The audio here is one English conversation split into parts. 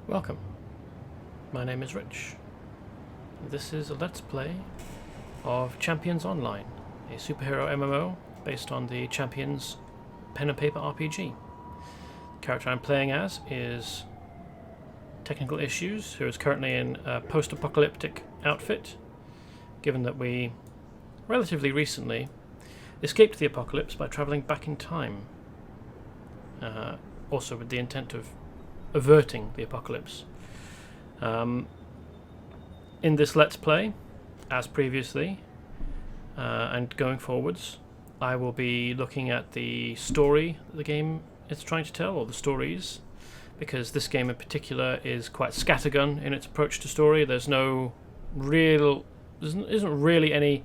Welcome. My name is Rich. This is a Let's Play of Champions Online, a superhero MMO based on the Champions pen and paper RPG. The character I'm playing as is Technical Issues, who is currently in a post-apocalyptic outfit, given that we relatively recently escaped the apocalypse by travelling back in time, also with the intent of averting the apocalypse. In this Let's Play, as previously, and going forwards, I will be looking at the story the game is trying to tell, or the stories, because this game in particular is quite scattergun in its approach to story. There's no real, isn't really any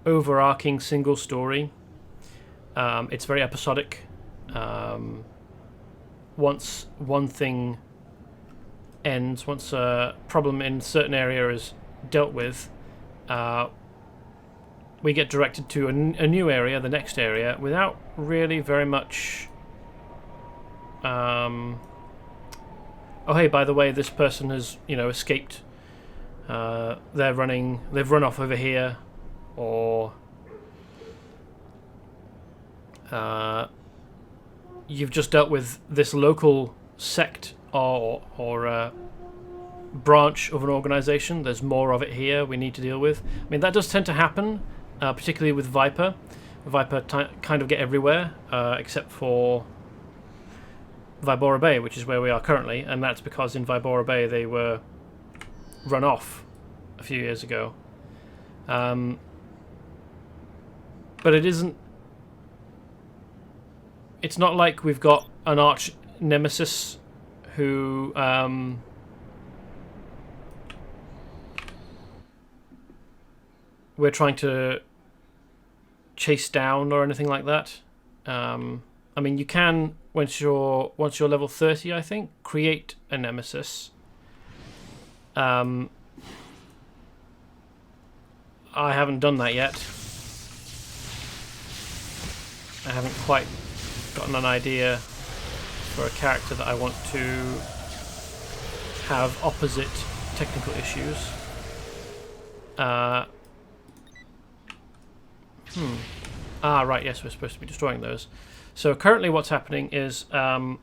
overarching single story. It's very episodic. Once one thing ends, once a problem in a certain area is dealt with, we get directed to a new area, the next area, without really very much... oh hey, by the way, this person has, escaped. They've run off over here, or... you've just dealt with this local sect or branch of an organization. There's more of it here we need to deal with. I mean, that does tend to happen, particularly with Viper. Viper kind of get everywhere, except for Vibora Bay, which is where we are currently, and that's because in Vibora Bay they were run off a few years ago. But it isn't... It's not like we've got an arch nemesis who we're trying to chase down or anything like that. I mean, you can, once you're level 30, I think, create a nemesis. I haven't done that yet. I haven't quite gotten an idea for a character that I want to have opposite Technical Issues. Right, yes, we're supposed to be destroying those. So currently what's happening is a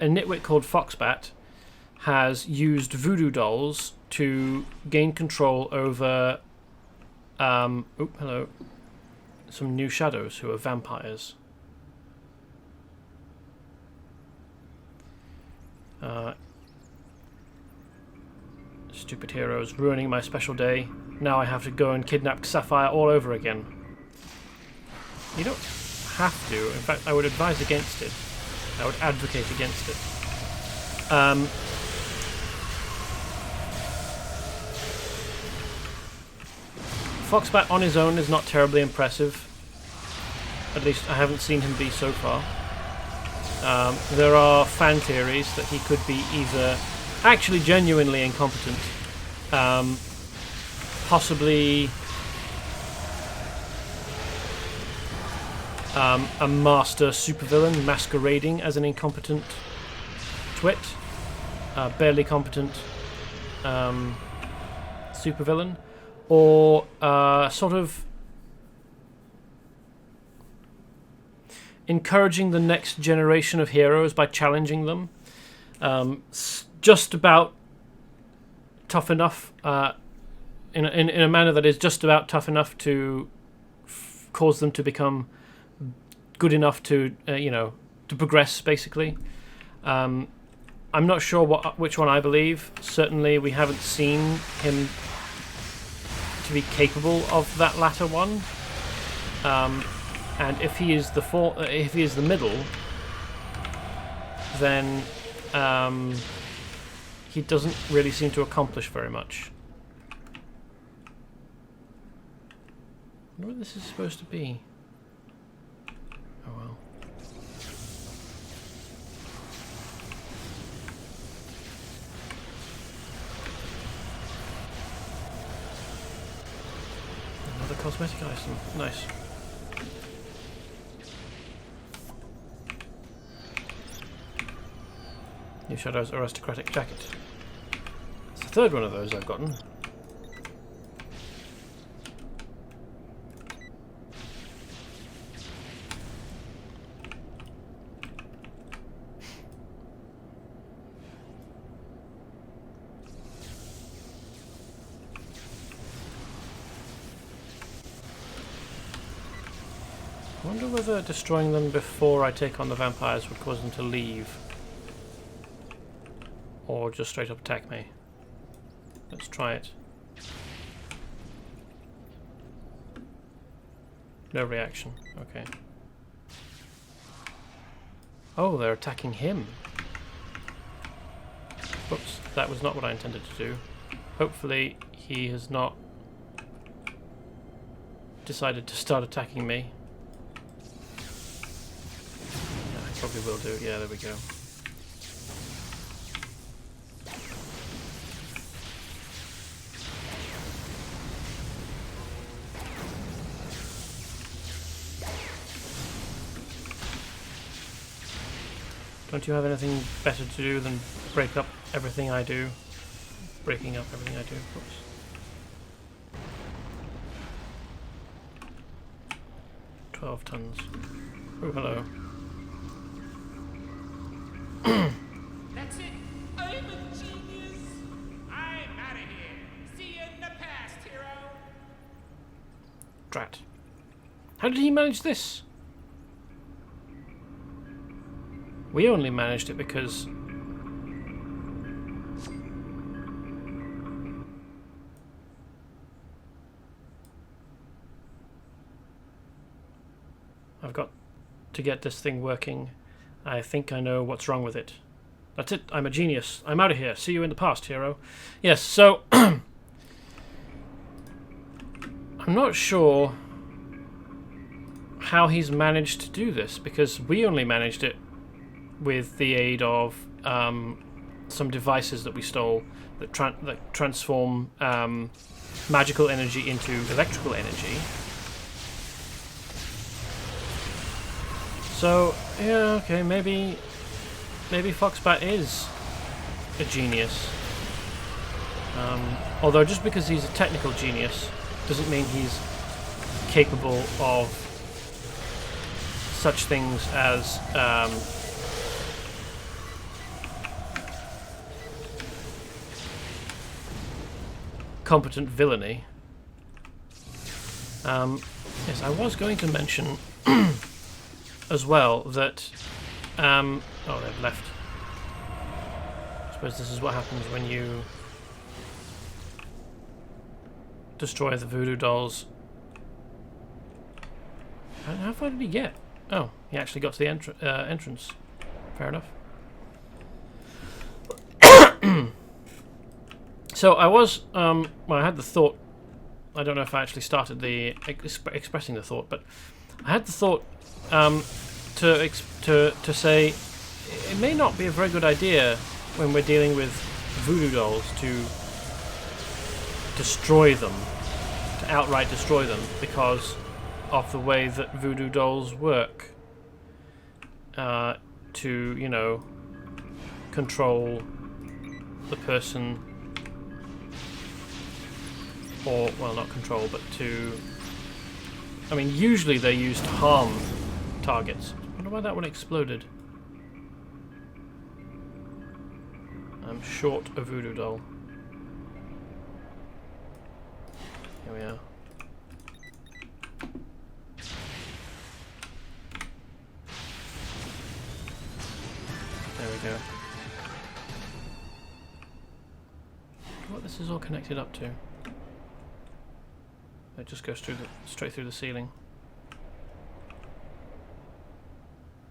nitwit called Foxbat has used voodoo dolls to gain control over some new shadows who are vampires. Stupid heroes ruining my special day. Now I have to go and kidnap Sapphire all over again. You don't have to. In fact, I would advise against it. I would advocate against it. Foxbat on his own is not terribly impressive. At least I haven't seen him be so far. There are fan theories that he could be either actually genuinely incompetent, possibly a master supervillain masquerading as an incompetent twit, barely competent supervillain, or sort of encouraging the next generation of heroes by challenging them. Just about tough enough, in a manner that is just about tough enough to cause them to become good enough to, to progress, basically. I'm not sure which one I believe. Certainly we haven't seen him to be capable of that latter one. And if he is the middle, then he doesn't really seem to accomplish very much. I wonder what this is supposed to be. Oh well. Another cosmetic item. Nice. New Shadow's aristocratic jacket. It's the third one of those I've gotten. I wonder whether destroying them before I take on the vampires would cause them to leave. Or just straight up attack me. Let's try it. No reaction. Okay. Oh, they're attacking him. Oops, that was not what I intended to do. Hopefully he has not decided to start attacking me. Probably will do. Yeah, there we go. Don't you have anything better to do than break up everything I do? Breaking up everything I do, of course. $12 tons. Oh, hello. That's it. I'm a genius. I'm out of here. See you in the past, hero. Drat. How did he manage this? We only managed it because... I've got to get this thing working. I think I know what's wrong with it. That's it. I'm a genius. I'm out of here. See you in the past, hero. Yes, so... I'm not sure how he's managed to do this, because we only managed it with the aid of some devices that we stole that transform magical energy into electrical energy. So, yeah, okay, maybe Foxbat is a genius. Although just because he's a technical genius doesn't mean he's capable of such things as competent villainy. Yes, I was going to mention as well that oh, they've left. I suppose this is what happens when you destroy the voodoo dolls. How far did he get? Oh, he actually got to the entrance. Fair enough. So I was, well, I had the thought, I don't know if I actually started the expressing the thought, but I had the thought to say it may not be a very good idea when we're dealing with voodoo dolls to destroy them, to outright destroy them, because of the way that voodoo dolls work. To, you know, control the person, or, well, not control, but to... I mean, usually they're used to harm targets. I wonder why that one exploded. I'm short a voodoo doll. Here we are. There we go. What this is all connected up to. It just goes through straight through the ceiling.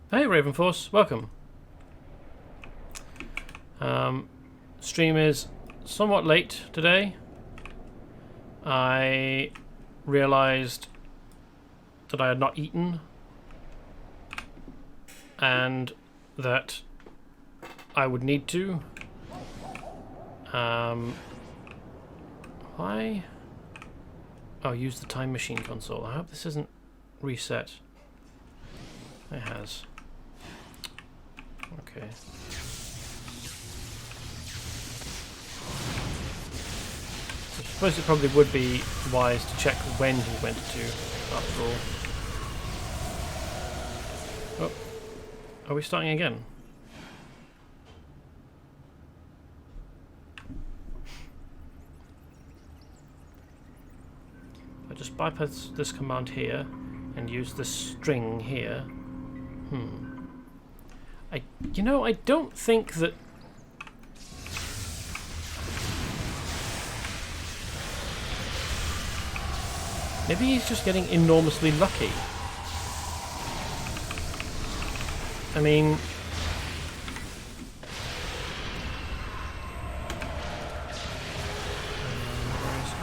Hey Ravenforce, welcome. Stream is somewhat late today. I realized that I had not eaten and that I would need to. Why? Oh, use the time machine console. I hope this isn't reset. It has. Okay. suppose it probably would be wise to check when he went to, after all. Oh, are we starting again? I just bypass this command here and use this string here. You know, I don't think that... Maybe he's just getting enormously lucky. I mean... I'm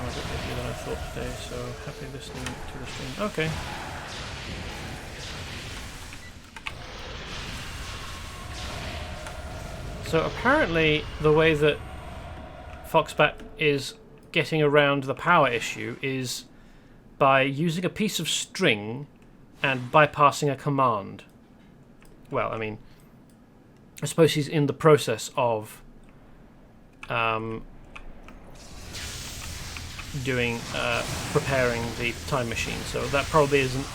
a bit busier than I thought today, so happy listening to the stream. Okay. So apparently the way that Foxbat is getting around the power issue is by using a piece of string and bypassing a command. Well, I mean, I suppose he's in the process of preparing the time machine, so that probably isn't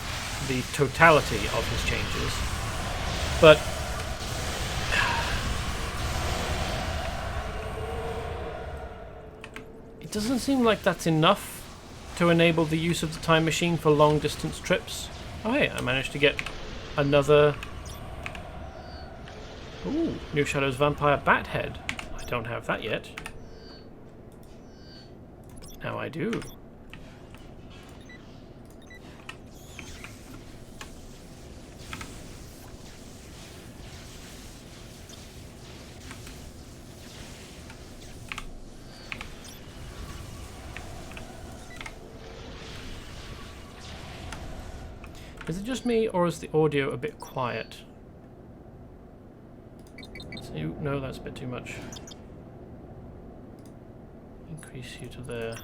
the totality of his changes. But it doesn't seem like that's enough to enable the use of the time machine for long distance trips. Oh hey, I managed to get another... Ooh, New Shadows Vampire Bat Head. I don't have that yet. Now I do. Is it just me, or is the audio a bit quiet? No, that's a bit too much. Increase you to there. Okay.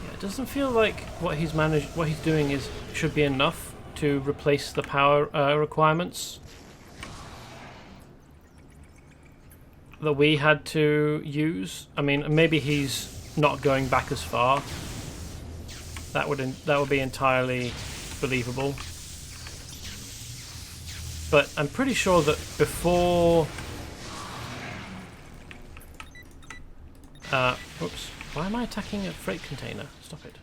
Yeah, it doesn't feel like what he's doing should be enough to replace the power requirements that we had to use. I mean, maybe he's not going back as far. That would be entirely believable. But I'm pretty sure that before... oops. Why am I attacking a freight container? Stop it.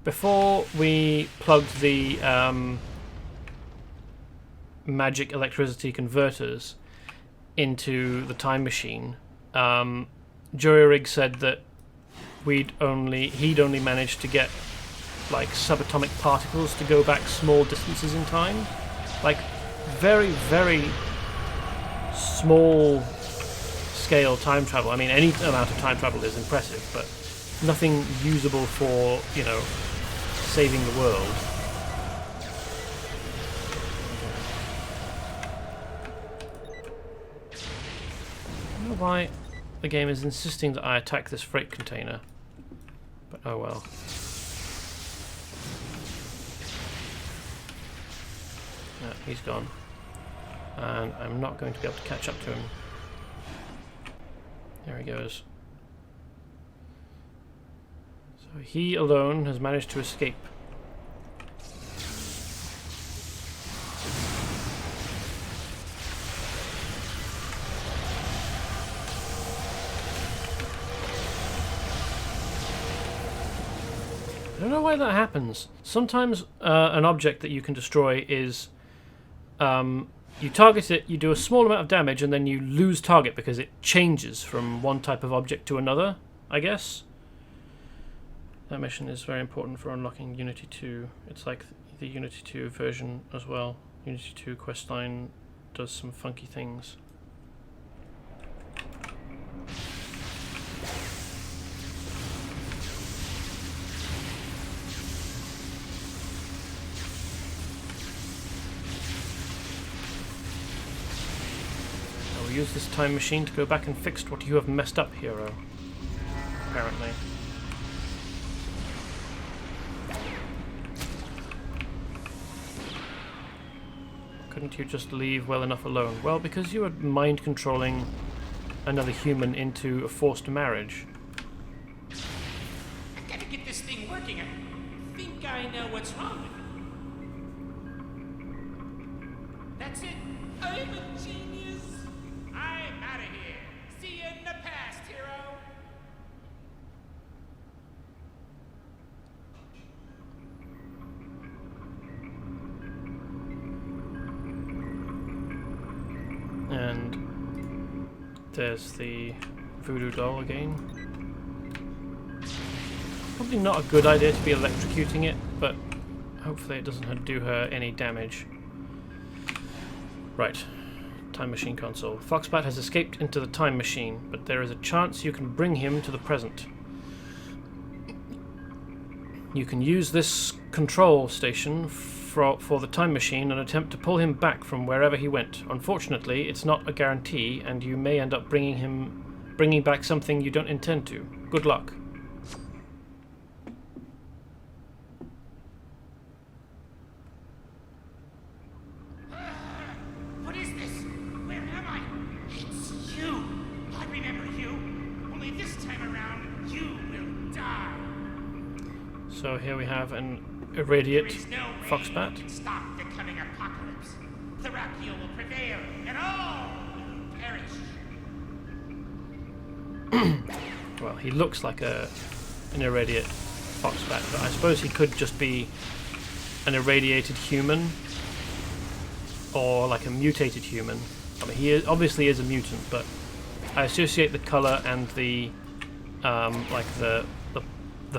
Before we plugged the magic electricity converters into the time machine, Jury said that he'd only managed to get like subatomic particles to go back small distances in time, like very, very small scale time travel. I mean, any amount of time travel is impressive, but nothing usable for, you know, saving the world. I don't know why the game is insisting that I attack this freight container, but oh well. Yeah, he's gone, and I'm not going to be able to catch up to him. There he goes. So he alone has managed to escape. I don't know why that happens. Sometimes an object that you can destroy is you target it, you do a small amount of damage, and then you lose target because it changes from one type of object to another, I guess. That mission is very important for unlocking Unity 2. It's like the Unity 2 version as well. Unity 2 questline does some funky things. Use this time machine to go back and fix what you have messed up, hero. Apparently. couldn't you just leave well enough alone? Well, because you were mind controlling another human into a forced marriage. I've got to get this thing working. I think I know what's wrong with it. That's it. I'm a genius. I'm out of here. See you in the past, hero. And there's the voodoo doll again. Probably not a good idea to be electrocuting it, but hopefully it doesn't do her any damage. Right. Time machine console. Foxbat has escaped into the time machine, but there is a chance you can bring him to the present. You can use this control station for the time machine and attempt to pull him back from wherever he went. Unfortunately, it's not a guarantee, and you may end up bringing back something you don't intend to. Good luck. What is this? Where am I? It's you. I remember you. Only this time around, you will die. So here we have an irradiate There is no way Foxbat. you can stop the coming apocalypse. Therakiel will prevail, and all will perish. Well, he looks like an irradiate Foxbat, but I suppose he could just be an irradiated human or like a mutated human. I mean, obviously is a mutant, but I associate the color and the like the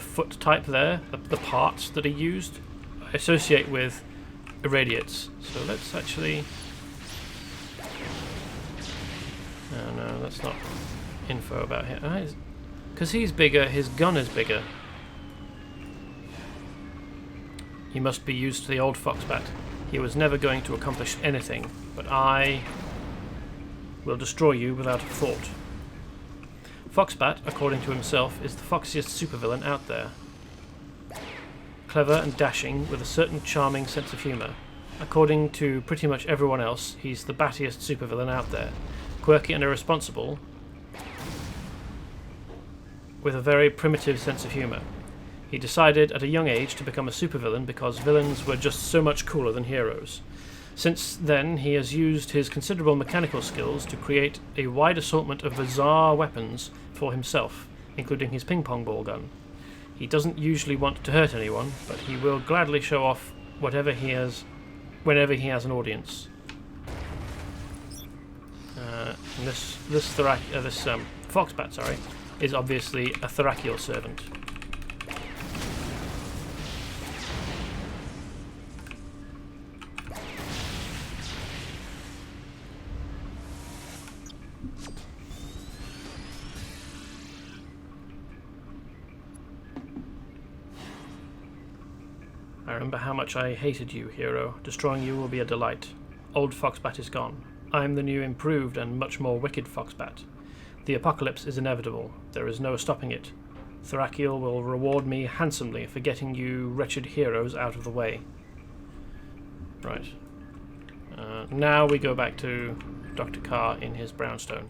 foot type there, the parts that are used, I associate with irradiates. So let's actually... Oh no, that's not info about him. Because he's bigger, his gun is bigger. He must be used to the old Foxbat. He was never going to accomplish anything, but I will destroy you without a thought. Foxbat, according to himself, is the foxiest supervillain out there. Clever and dashing, with a certain charming sense of humour. According to pretty much everyone else, he's the battiest supervillain out there. Quirky and irresponsible, with a very primitive sense of humour. He decided at a young age to become a supervillain because villains were just so much cooler than heroes. Since then, he has used his considerable mechanical skills to create a wide assortment of bizarre weapons for himself, including his ping-pong ball gun. He doesn't usually want to hurt anyone, but he will gladly show off whatever he has, whenever he has an audience. And this Foxbat, sorry, is obviously a Therakiel servant. I remember how much I hated you, hero. Destroying you will be a delight. Old Foxbat is gone. I am the new, improved, and much more wicked Foxbat. The apocalypse is inevitable. There is no stopping it. Therakiel will reward me handsomely for getting you wretched heroes out of the way. Right. Now we go back to Dr. Carr in his brownstone.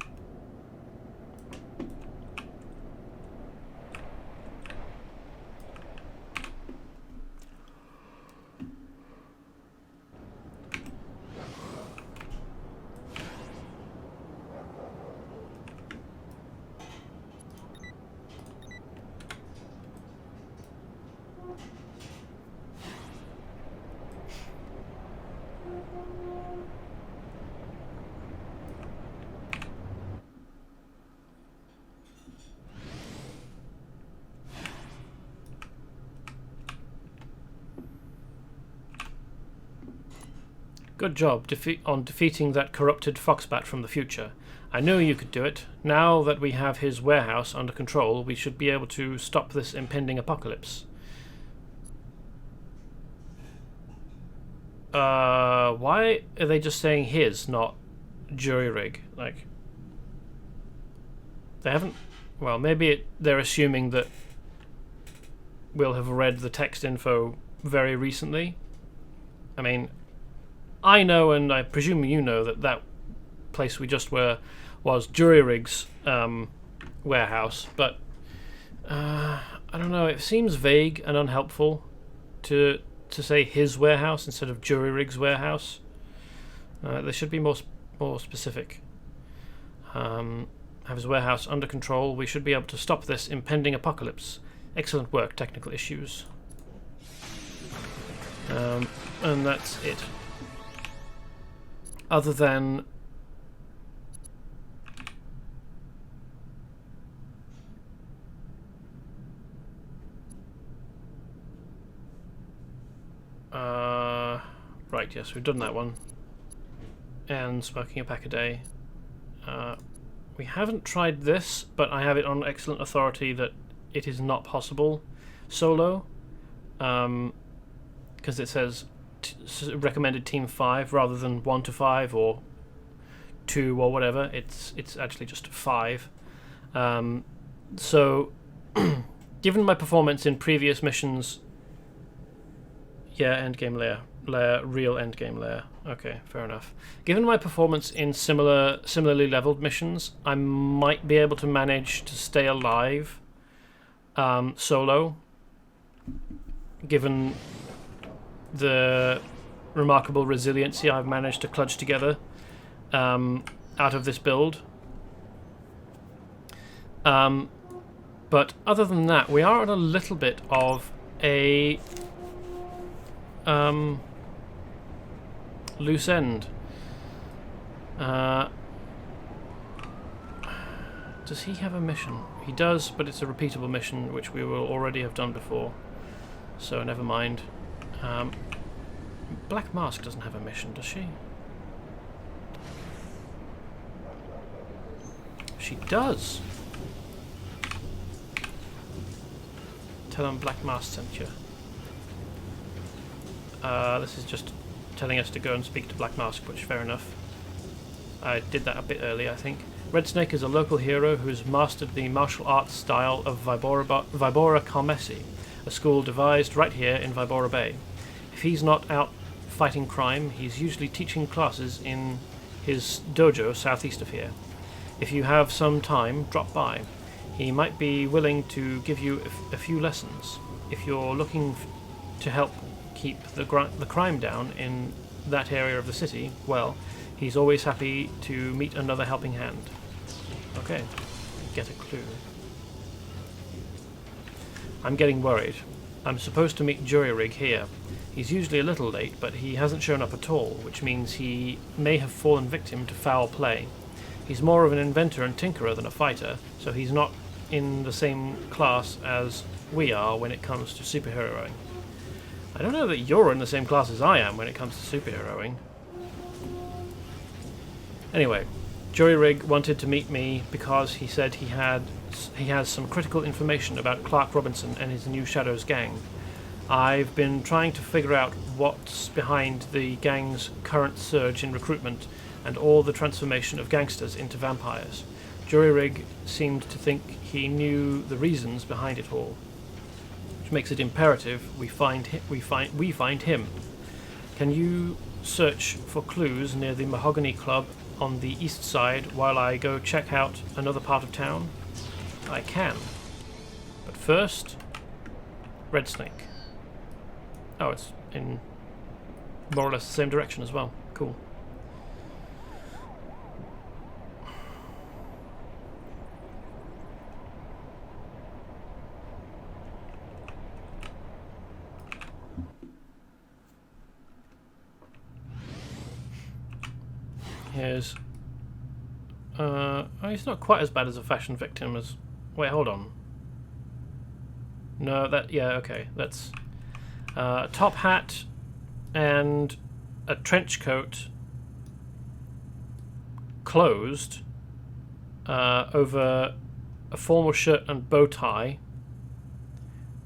Good job on defeating that corrupted Foxbat from the future. I knew you could do it. Now that we have his warehouse under control, we should be able to stop this impending apocalypse. Why are they just saying his, not jury rig? Like, they haven't... Well, maybe they're assuming that we'll have read the text info very recently. I mean, I know, and I presume you know, that that place we just were was Jury-Rig's warehouse, but I don't know, it seems vague and unhelpful to say his warehouse instead of Jury-Rig's warehouse. They should be more specific. Have his warehouse under control. We should be able to stop this impending apocalypse. Excellent work, technical issues. And that's it. Other than right, yes, we've done that one. And smoking a pack a day. We haven't tried this, but I have it on excellent authority that it is not possible solo, because it says recommended team 5 rather than 1 to 5 or 2 or whatever. It's actually just 5. So, given my performance in previous missions, yeah, endgame layer, real endgame layer. Okay, fair enough. Given my performance in similarly leveled missions, I might be able to manage to stay alive solo, given the remarkable resiliency I've managed to clutch together out of this build. But other than that, we are at a little bit of a loose end. Does he have a mission? He does, but it's a repeatable mission which we will already have done before, so never mind. Black Mask doesn't have a mission, does she? She does! Tell him Black Mask sent you. This is just telling us to go and speak to Black Mask, which fair enough. I did that a bit early, I think. Red Snake is a local hero who's mastered the martial arts style of Vibora Carmesi, a school devised right here in Vibora Bay. If he's not out fighting crime, he's usually teaching classes in his dojo southeast of here. If you have some time, drop by. He might be willing to give you a few lessons. If you're looking to help keep the crime down in that area of the city, well, he's always happy to meet another helping hand. Okay, get a clue. I'm getting worried. I'm supposed to meet Jury-Rig here. He's usually a little late, but he hasn't shown up at all, which means he may have fallen victim to foul play. He's more of an inventor and tinkerer than a fighter, so he's not in the same class as we are when it comes to superheroing. I don't know that you're in the same class as I am when it comes to superheroing. Anyway, Jury-Rig wanted to meet me because he said he has some critical information about Clark Robinson and his New Shadows gang. I've been trying to figure out what's behind the gang's current surge in recruitment and all the transformation of gangsters into vampires. Jury-Rig seemed to think he knew the reasons behind it all, which makes it imperative we find him. Can you search for clues near the Mahogany Club on the east side while I go check out another part of town? I can. But first, Red Snake. Oh, it's in more or less the same direction as well. Cool. Here's he's not quite as bad as a fashion victim as... Wait, hold on. No, yeah, okay, that's a top hat and a trench coat closed over a formal shirt and bow tie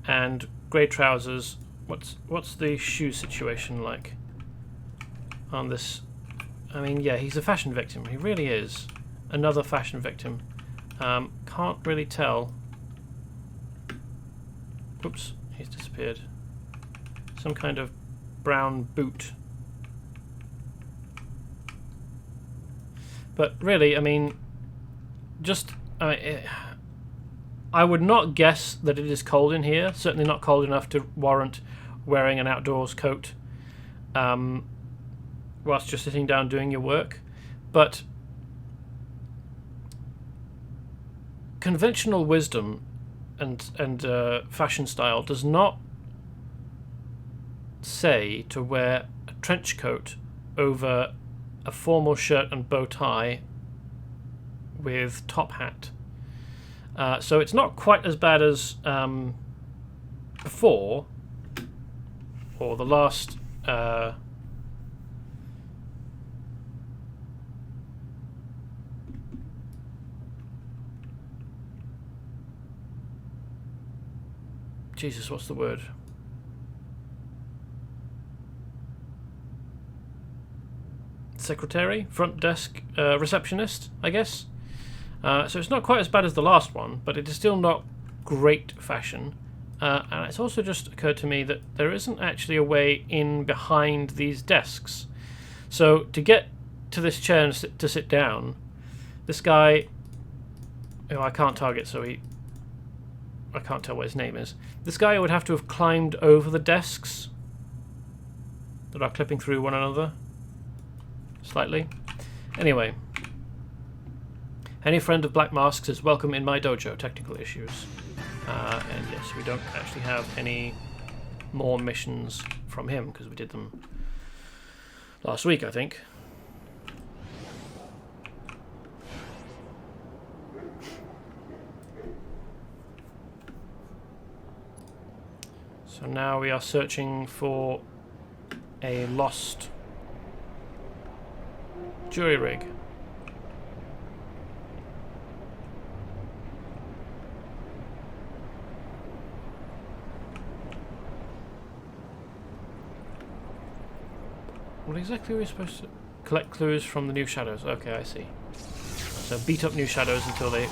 and grey trousers. What's the shoe situation like on this? I mean, yeah, he's a fashion victim. He really is. Another fashion victim. Can't really tell. Oops, he's disappeared. Some kind of brown boot. But really, I mean, just I would not guess that it is cold in here. Certainly not cold enough to warrant wearing an outdoors coat whilst you're sitting down doing your work. But conventional wisdom and fashion style does not say to wear a trench coat over a formal shirt and bow tie with top hat. So it's not quite as bad as before, or the last Jesus, what's the word? Secretary? Front desk receptionist, I guess? So it's not quite as bad as the last one, but it is still not great fashion. And it's also just occurred to me that there isn't actually a way in behind these desks. So to get to this chair and to sit down, this guy, who I can't target, so I can't tell what his name is. This guy would have to have climbed over the desks that are clipping through one another slightly. Anyway, any friend of Black Masks is welcome in my dojo. Technical issues. And yes, we don't actually have any more missions from him because we did them last week, I think. So now we are searching for a lost jury rig. What exactly are we supposed to collect clues from the new shadows? Okay, I see. So beat up new shadows until they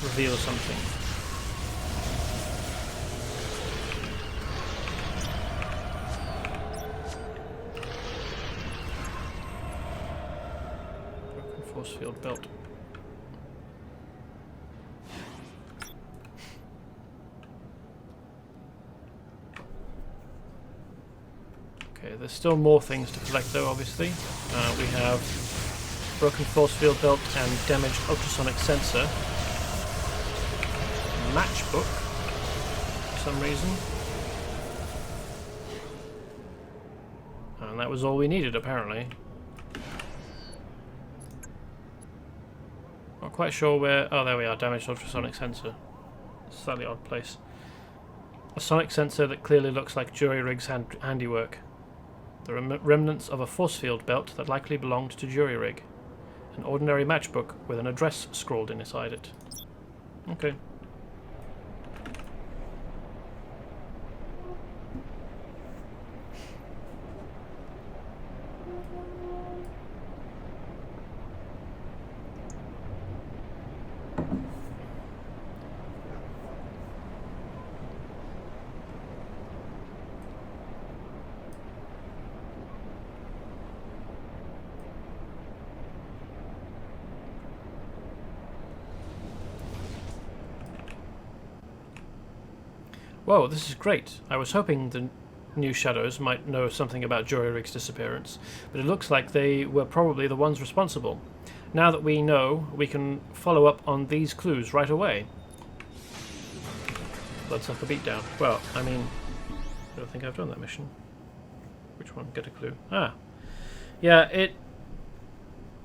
reveal something. Broken force field belt. Okay, there's still more things to collect though, obviously. We have broken force field belt and damaged ultrasonic sensor. Matchbook for some reason. And that was all we needed, apparently. Not quite sure where... Oh, there we are, damaged ultrasonic sensor. Slightly odd place. A sonic sensor that clearly looks like Jury Rig's handiwork. The remnants of a force field belt that likely belonged to Jury Rig. An ordinary matchbook with an address scrawled inside it. Okay. Whoa, this is great. I was hoping the new shadows might know something about Jury Rig's disappearance, but it looks like they were probably the ones responsible. Now that we know, we can follow up on these clues right away. Bloodsucker beatdown. Well, I mean, I don't think I've done that mission. Which one? Get a clue. Ah. Yeah, it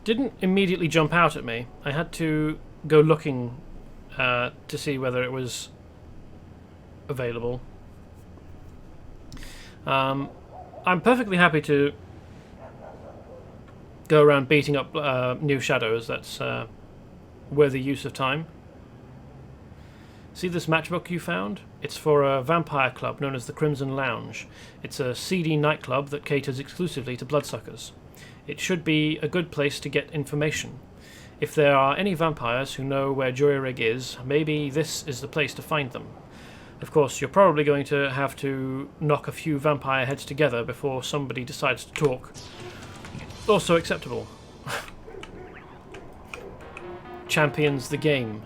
didn't immediately jump out at me. I had to go looking to see whether it was available. I'm perfectly happy to go around beating up new shadows. That's worthy use of time. See this matchbook you found? It's for a vampire club known as the Crimson Lounge. It's a seedy nightclub that caters exclusively to bloodsuckers. It should be a good place to get information. If there are any vampires who know where Jury Rig is, maybe this is the place to find them. Of course, you're probably going to have to knock a few vampire heads together before somebody decides to talk. Also acceptable. Champions the game.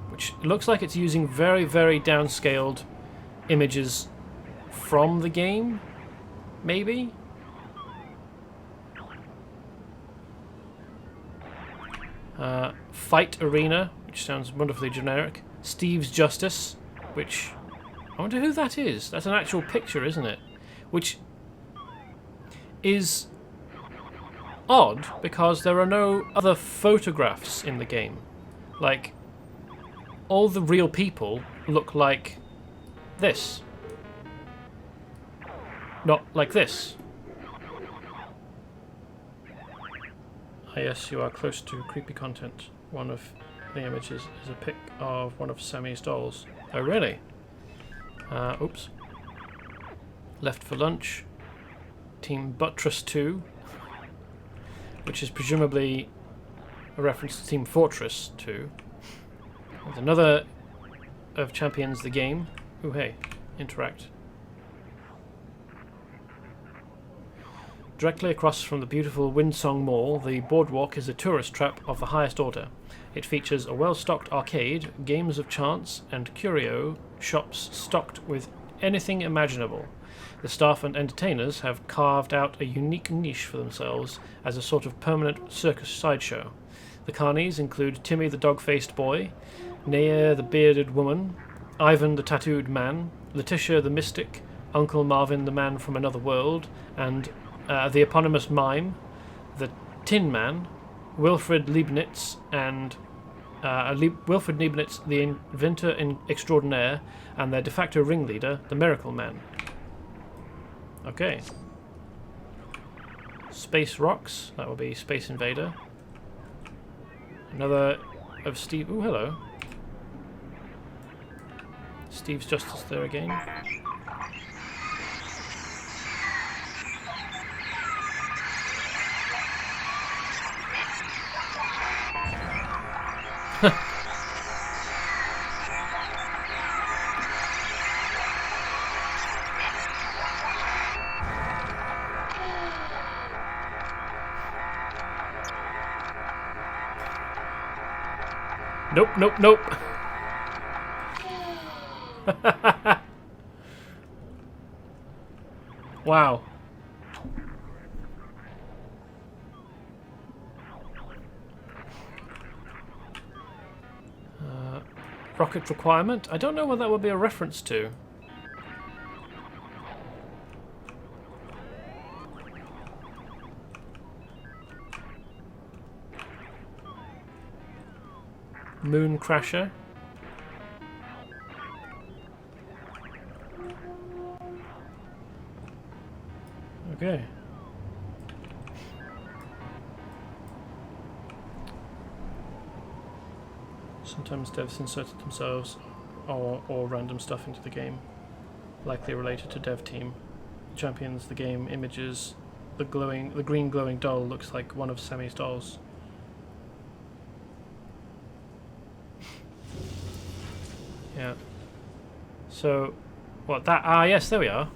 Which looks like it's using very, very downscaled images from the game, maybe? Fight Arena, which sounds wonderfully generic. Steve's Justice, which... I wonder who that is. That's an actual picture, isn't it? Which is odd, because there are no other photographs in the game. Like, all the real people look like this. Not like this. Ah, yes, you are close to creepy content. One of the images is a pic of one of Sammy's dolls. Oh, really? Oops. Left for lunch. Team Buttress 2. Which is presumably a reference to Team Fortress 2. There's another of Champions the Game. Ooh, hey. Interact. Directly across from the beautiful Windsong Mall, the boardwalk is a tourist trap of the highest order. It features a well-stocked arcade, games of chance, and curio shops stocked with anything imaginable. The staff and entertainers have carved out a unique niche for themselves as a sort of permanent circus sideshow. The carnies include Timmy the dog-faced boy, Naya the bearded woman, Ivan the tattooed man, Letitia the mystic, Uncle Marvin the man from another world, and the eponymous mime, the Tin Man, Wilfred Leibniz, and Wilfred Leibniz, the inventor extraordinaire, and their de facto ringleader, the Miracle Man. Okay. Space Rocks, that will be Space Invader. Another of Steve. Ooh, hello. Steve's Justice there again. Nope, nope, nope. Wow. Rocket requirement? I don't know what that would be a reference to. Moon Crasher. Okay. Sometimes devs inserted themselves or random stuff into the game, likely related to dev team. Champions the game images. The green glowing doll looks like one of Sammy's dolls. Yeah. So, what that? Ah, yes, there we are.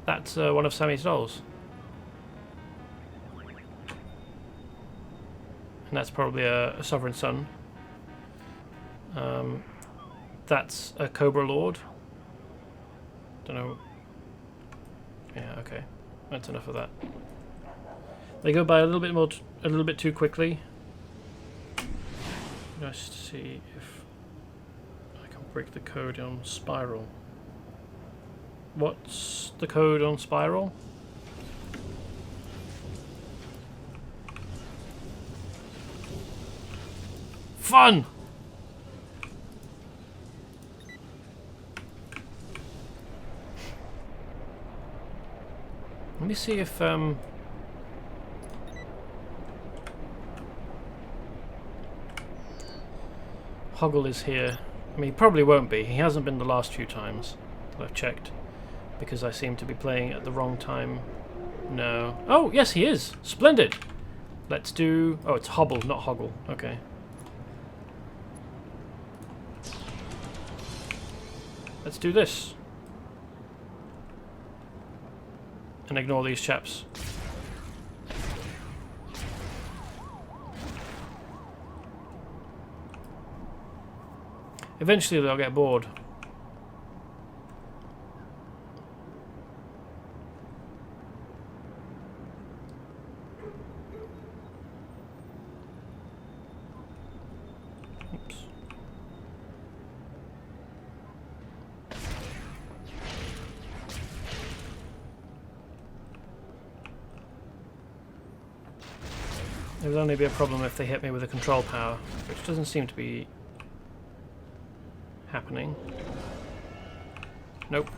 That's one of Sammy's dolls. And that's probably a Sovereign Son. That's a Cobra Lord. Don't know. Yeah, okay. That's enough of that. They go by a little bit too quickly. Nice to see if I can break the code on Spiral. What's the code on Spiral? Fun! Let me see if Hoggle is here. I mean, he probably won't be. He hasn't been the last few times that I've checked, because I seem to be playing at the wrong time. No. Oh, yes, he is. Splendid. Let's do... Oh, it's Hobble, not Hoggle. Okay. Let's do this. And ignore these chaps. Eventually they'll get bored. Oops. It would only be a problem if they hit me with a control power, which doesn't seem to be happening. Nope.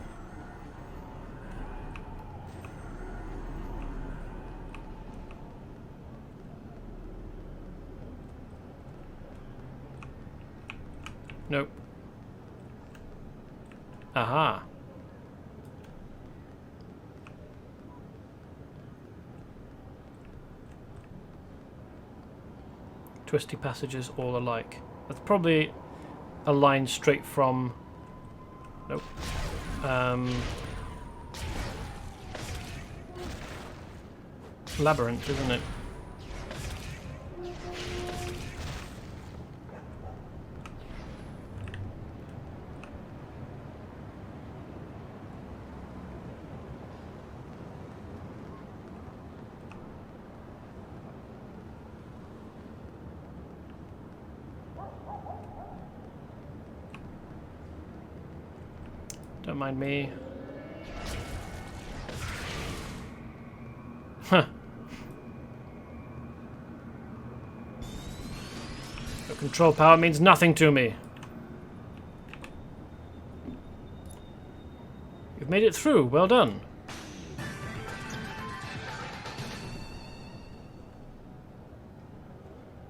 Nope. Aha. Twisty passages all alike. That's probably a line straight from... Nope. Labyrinth, isn't it? Don't mind me. Huh. Your control power means nothing to me. You've made it through. Well done. I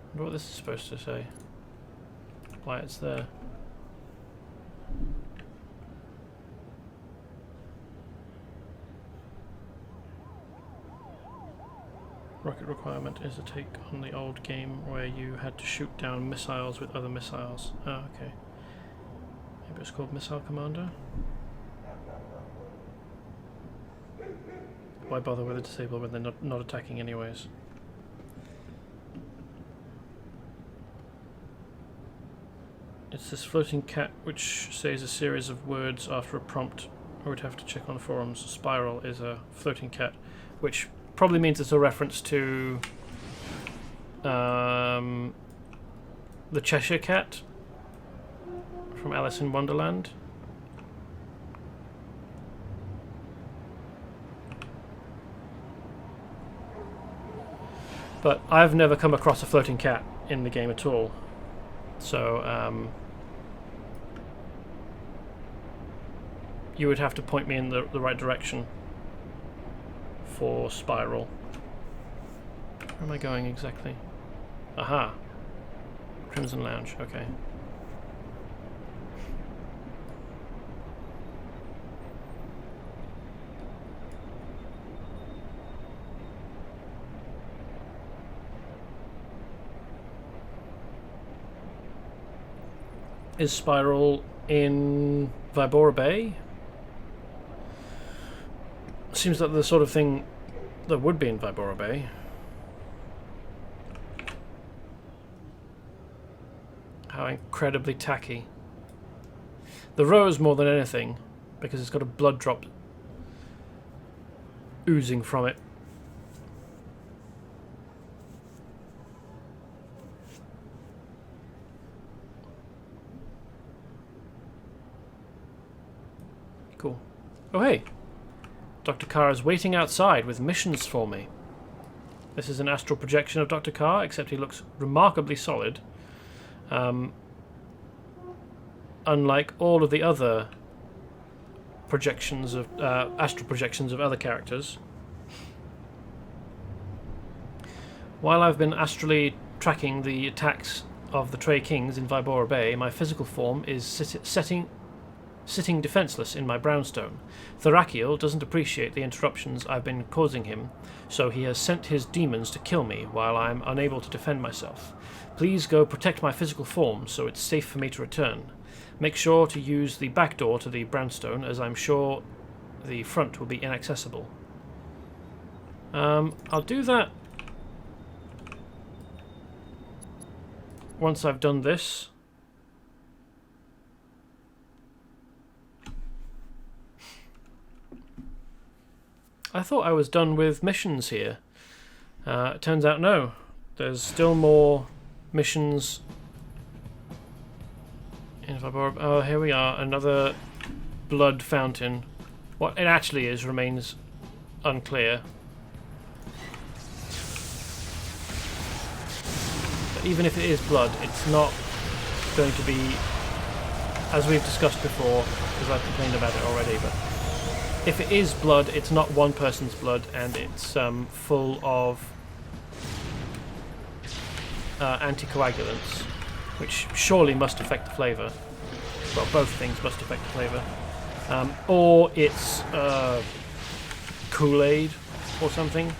wonder what this is supposed to say. Why it's there. Rocket requirement is a take on the old game where you had to shoot down missiles with other missiles. Oh, okay. Maybe it's called Missile Commander? Why bother with a disable when they're not attacking anyways? It's this floating cat which says a series of words after a prompt. I would have to check on the forums. Spiral is a floating cat, which probably means it's a reference to the Cheshire Cat from Alice in Wonderland. But I've never come across a floating cat in the game at all. So you would have to point me in the right direction for Spiral. Where am I going exactly? Aha. Crimson Lounge, okay. Is Spiral in Vibora Bay? Seems like the sort of thing that would be in Vibora Bay. How incredibly tacky. The rose more than anything, because it's got a blood drop oozing from it. Cool. Oh hey! Dr. Carr is waiting outside with missions for me. This is an astral projection of Dr. Carr, except he looks remarkably solid. Unlike all of the other projections of astral projections of other characters. While I've been astrally tracking the attacks of the Trey Kings in Vibora Bay, my physical form is sitting defenseless in my brownstone. Therakiel doesn't appreciate the interruptions I've been causing him, so he has sent his demons to kill me while I'm unable to defend myself. Please go protect my physical form so it's safe for me to return. make sure to use the back door to the brownstone, as I'm sure the front will be inaccessible. I'll do that once I've done this. I thought I was done with missions here. It turns out no. There's still more missions. And if I borrow, oh, here we are, another blood fountain. What it actually is remains unclear. But even if it is blood, it's not going to be, as we've discussed before, because I've complained about it already, but if it is blood, it's not one person's blood, and it's full of anticoagulants, which surely must affect the flavour. Well, both things must affect the flavour. Or it's Kool-Aid or something,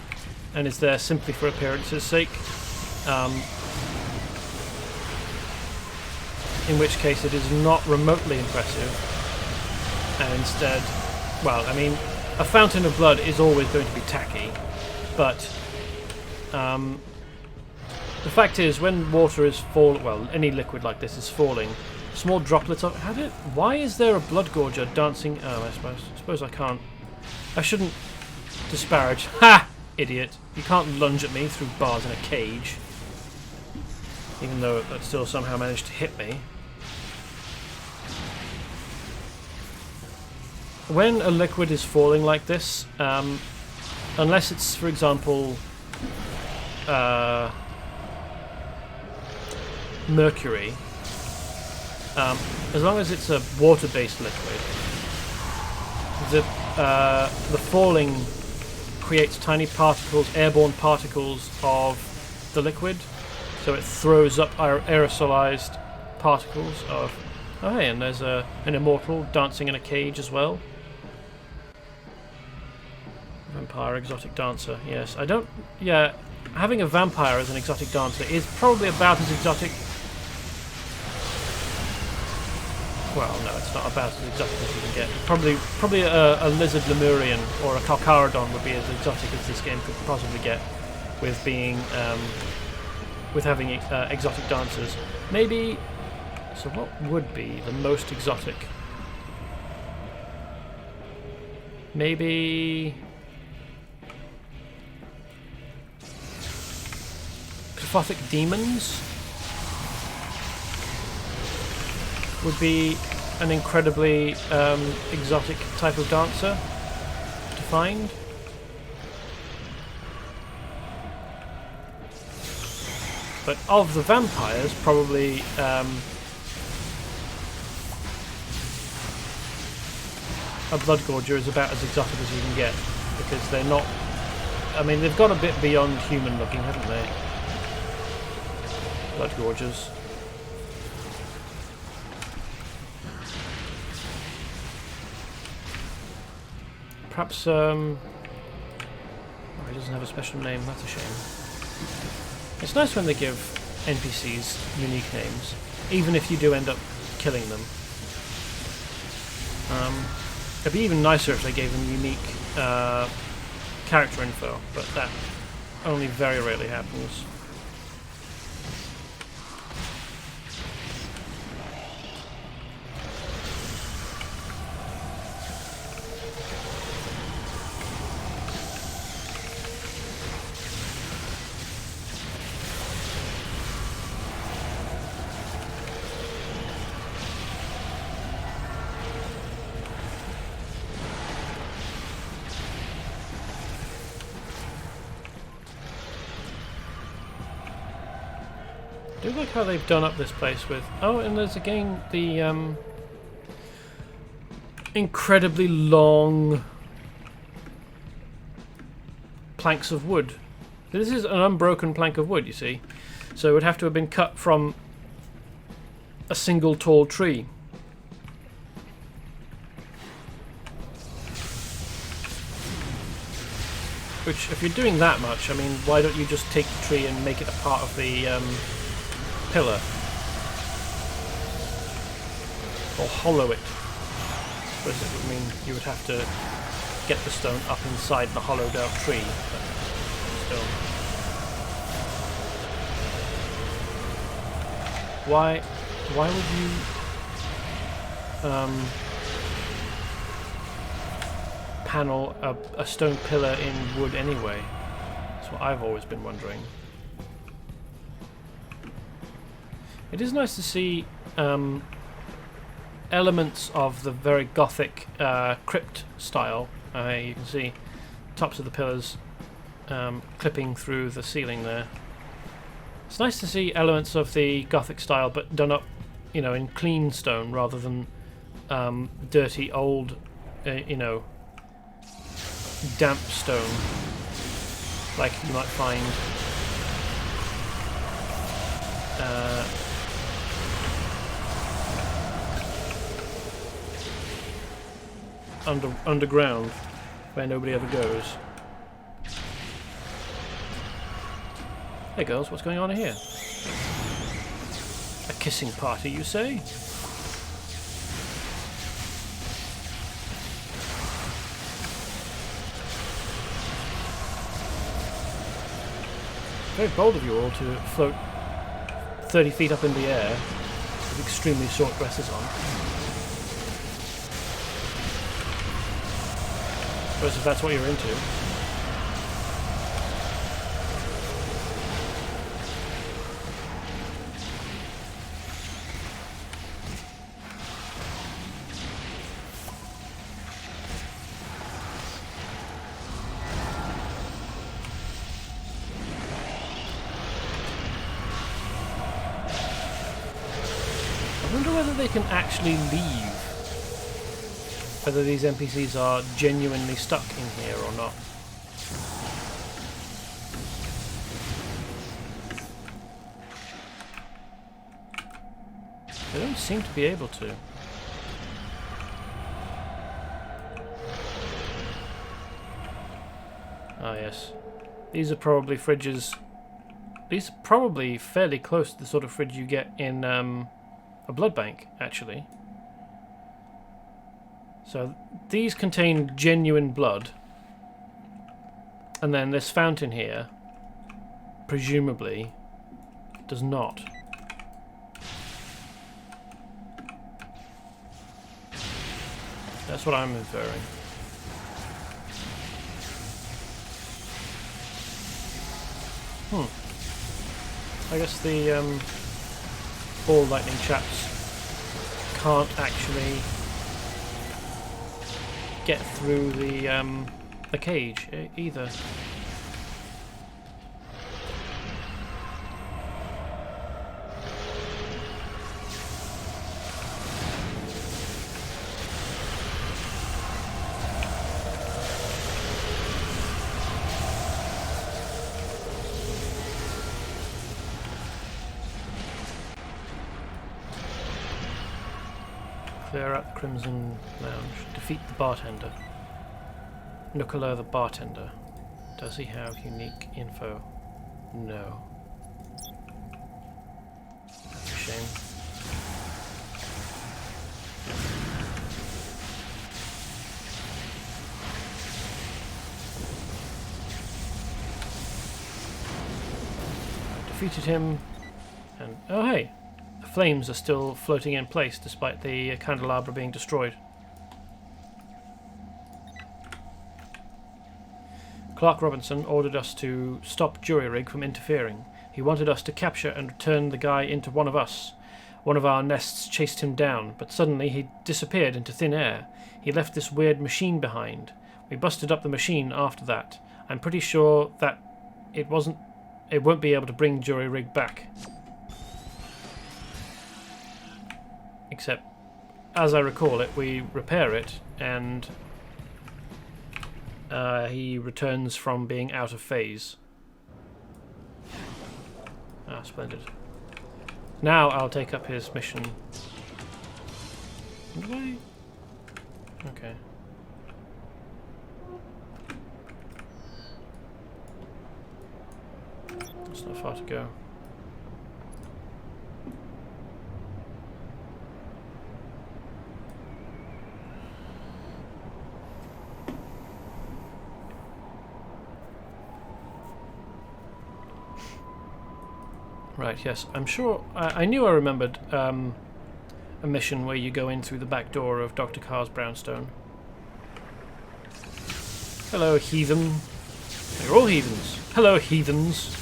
and is there simply for appearance's sake. In which case it is not remotely impressive, and instead, well, I mean, a fountain of blood is always going to be tacky, but the fact is, when water is well, any liquid like this is falling, small droplets of... Why is there a blood gorger dancing... Oh, I suppose I can't... I shouldn't disparage. Ha! Idiot. You can't lunge at me through bars in a cage. Even though that still somehow managed to hit me. When a liquid is falling like this, unless it's, for example, mercury, as long as it's a water-based liquid, the falling creates tiny particles, airborne particles of the liquid, so it throws up aerosolized particles of... Oh hey, and there's an immortal dancing in a cage as well. Vampire, exotic dancer, yes. I don't... Yeah, having a vampire as an exotic dancer is probably about as exotic... Well, no, it's not about as exotic as you can get. Probably a lizard Lemurian or a Carcharodon would be as exotic as this game could possibly get, with being... with having exotic dancers. Maybe... So what would be the most exotic? Maybe... Clefothic demons would be an incredibly exotic type of dancer to find. But of the vampires, probably a Bloodgorger is about as exotic as you can get, because they're not... I mean, they've gone a bit beyond human looking, haven't they? Bloodgorgers. Perhaps, oh, he doesn't have a special name, that's a shame. It's nice when they give NPCs unique names, even if you do end up killing them. It'd be even nicer if they gave them unique character info, but that only very rarely happens. I do like how they've done up this place with... Oh, and there's again the incredibly long planks of wood. This is an unbroken plank of wood, you see. So it would have to have been cut from a single tall tree. Which, if you're doing that much, I mean, why don't you just take the tree and make it a part of the pillar? or hollow it. I suppose it would mean you would have to get the stone up inside the hollowed out tree, but still. Why would you panel a stone pillar in wood anyway? That's what I've always been wondering. It is nice to see elements of the very gothic crypt style. You can see tops of the pillars clipping through the ceiling there. It's nice to see elements of the gothic style, but done up, you know, in clean stone rather than dirty old, you know, damp stone, like you might find underground, where nobody ever goes. Hey girls, what's going on here? A kissing party, you say? Very bold of you all to float 30 feet up in the air with extremely short dresses on. I suppose if that's what you're into. I wonder whether they can actually leave. Whether these NPCs are genuinely stuck in here or not. They don't seem to be able to. Ah yes. These are probably fridges. These are probably fairly close to the sort of fridge you get in a blood bank, actually. So these contain genuine blood, and then this fountain here, presumably, does not. That's what I'm inferring. I guess the ball lightning chaps can't actually get through the cage either. Clear out the Crimson Lounge. Defeat the bartender. Nuclear the bartender. Does he have unique info? No. That's a shame. Defeated him, and oh hey! The flames are still floating in place despite the candelabra being destroyed. Clark Robinson ordered us to stop Jury Rig from interfering. He wanted us to capture and return the guy into one of us. One of our nests chased him down, but suddenly he disappeared into thin air. He left this weird machine behind. We busted up the machine after that. I'm pretty sure that it won't be able to bring Jury Rig back. Except, as I recall it, we repair it, and he returns from being out of phase. Ah, splendid. Now I'll take up his mission. Did I? Okay. That's not far to go. Right, yes. I'm sure... I knew I remembered a mission where you go in through the back door of Dr. Carr's brownstone. Hello, heathen. You're all heathens. Hello, heathens.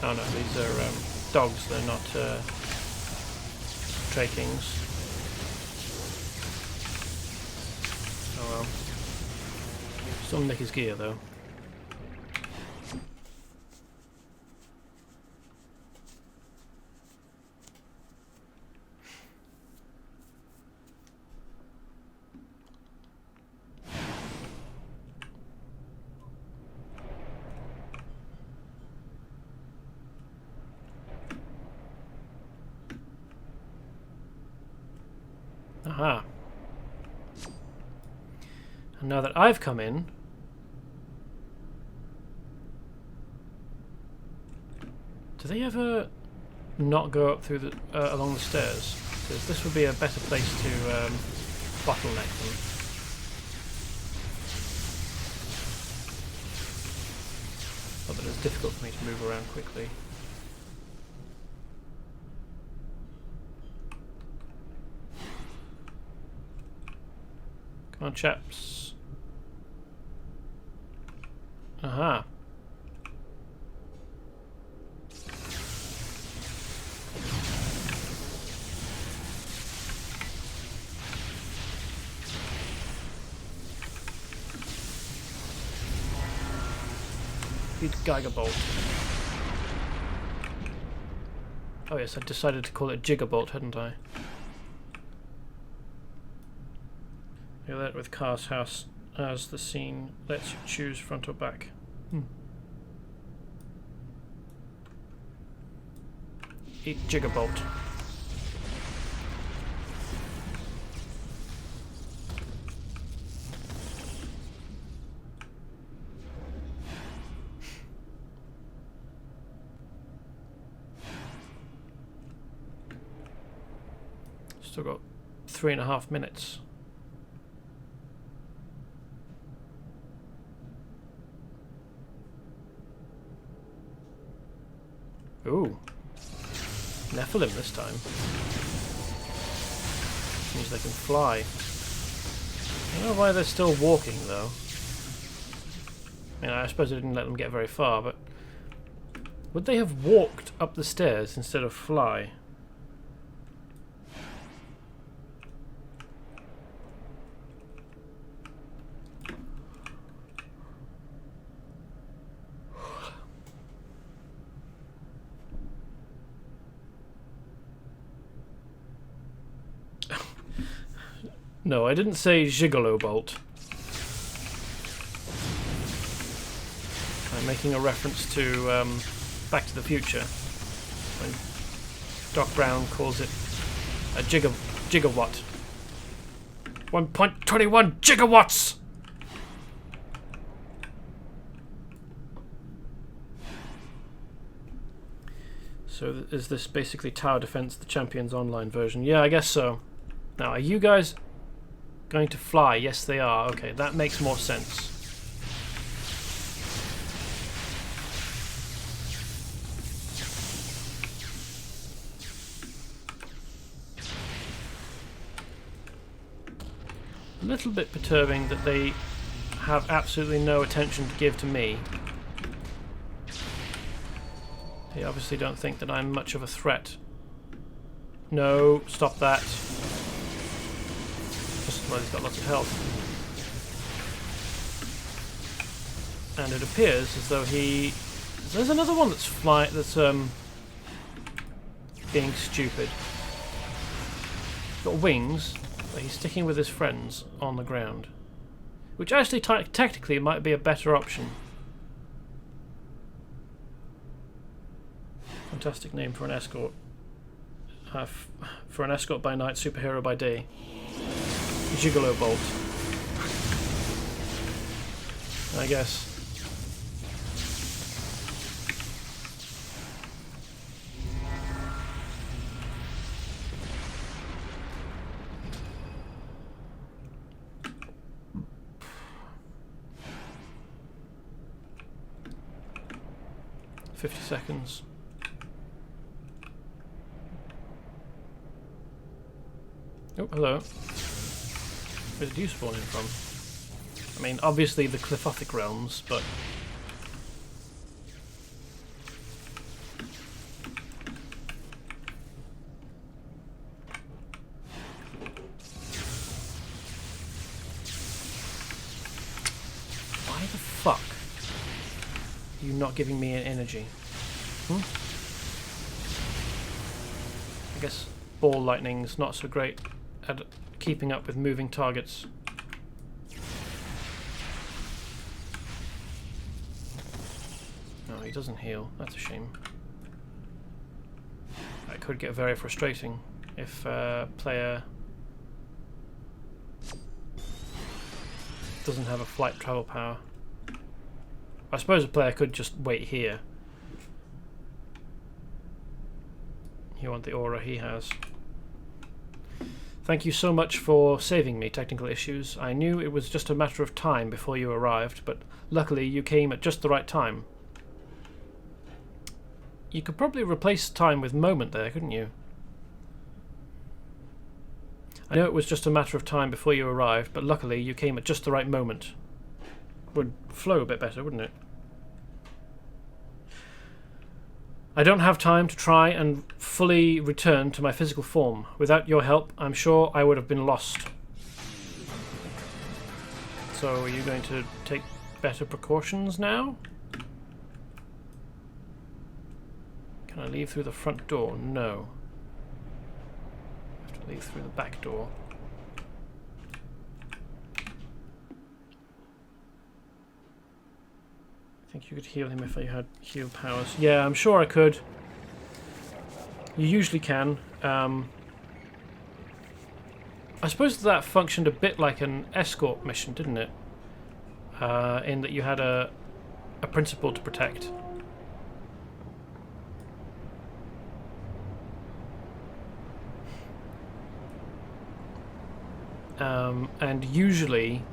Oh no, these are dogs, they're not Stray Kings. Oh well. Still nick his gear though. Aha. And now that I've come in, do they ever not go up through the along the stairs? Because this would be a better place to bottleneck them. Not that it's difficult for me to move around quickly. Come on, chaps. Aha. Beat Geiger Bolt. Oh yes, I decided to call it Jigger Bolt, hadn't I? Look at that, with Carr's house as the scene lets you choose front or back. Eat Jigger Bolt. Still got 3.5 minutes. Ooh. Nephilim this time. Means they can fly. I don't know why they're still walking though. I mean, I suppose I didn't let them get very far, but would they have walked up the stairs instead of fly? No, I didn't say Gigolo Bolt. I'm making a reference to Back to the Future, when Doc Brown calls it a gigawatt. 1.21 gigawatts! So is this basically Tower Defense, the Champions Online version? Yeah, I guess so. Now, are you guys going to fly? Yes, they are. Okay, that makes more sense. A little bit perturbing that they have absolutely no attention to give to me. They obviously don't think that I'm much of a threat. No, stop that. Well, he's got lots of health. And it appears as though he... There's another one that's being stupid. He's got wings, but he's sticking with his friends on the ground. Which actually tactically might be a better option. Fantastic name for an escort. For an escort by night, superhero by day. Gigolo Bolt. I guess. Seconds. Oh, hello. Where did you spawn in from? I mean, obviously the Cliffothic realms, but... why the fuck are you not giving me an energy? I guess ball lightning's not so great at keeping up with moving targets. No, he doesn't heal. That's a shame. That could get very frustrating if a player doesn't have a flight travel power. I suppose a player could just wait here. You want the aura he has. Thank you so much for saving me, technical issues. I knew it was just a matter of time before you arrived, but luckily you came at just the right time. You could probably replace time with moment there, couldn't you? I know it was just a matter of time before you arrived, but luckily you came at just the right moment. Would flow a bit better, wouldn't it? I don't have time to try and fully return to my physical form. Without your help, I'm sure I would have been lost. So, are you going to take better precautions now? Can I leave through the front door? No. I have to leave through the back door. I think you could heal him if I had heal powers. Yeah, I'm sure I could. You usually can. I suppose that functioned a bit like an escort mission, didn't it? In that you had a principal to protect. And usually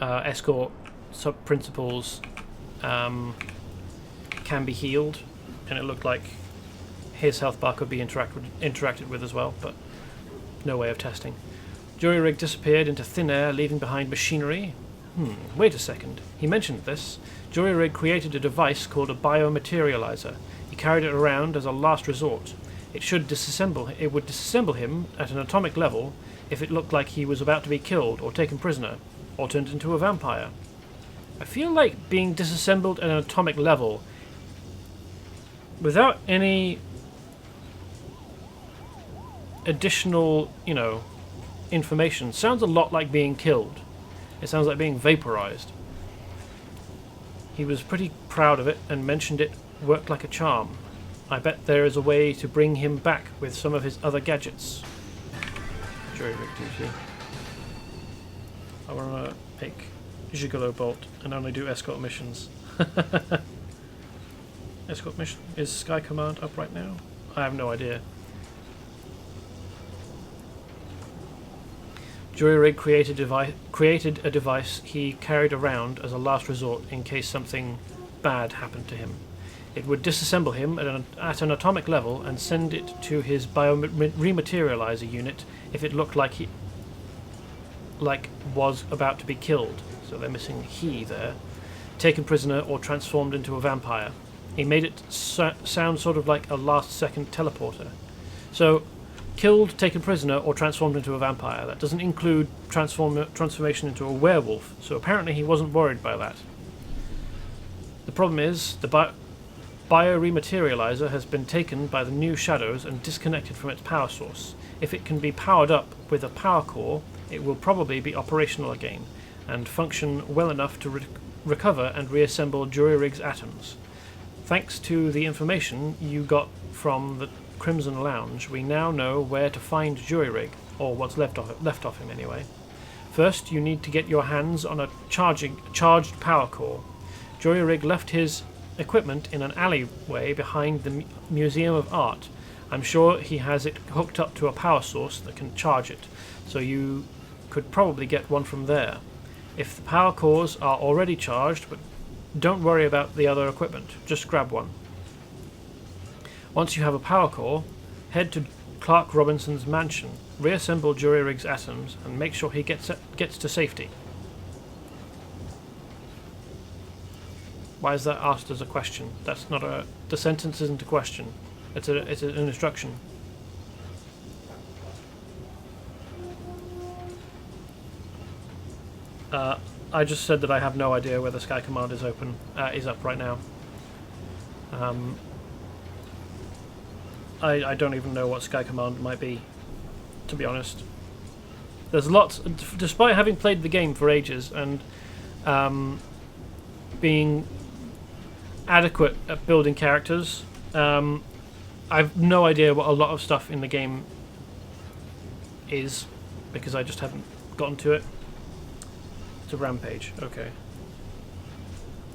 escort sub-principals can be healed, and it looked like his health bar could be interacted with as well, but no way of testing. Jury rig disappeared into thin air, leaving behind machinery. Wait a second. He mentioned this. Jury rig created a device called a biomaterializer. He carried it around as a last resort. It would disassemble him at an atomic level if it looked like he was about to be killed or taken prisoner, or turned into a vampire. I feel like being disassembled at an atomic level without any additional, information sounds a lot like being killed. It sounds like being vaporized. He was pretty proud of it and mentioned it worked like a charm. I bet there is a way to bring him back with some of his other gadgets. Jury rig duty. I want to pick Gigolo Bolt and only do escort missions. Escort mission. Is Sky Command up right now? I have no idea. Jury rig created a device he carried around as a last resort in case something bad happened to him. It would disassemble him at an atomic level and send it to his rematerializer unit if it looked like he was about to be killed. So they're missing he there. Taken prisoner or transformed into a vampire. He made it sound sort of like a last-second teleporter. So, killed, taken prisoner, or transformed into a vampire. That doesn't include transformation into a werewolf, so apparently he wasn't worried by that. The problem is, the biorematerializer has been taken by the new shadows and disconnected from its power source. If it can be powered up with a power core, it will probably be operational again, and function well enough to recover and reassemble Jury Rig's atoms. Thanks to the information you got from the Crimson Lounge, we now know where to find Jury Rig, or what's left of him anyway. First, you need to get your hands on a charged power core. Jury-Rig left his equipment in an alleyway behind the Museum of Art. I'm sure he has it hooked up to a power source that can charge it, so you could probably get one from there. If the power cores are already charged, but don't worry about the other equipment, just grab one. Once you have a power core, head to Clark Robinson's mansion, reassemble Jury-Rig's atoms, and make sure he gets to safety. Why is that asked as a question? That's not a... The sentence isn't a question. It's an instruction. I just said that I have no idea whether Sky Command is up right now. I don't even know what Sky Command might be, to be honest. There's lots... Despite having played the game for ages and being adequate at building characters, I've no idea what a lot of stuff in the game is, because I just haven't gotten to it. It's a rampage, okay.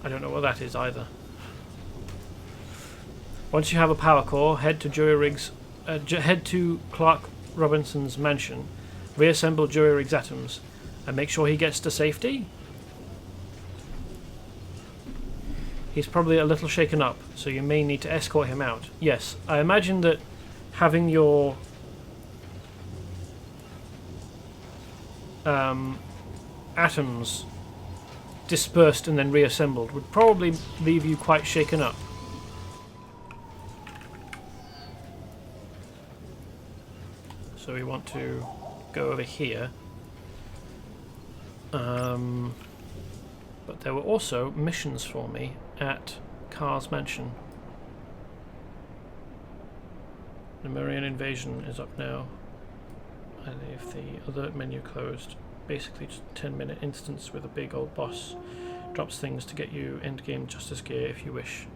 I don't know what that is either. Once you have a power core, head to Clark Robinson's mansion, reassemble Jury-Rig's atoms, and make sure he gets to safety? He's probably a little shaken up, so you may need to escort him out. Yes, I imagine that having your atoms dispersed and then reassembled would probably leave you quite shaken up. So we want to go over here. But there were also missions for me at Carr's mansion. The Miriam Invasion is up now. I leave the alert menu closed. Basically just a 10-minute instance with a big old boss. Drops things to get you endgame justice gear if you wish.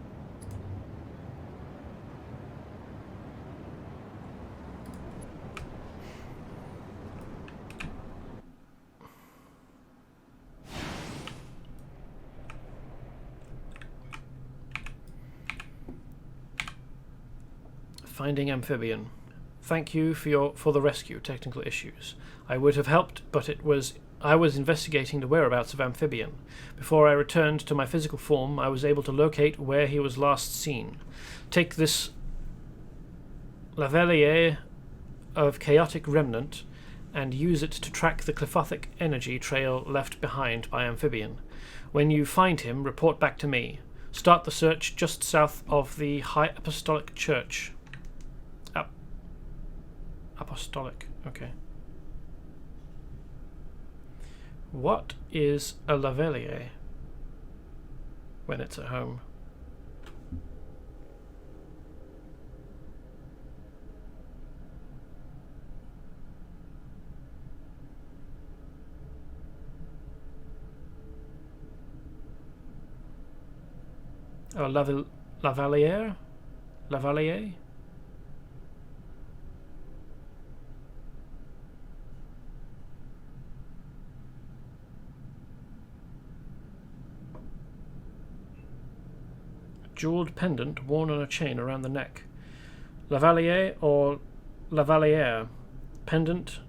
Finding Amphibian. Thank you for the rescue. Technical issues. I would have helped, but I was investigating the whereabouts of Amphibian. Before I returned to my physical form, I was able to locate where he was last seen. Take this lavalier of chaotic remnant and use it to track the clifothic energy trail left behind by Amphibian. When you find him, report back to me. Start the search just south of the High Apostolic Church. Apostolic, okay. What is a lavalier when it's at home? Oh, lavalier? Lavalier? Jeweled pendant worn on a chain around the neck. Lavalier or lavaliere. Pendant,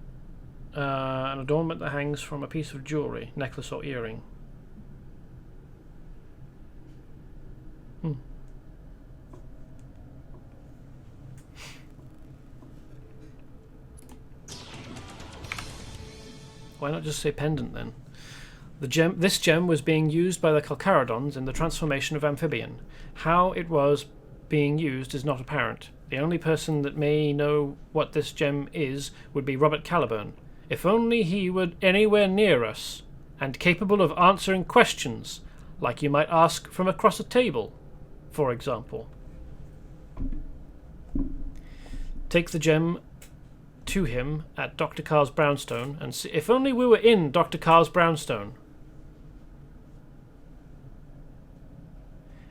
an adornment that hangs from a piece of jewellery, necklace or earring. Why not just say pendant then? This gem was being used by the Calcaradons in the transformation of Amphibian. How it was being used is not apparent. The only person that may know what this gem is would be Robert Caliburn. If only he were anywhere near us, and capable of answering questions, like you might ask from across a table, for example. Take the gem to him at Dr. Carr's brownstone, and see if only we were in Dr. Carr's brownstone.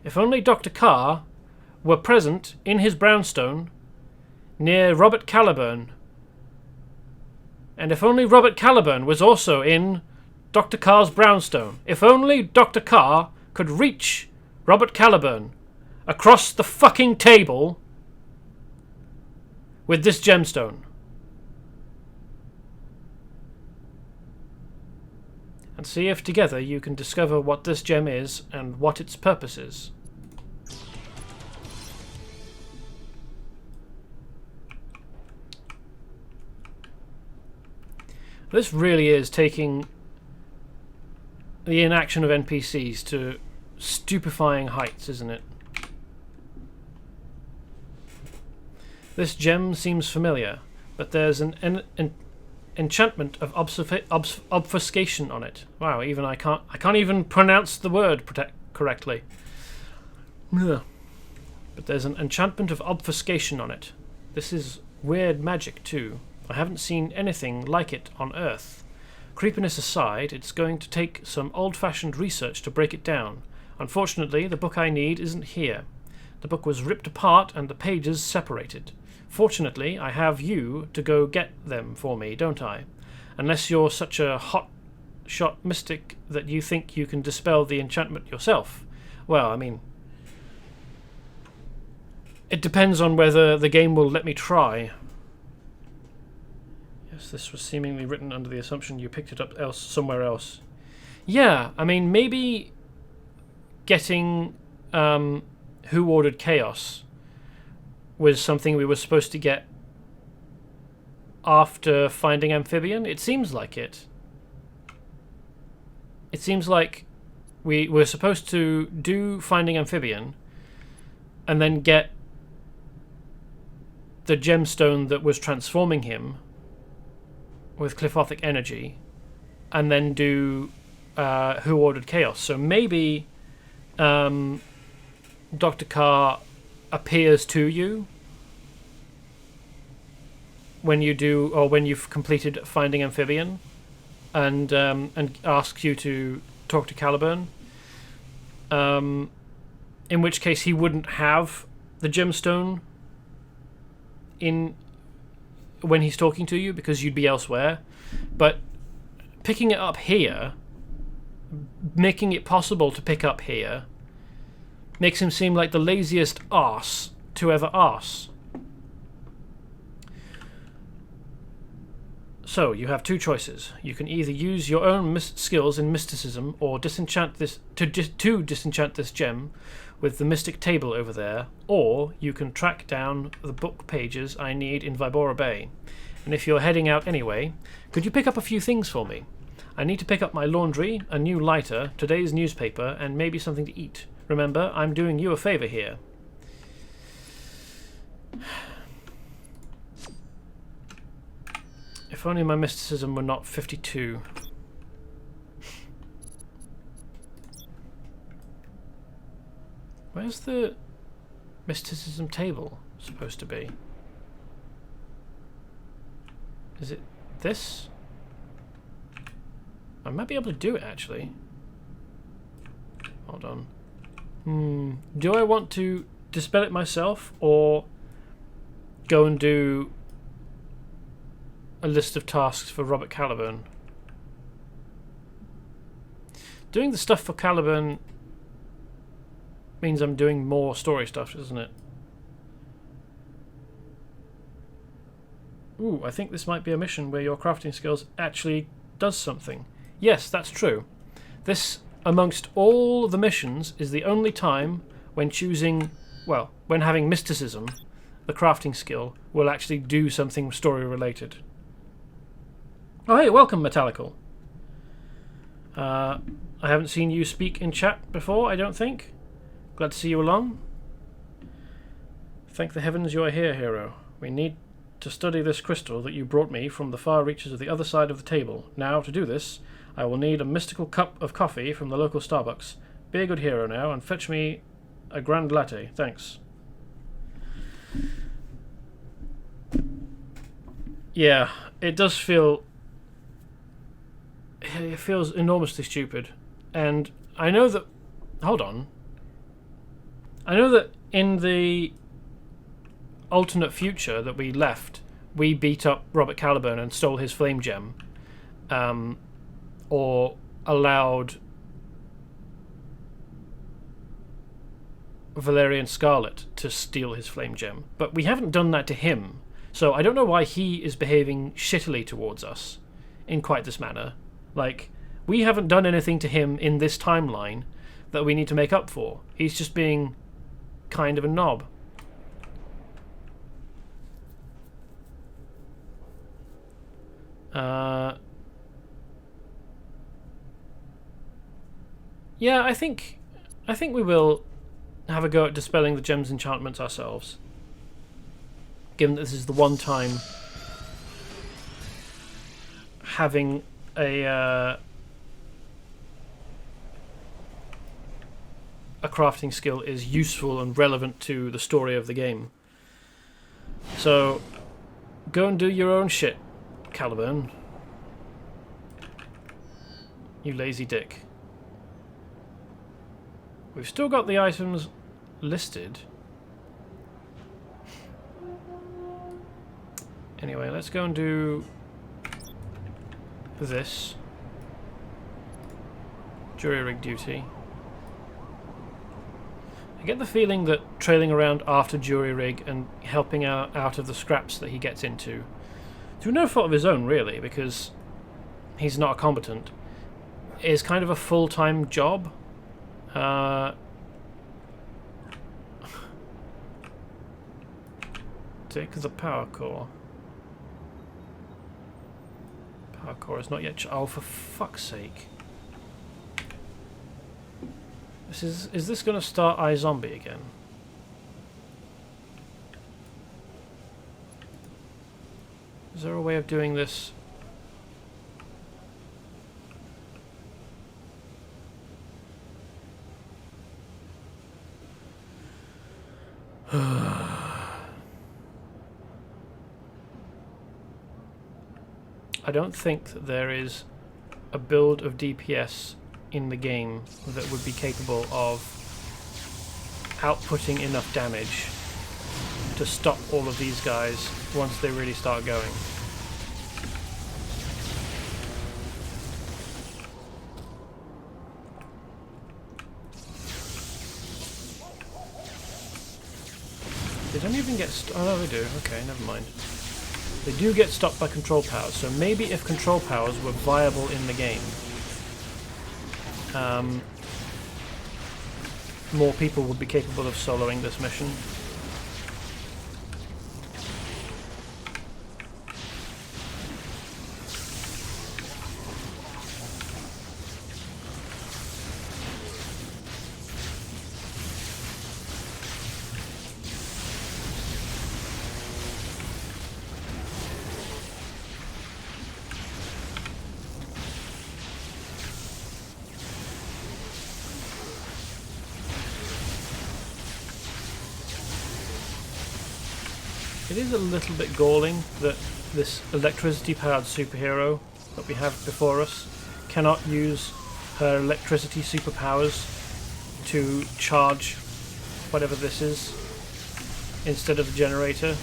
If only Dr. Carr were present in his brownstone near Robert Caliburn. And if only Robert Caliburn was also in Dr. Carr's brownstone. If only Dr. Carr could reach Robert Caliburn across the fucking table with this gemstone. And see if together you can discover what this gem is and what its purpose is. This really is taking the inaction of NPCs to stupefying heights, isn't it? This gem seems familiar, but there's an enchantment of obfuscation on it. Wow, even I can't even pronounce the word correctly. Ugh. But there's an enchantment of obfuscation on it. This is weird magic too. I haven't seen anything like it on Earth. Creepiness aside, it's going to take some old-fashioned research to break it down. Unfortunately, the book I need isn't here. The book was ripped apart and the pages separated. Fortunately, I have you to go get them for me, don't I? Unless you're such a hot-shot mystic that you think you can dispel the enchantment yourself. Well, I mean, it depends on whether the game will let me try. Yes, this was seemingly written under the assumption you picked it up somewhere else. Yeah, I mean, maybe getting Who Ordered Chaos was something we were supposed to get after finding Amphibian. It seems like it. It seems like we were supposed to do Finding Amphibian and then get the gemstone that was transforming him with Cliffothic energy, and then do Who Ordered Chaos. So maybe Dr. Carr appears to you when you do, or when you've completed Finding Amphibian, and asks you to talk to Caliburn. In which case he wouldn't have the gemstone in when he's talking to you because you'd be elsewhere. But picking it up here, making it possible to pick up here, makes him seem like the laziest arse to ever arse. So, you have two choices. You can either use your own skills in mysticism or disenchant this to disenchant this gem with the mystic table over there, or you can track down the book pages I need in Vibora Bay. And if you're heading out anyway, could you pick up a few things for me? I need to pick up my laundry, a new lighter, today's newspaper, and maybe something to eat. Remember, I'm doing you a favor here. If only my mysticism were not 52. Where's the mysticism table supposed to be? Is it this? I might be able to do it actually. Hold on. Do I want to dispel it myself or go and do a list of tasks for Robert Caliburn? Doing the stuff for Caliburn means I'm doing more story stuff, doesn't it? Ooh, I think this might be a mission where your crafting skills actually does something. Yes, that's true. This, amongst all the missions, is the only time when choosing, well, when having mysticism, the crafting skill, will actually do something story related. Oh hey, welcome Metallical. I haven't seen you speak in chat before, I don't think. Glad to see you along. Thank the heavens you are here, hero. We need to study this crystal that you brought me from the far reaches of the other side of the table. Now, to do this, I will need a mystical cup of coffee from the local Starbucks. Be a good hero now and fetch me a grand latte. Thanks. Yeah, it does feel... It feels enormously stupid. And I know that... Hold on. I know that in the alternate future that we left, we beat up Robert Caliburn and stole his flame gem, or allowed Valerian Scarlet to steal his flame gem. But we haven't done that to him, so I don't know why he is behaving shittily towards us in quite this manner. Like, we haven't done anything to him in this timeline that we need to make up for. He's just being kind of a knob. Yeah, I think we will have a go at dispelling the gem's enchantments ourselves, given that this is the one time having a crafting skill is useful and relevant to the story of the game. So go and do your own shit, Caliburn. You lazy dick. We've still got the items listed. Anyway, let's go and do this. Jury rig duty. I get the feeling that trailing around after jury rig and helping out of the scraps that he gets into, through no fault of his own really, because he's not a combatant, is kind of a full-time job. Take the power core. Power core is not yet. Oh, for fuck's sake! Is this going to start iZombie again? Is there a way of doing this? I don't think that there is a build of DPS in the game that would be capable of outputting enough damage to stop all of these guys once they really start going. They don't even get oh no, they do. Okay, never mind. They do get stopped by control powers, so maybe if control powers were viable in the game, more people would be capable of soloing this mission. It is a little bit galling that this electricity-powered superhero that we have before us cannot use her electricity superpowers to charge whatever this is instead of the generator.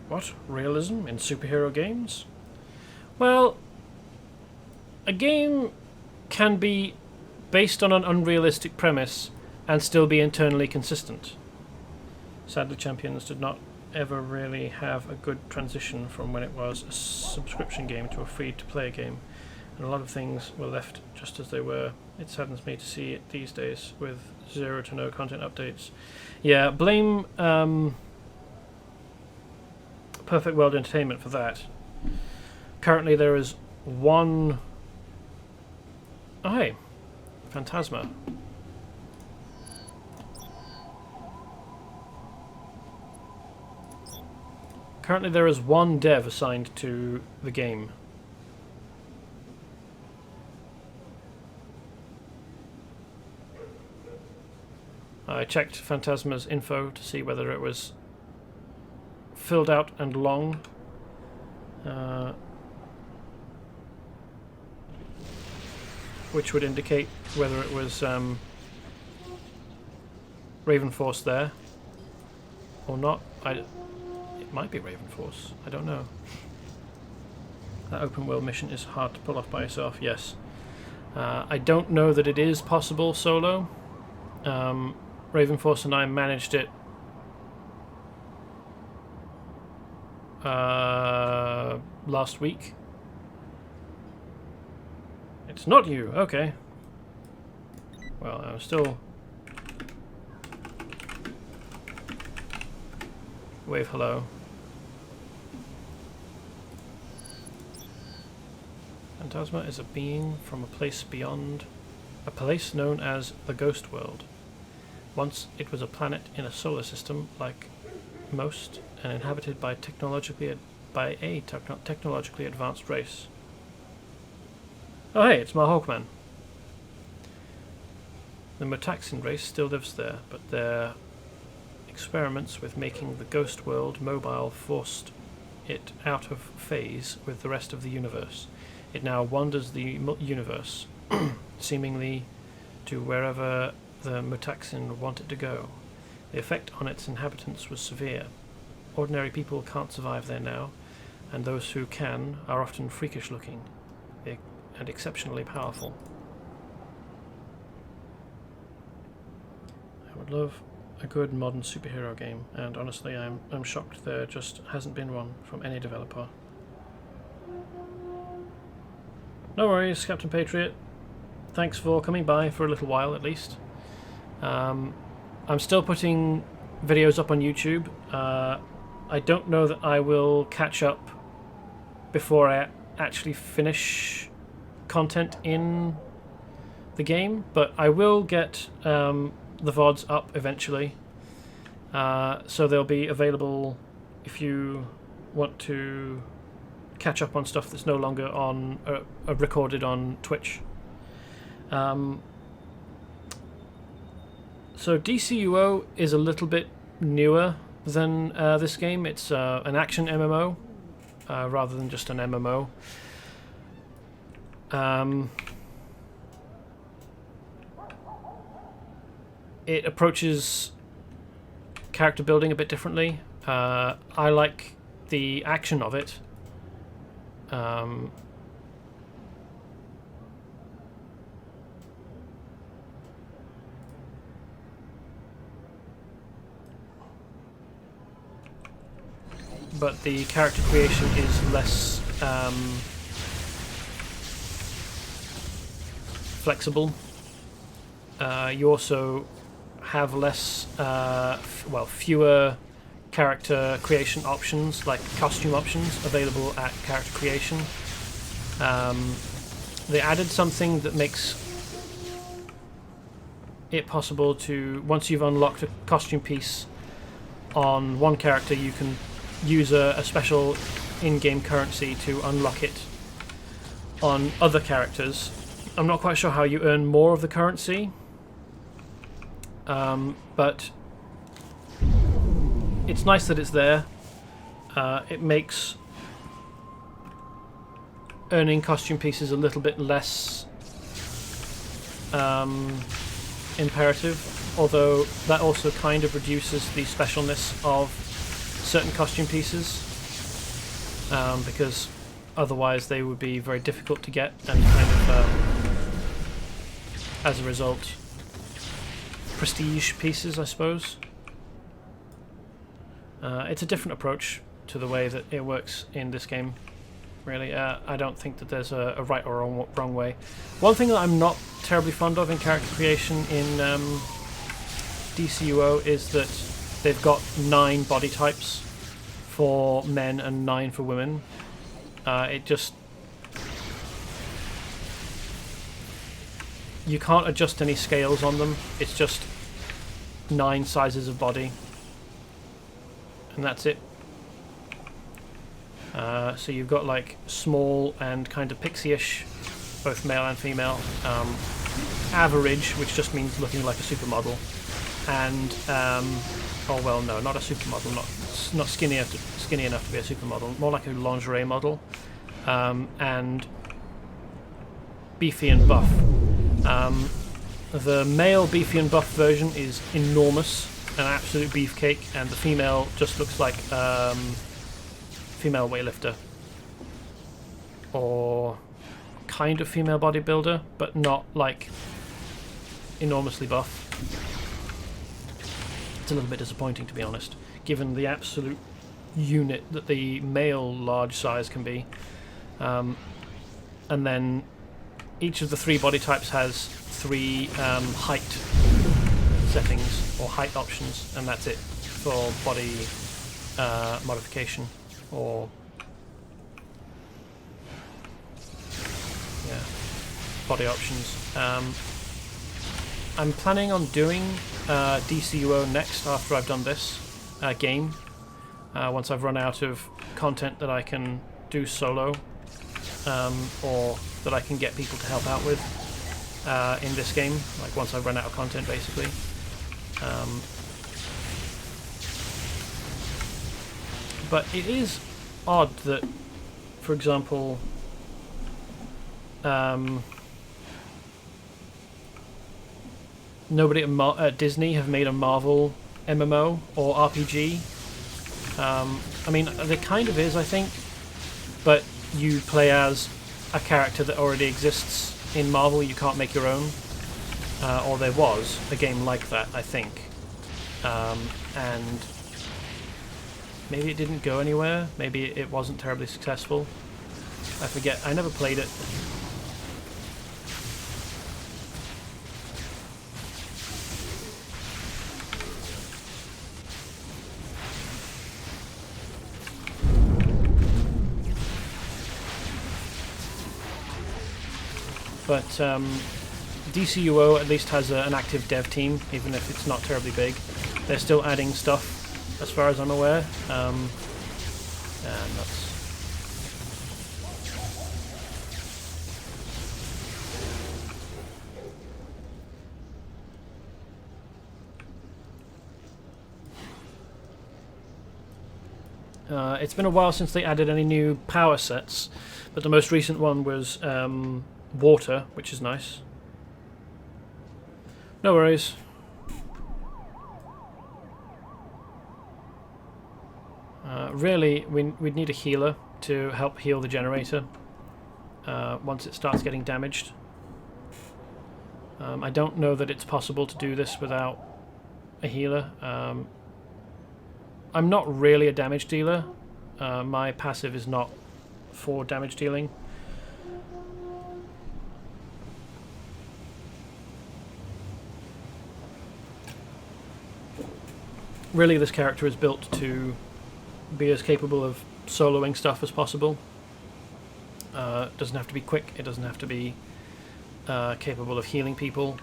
What? Realism in superhero games? Well, a game can be based on an unrealistic premise and still be internally consistent. Sadly, Champions did not ever really have a good transition from when it was a subscription game to a free-to-play game, and a lot of things were left just as they were. It saddens me to see it these days with 0 to no content updates. Yeah, blame Perfect World Entertainment for that. Currently there is one... Oh hey, Phantasma. Currently there is one dev assigned to the game. I checked Phantasma's info to see whether it was filled out and long. Which would indicate whether it was Raven Force there or not. It might be Raven Force, I don't know. That open world mission is hard to pull off by yourself, yes. I don't know that it is possible solo. Raven Force and I managed it last week. It's not you, okay. Well, I'm still... Wave hello. Phantasma is a being from a place beyond, a place known as the Ghost World. Once it was a planet in a solar system like most, and inhabited by a technologically advanced race. Oh hey, it's my Hawkman. The Mutaxin race still lives there, but their experiments with making the Ghost World mobile forced it out of phase with the rest of the universe. It now wanders the universe, seemingly to wherever the Mutaxin wanted to go. The effect on its inhabitants was severe. Ordinary people can't survive there now, and those who can are often freakish looking and exceptionally powerful. I would love a good modern superhero game, and honestly I'm shocked there just hasn't been one from any developer. No worries, Captain Patriot. Thanks for coming by for a little while at least. I'm still putting videos up on YouTube. I don't know that I will catch up before I actually finish content in the game, but I will get the VODs up eventually. So they'll be available if you want to catch up on stuff that's no longer on recorded on Twitch. So DCUO is a little bit newer than this game. It's an action MMO rather than just an MMO. It approaches character building a bit differently. I like the action of it. But the character creation is less flexible. You also have less, fewer character creation options, like costume options, available at character creation. They added something that makes it possible to, once you've unlocked a costume piece on one character, you can use a special in-game currency to unlock it on other characters. I'm not quite sure how you earn more of the currency, but it's nice that it's there. It makes earning costume pieces a little bit less imperative, although that also kind of reduces the specialness of certain costume pieces, because otherwise they would be very difficult to get, and kind of as a result prestige pieces, I suppose. It's a different approach to the way that it works in this game, really. I don't think that there's a right or wrong way. One thing that I'm not terribly fond of in character creation in DCUO is that they've got 9 body types for men and 9 for women. It just... You can't adjust any scales on them. It's just 9 sizes of body. And that's it. So you've got like small and kind of pixie-ish, both male and female. Average, which just means looking like a supermodel. And, oh well, no, not a supermodel, not skinny enough to be a supermodel, more like a lingerie model. And beefy and buff. The male beefy and buff version is enormous, an absolute beefcake, and the female just looks like female weightlifter. Or kind of female bodybuilder, but not like enormously buff. It's a little bit disappointing, to be honest, given the absolute unit that the male large size can be. And then each of the 3 body types has 3 height settings or height options, and that's it for body modification or body options. I'm planning on doing DCUO next after I've done this game. Once I've run out of content that I can do solo, or that I can get people to help out with in this game. Like once I've run out of content, basically. But it is odd that, for example, nobody at Disney have made a Marvel MMO or RPG. I mean, there kind of is, I think, but you play as a character that already exists in Marvel. You can't make your own. Or there was a game like that, I think. And maybe it didn't go anywhere. Maybe it wasn't terribly successful. I forget. I never played it. But DCUO at least has an active dev team, even if it's not terribly big. They're still adding stuff, as far as I'm aware. And that's... It's been a while since they added any new power sets, but the most recent one was water, which is nice. No worries. Really, we'd need a healer to help heal the generator once it starts getting damaged. I don't know that it's possible to do this without a healer. I'm not really a damage dealer. My passive is not for damage dealing. Really, this character is built to be as capable of soloing stuff as possible. It doesn't have to be quick, it doesn't have to be capable of healing people.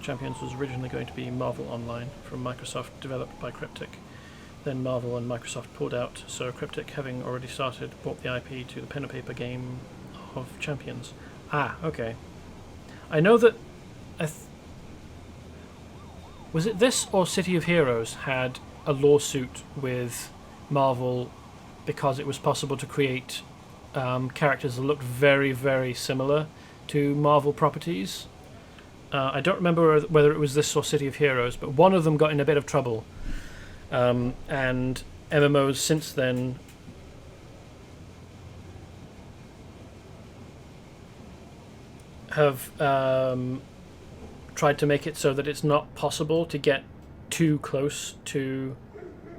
Champions was originally going to be Marvel Online from Microsoft, developed by Cryptic. Then Marvel and Microsoft pulled out, so Cryptic, having already started, brought the IP to the pen and paper game of Champions. Ah, okay. I know that... was it this or City of Heroes had a lawsuit with Marvel because it was possible to create characters that looked very, very similar to Marvel properties? I don't remember whether it was this or City of Heroes, but one of them got in a bit of trouble. And MMOs since then have tried to make it so that it's not possible to get too close to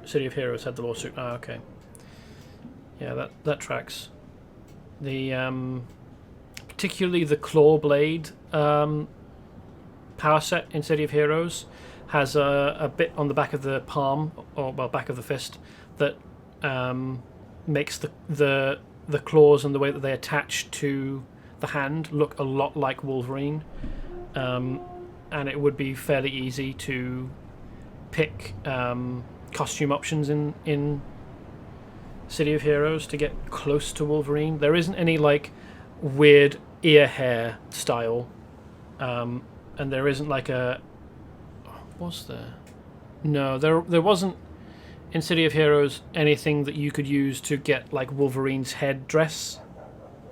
City of Heroes had the lawsuit. Ah, okay. Yeah, that tracks. The particularly the claw blade power set in City of Heroes has a bit on the back of the palm, or well, back of the fist, that makes the claws and the way that they attach to the hand look a lot like Wolverine, and it would be fairly easy to pick costume options in City of Heroes to get close to Wolverine. There isn't any like weird ear hair style, and there isn't like a... Was there? No, there wasn't in City of Heroes anything that you could use to get like Wolverine's head dress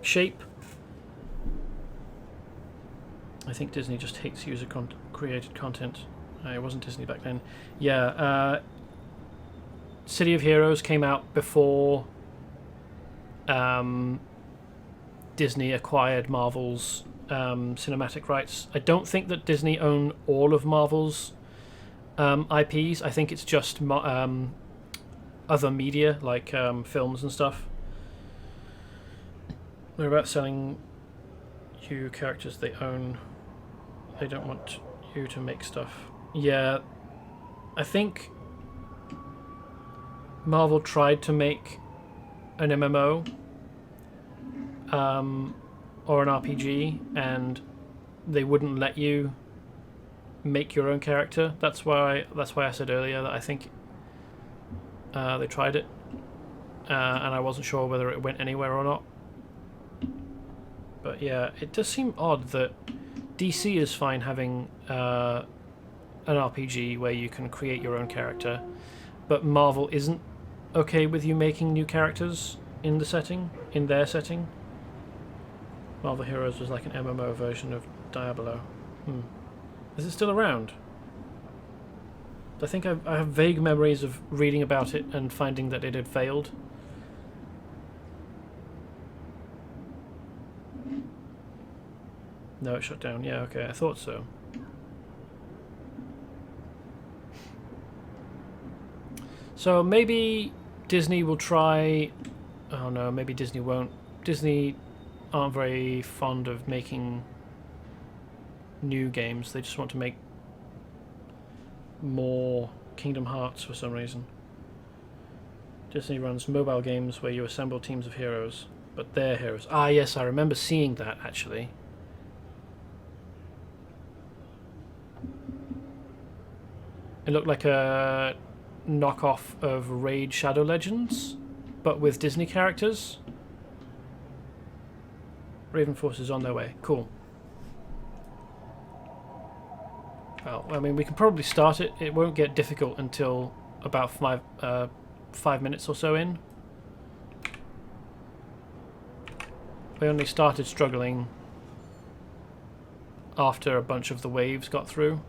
shape. I think Disney just hates user created content. It wasn't Disney back then. Yeah, City of Heroes came out before Disney acquired Marvel's cinematic rights. I don't think that Disney own all of Marvel's IPs. I think it's just other media like films and stuff. They're about selling you characters they own. They don't want you to make stuff. Yeah, I think Marvel tried to make an MMO or an RPG, and they wouldn't let you make your own character. That's why I said earlier that I think they tried it, and I wasn't sure whether it went anywhere or not. But yeah, it does seem odd that DC is fine having an RPG where you can create your own character, but Marvel isn't okay with you making new characters in their setting. Marvel Heroes was like an MMO version of Diablo. Is it still around? I think I have vague memories of reading about it and finding that it had failed. No, it shut down. Yeah, okay, I thought so. So maybe Disney will try... Oh no, maybe Disney won't. Disney aren't very fond of making new games. They just want to make more Kingdom Hearts for some reason. Disney runs mobile games where you assemble teams of heroes, but they're heroes. Ah yes, I remember seeing that actually. It looked like a knockoff of Raid Shadow Legends, but with Disney characters. Raven Force is on their way. Cool. Well, I mean, we can probably start it. It won't get difficult until about 5 minutes or so in. We only started struggling after a bunch of the waves got through.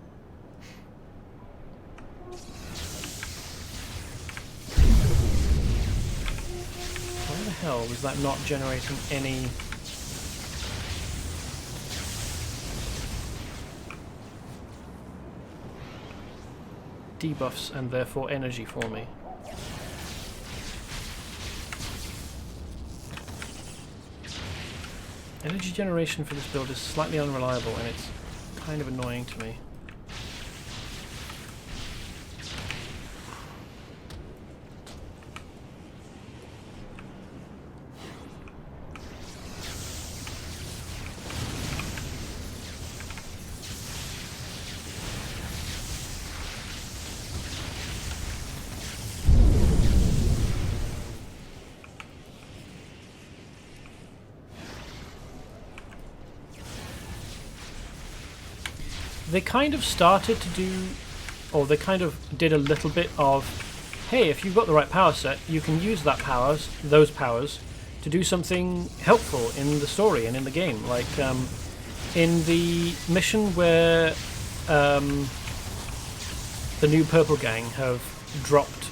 Why the hell was that not generating any... debuffs and therefore energy for me? Energy generation for this build is slightly unreliable and it's kind of annoying to me. They kind of started to do, or they kind of did a little bit of, hey, if you've got the right power set, you can use those powers, to do something helpful in the story and in the game. Like in the mission where the new Purple Gang have dropped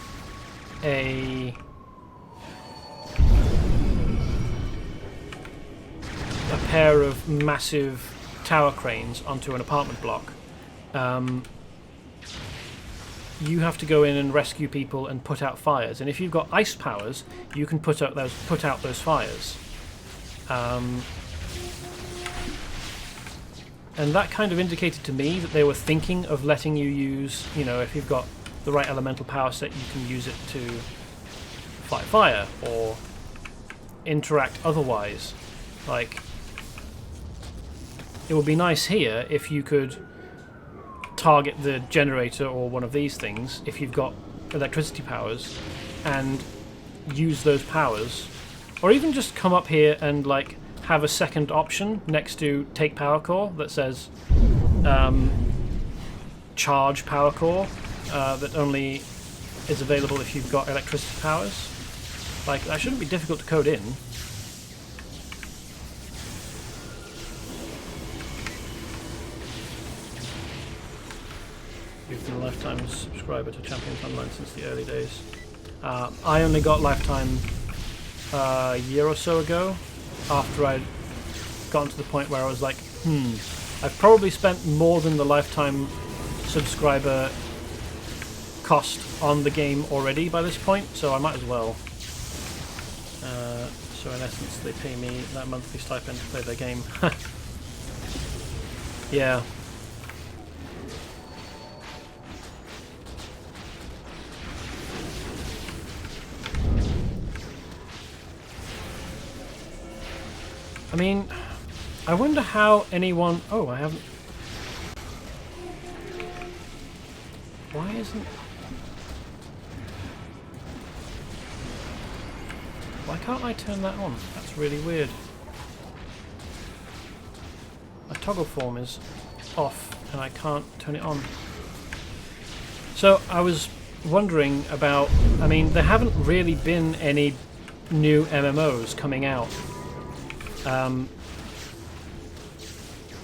a pair of massive tower cranes onto an apartment block. you have to go in and rescue people and put out fires. And if you've got ice powers, you can put out those fires. And that kind of indicated to me that they were thinking of letting you use, you know, if you've got the right elemental power set, you can use it to fight fire or interact otherwise. Like, it would be nice here if you could target the generator or one of these things if you've got electricity powers and use those powers, or even just come up here and like have a second option next to take power core that says charge power core that only is available if you've got electricity powers. Like, that shouldn't be difficult to code in. You've been a lifetime subscriber to Champions Online since the early days. I only got lifetime a year or so ago, after I'd gotten to the point where I was like, I've probably spent more than the lifetime subscriber cost on the game already by this point, so I might as well. So in essence, they pay me that monthly stipend to play their game. Yeah. I mean, I wonder how anyone... Oh, I haven't... Why isn't... Why can't I turn that on? That's really weird. My toggle form is off and I can't turn it on. So I was wondering about... I mean, there haven't really been any new MMOs coming out.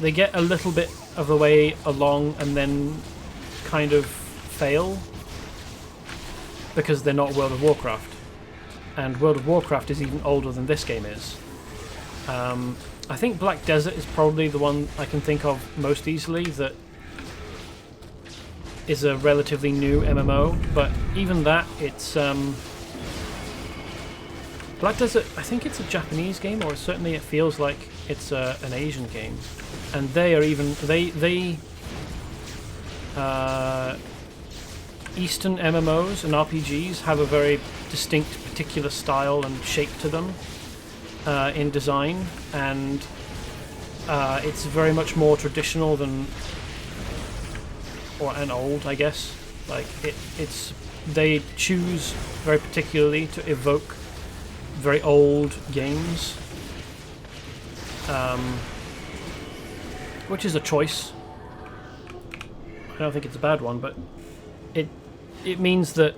They get a little bit of the way along and then kind of fail because they're not World of Warcraft, and World of Warcraft is even older than this game is. I think Black Desert is probably the one I can think of most easily that is a relatively new MMO, but even that, it's Black Desert, I think it's a Japanese game, or certainly it feels like it's an Asian game. And they are even... Eastern MMOs and RPGs have a very distinct particular style and shape to them in design, and it's very much more traditional than... and old, I guess. Like, they choose very particularly to evoke very old games, which is a choice. I don't think it's a bad one, but it means that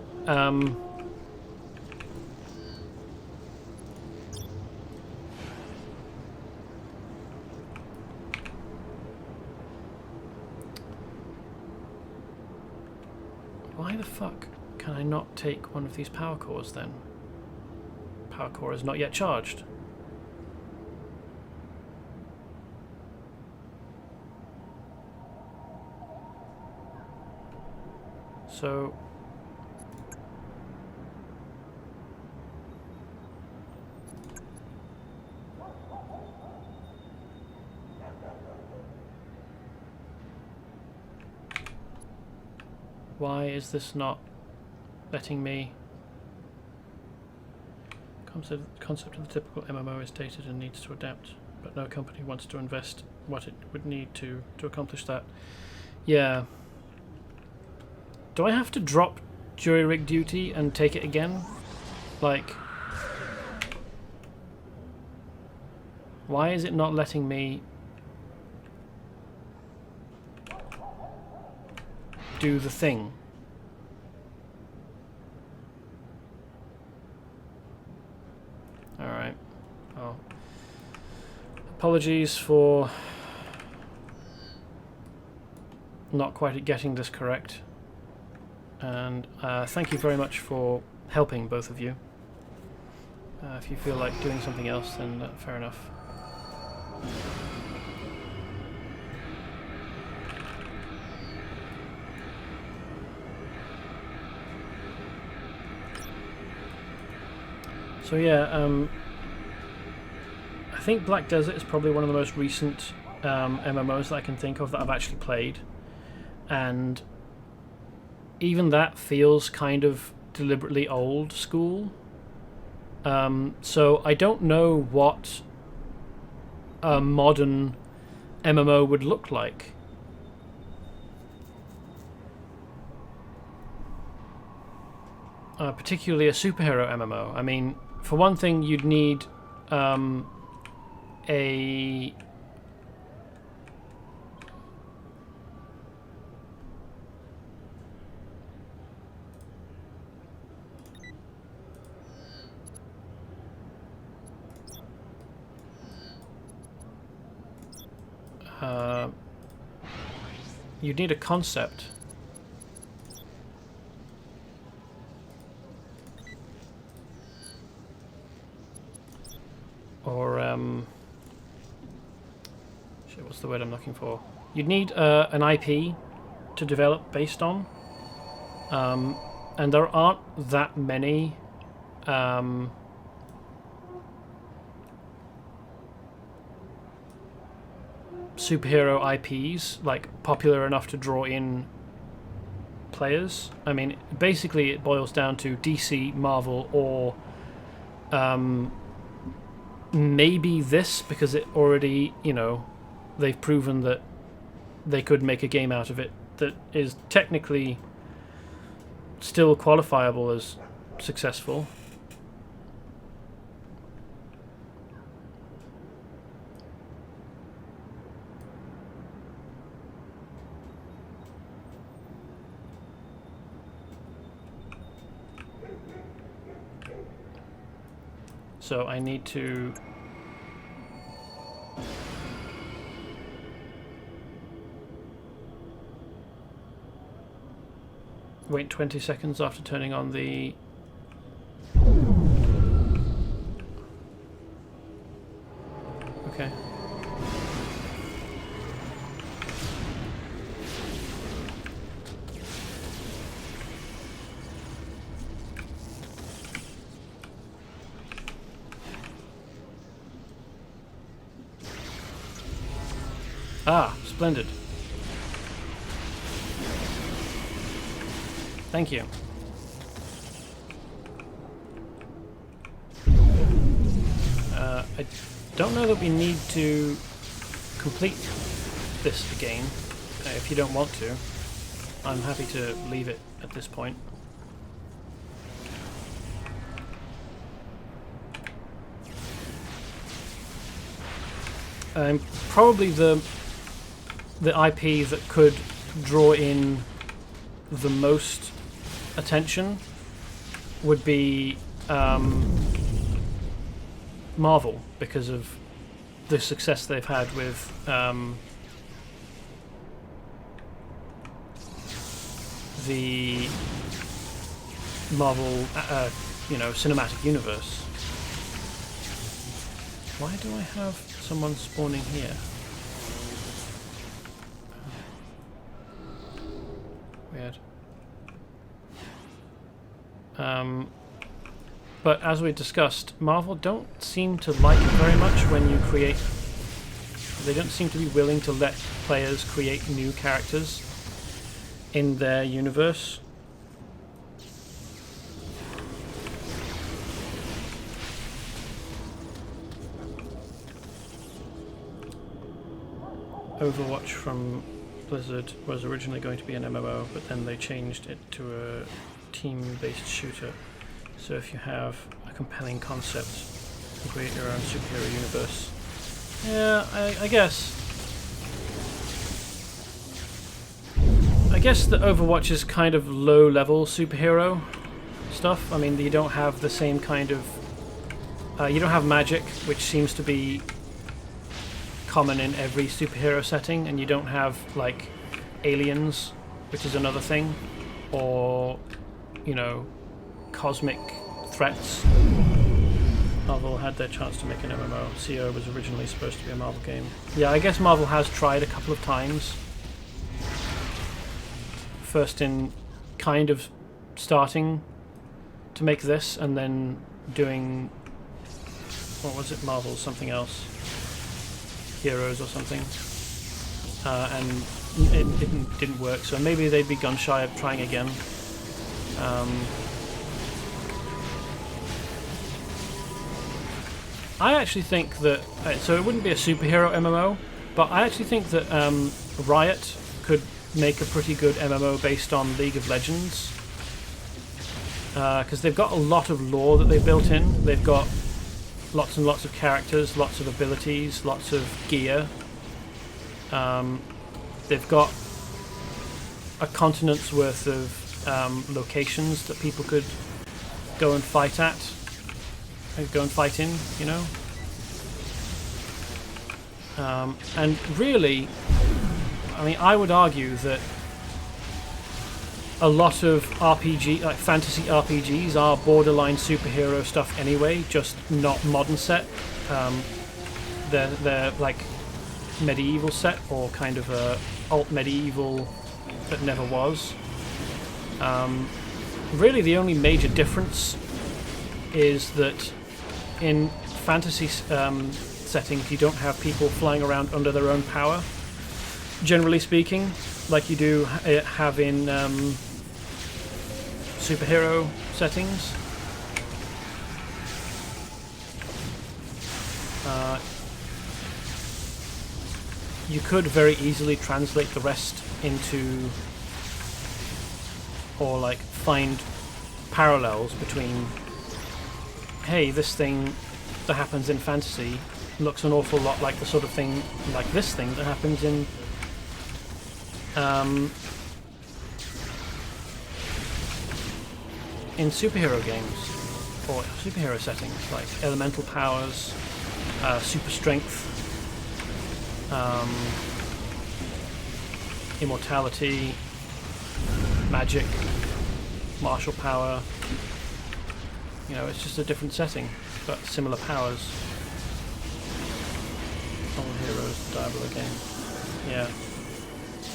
why the fuck can I not take one of these power cores then? Power core is not yet charged. So why is this not letting me? Concept of the typical MMO is dated and needs to adapt, but no company wants to invest what it would need to accomplish that. Yeah. Do I have to drop jury rig duty and take it again? Like, why is it not letting me do the thing? Alright. Oh. Apologies for not quite getting this correct. And thank you very much for helping, both of you. If you feel like doing something else, then fair enough. So yeah, I think Black Desert is probably one of the most recent MMOs that I can think of that I've actually played, and even that feels kind of deliberately old school. So I don't know what a modern MMO would look like. Particularly a superhero MMO. I mean, for one thing, you'd need a you'd need a concept. Or shit, what's the word I'm looking for? You'd need an IP to develop based on, and there aren't that many superhero IPs like popular enough to draw in players. I mean, basically it boils down to DC, Marvel, or maybe this, because it already, you know, they've proven that they could make a game out of it that is technically still qualifiable as successful. So I need to wait 20 seconds after turning on the okay. Ah, splendid. Thank you. I don't know that we need to complete this again. If you don't want to, I'm happy to leave it at this point. Probably the IP that could draw in the most attention would be Marvel, because of the success they've had with the Marvel, you know, cinematic universe. Why do I have someone spawning here? Weird. But as we discussed, Marvel don't seem to like it very much when you create... They don't seem to be willing to let players create new characters in their universe. Overwatch from Blizzard was originally going to be an MMO, but then they changed it to a team-based shooter. So if you have a compelling concept, you can create your own superhero universe. Yeah, I guess. I guess that Overwatch is kind of low-level superhero stuff. I mean, you don't have the same kind of... you don't have magic, which seems to be common in every superhero setting, and you don't have, like, aliens, which is another thing, or, you know, cosmic threats. Marvel had their chance to make an MMO. CO was originally supposed to be a Marvel game. Yeah, I guess Marvel has tried a couple of times. First in kind of starting to make this, and then doing what was it? Marvel's something else. Heroes or something. And it didn't work, so maybe they'd be gun shy of trying again. I actually think that, so it wouldn't be a superhero MMO, but I actually think that Riot could make a pretty good MMO based on League of Legends, because they've got a lot of lore that they've built in. They've got lots and lots of characters, lots of abilities, lots of gear. They've got a continent's worth of locations that people could go and fight at, and go and fight in, you know. And really, I mean, I would argue that a lot of RPG, like fantasy RPGs, are borderline superhero stuff anyway, just not modern set. They're like medieval set, or kind of a alt medieval that never was. Really, the only major difference is that in fantasy settings, you don't have people flying around under their own power, generally speaking, like you do have in superhero settings. You could very easily translate the rest into, or like find parallels between, hey, this thing that happens in fantasy looks an awful lot like the sort of thing, like this thing that happens in superhero games or superhero settings, like elemental powers, super strength, immortality, magic, martial power. You know, it's just a different setting, but similar powers. All heroes, Diablo game. Yeah.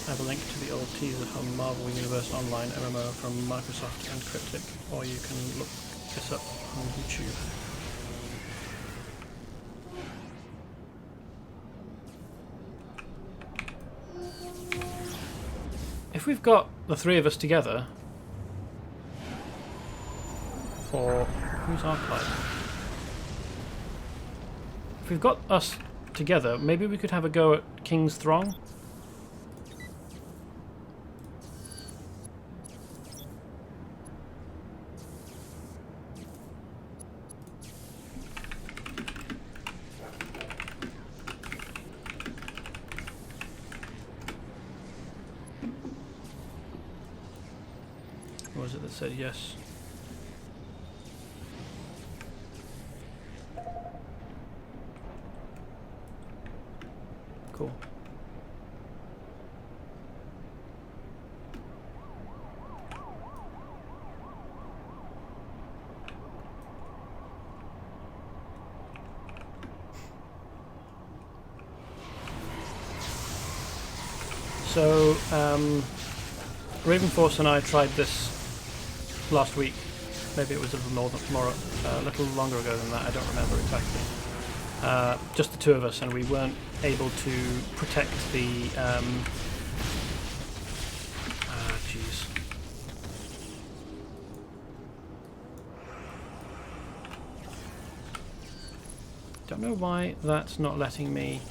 I have a link to the old teaser from Marvel Universe Online MMO from Microsoft and Cryptic, or you can look this up on YouTube. If we've got the three of us together, or who's Arclight? If we've got us together, maybe we could have a go at King's Throng. What was it that said yes? Cool. So, Ravenforce and I tried this last week. Maybe it was a little more tomorrow, a little longer ago than that. I don't remember exactly. Just the two of us, and we weren't able to protect the. Jeez. Don't know why that's not letting me.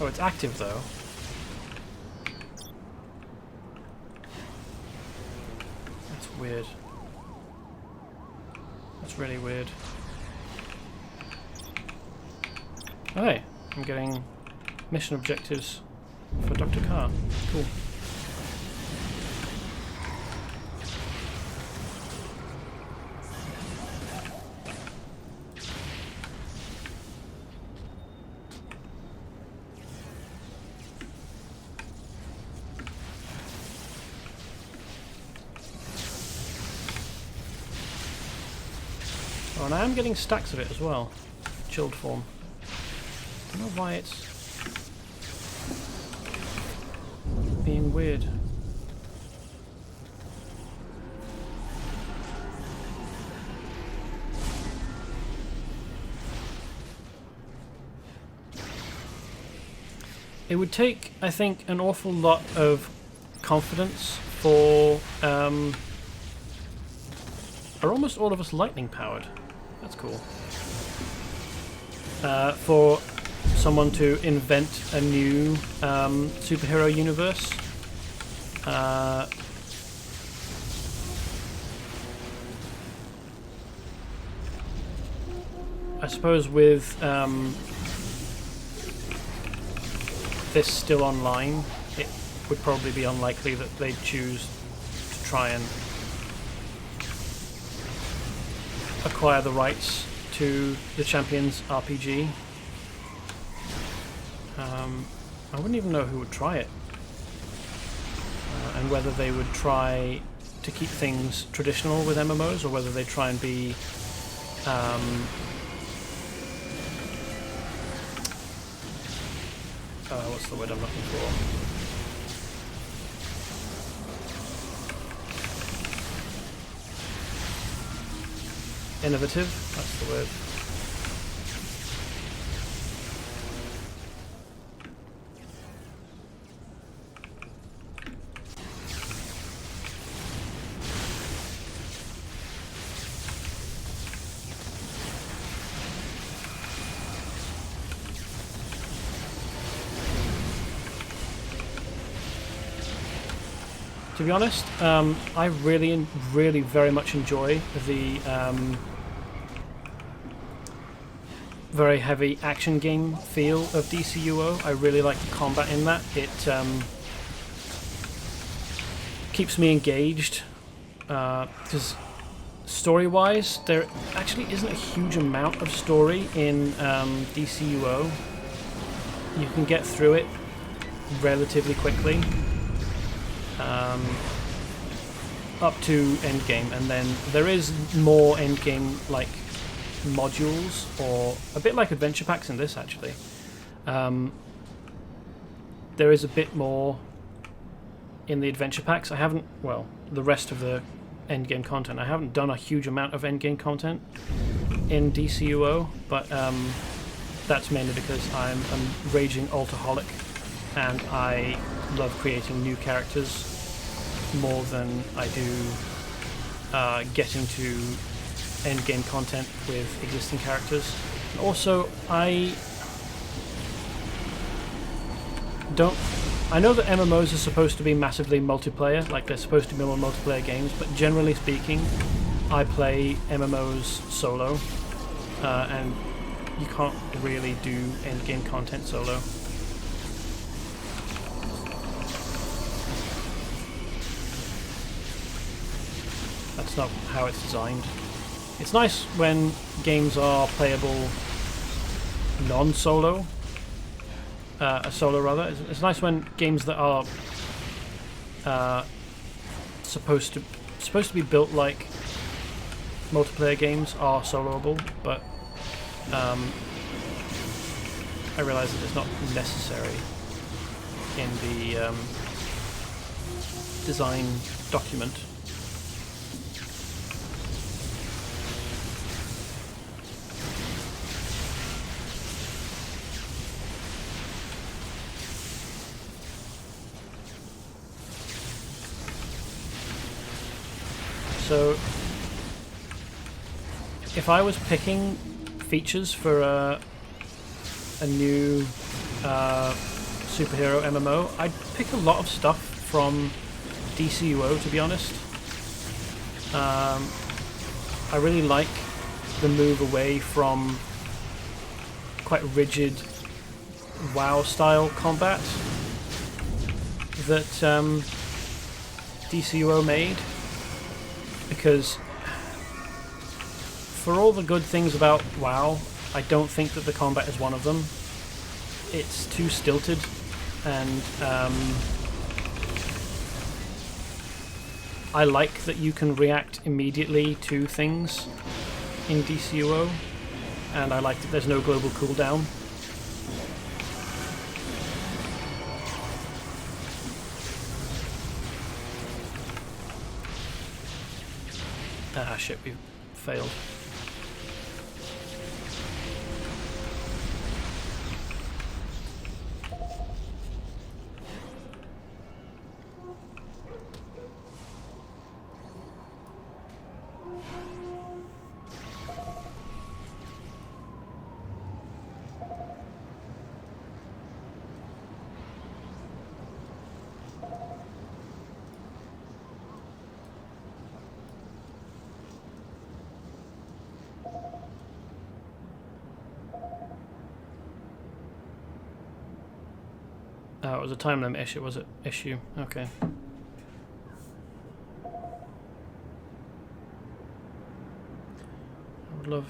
Oh, it's active though. That's weird. That's really weird. Oh, hey, I'm getting mission objectives for Dr. Carr. Cool. Oh, and I am getting stacks of it as well. chilled form. I don't know why it's being weird. It would take, I think, an awful lot of confidence for... are almost all of us lightning powered? That's cool. For someone to invent a new superhero universe. I suppose with this still online, it would probably be unlikely that they'd choose to try and acquire the rights to the Champions RPG. I wouldn't even know who would try it, and whether they would try to keep things traditional with MMOs, or whether they try and be what's the word I'm looking for? Innovative, that's the word. To be honest, I really very much enjoy the very heavy action game feel of DCUO. I really like the combat in that. It keeps me engaged, because story-wise, there actually isn't a huge amount of story in DCUO. You can get through it relatively quickly. Up to endgame, and then there is more endgame like modules, or a bit like adventure packs in this actually. There is a bit more in the adventure packs. I haven't, well, the rest of the endgame content, I haven't done a huge amount of endgame content in DCUO, but that's mainly because I'm a raging altaholic and I love creating new characters more than I do getting to endgame content with existing characters. And also, I know that MMOs are supposed to be massively multiplayer, like they're supposed to be more multiplayer games, but generally speaking, I play MMOs solo, and you can't really do endgame content solo. That's not how it's designed. It's nice when games are playable non-solo, solo rather. It's nice when games that are supposed to be built like multiplayer games are soloable, but I realise that it's not necessary in the design document. So, if I was picking features for a new superhero MMO, I'd pick a lot of stuff from DCUO, to be honest. I really like the move away from quite rigid WoW-style combat that DCUO made. Because for all the good things about WoW, I don't think that the combat is one of them. It's too stilted, and I like that you can react immediately to things in DCUO. and I like that there's no global cooldown. Ah, shit, we failed. Oh, it was a time limit issue, was it? Issue, okay. I would love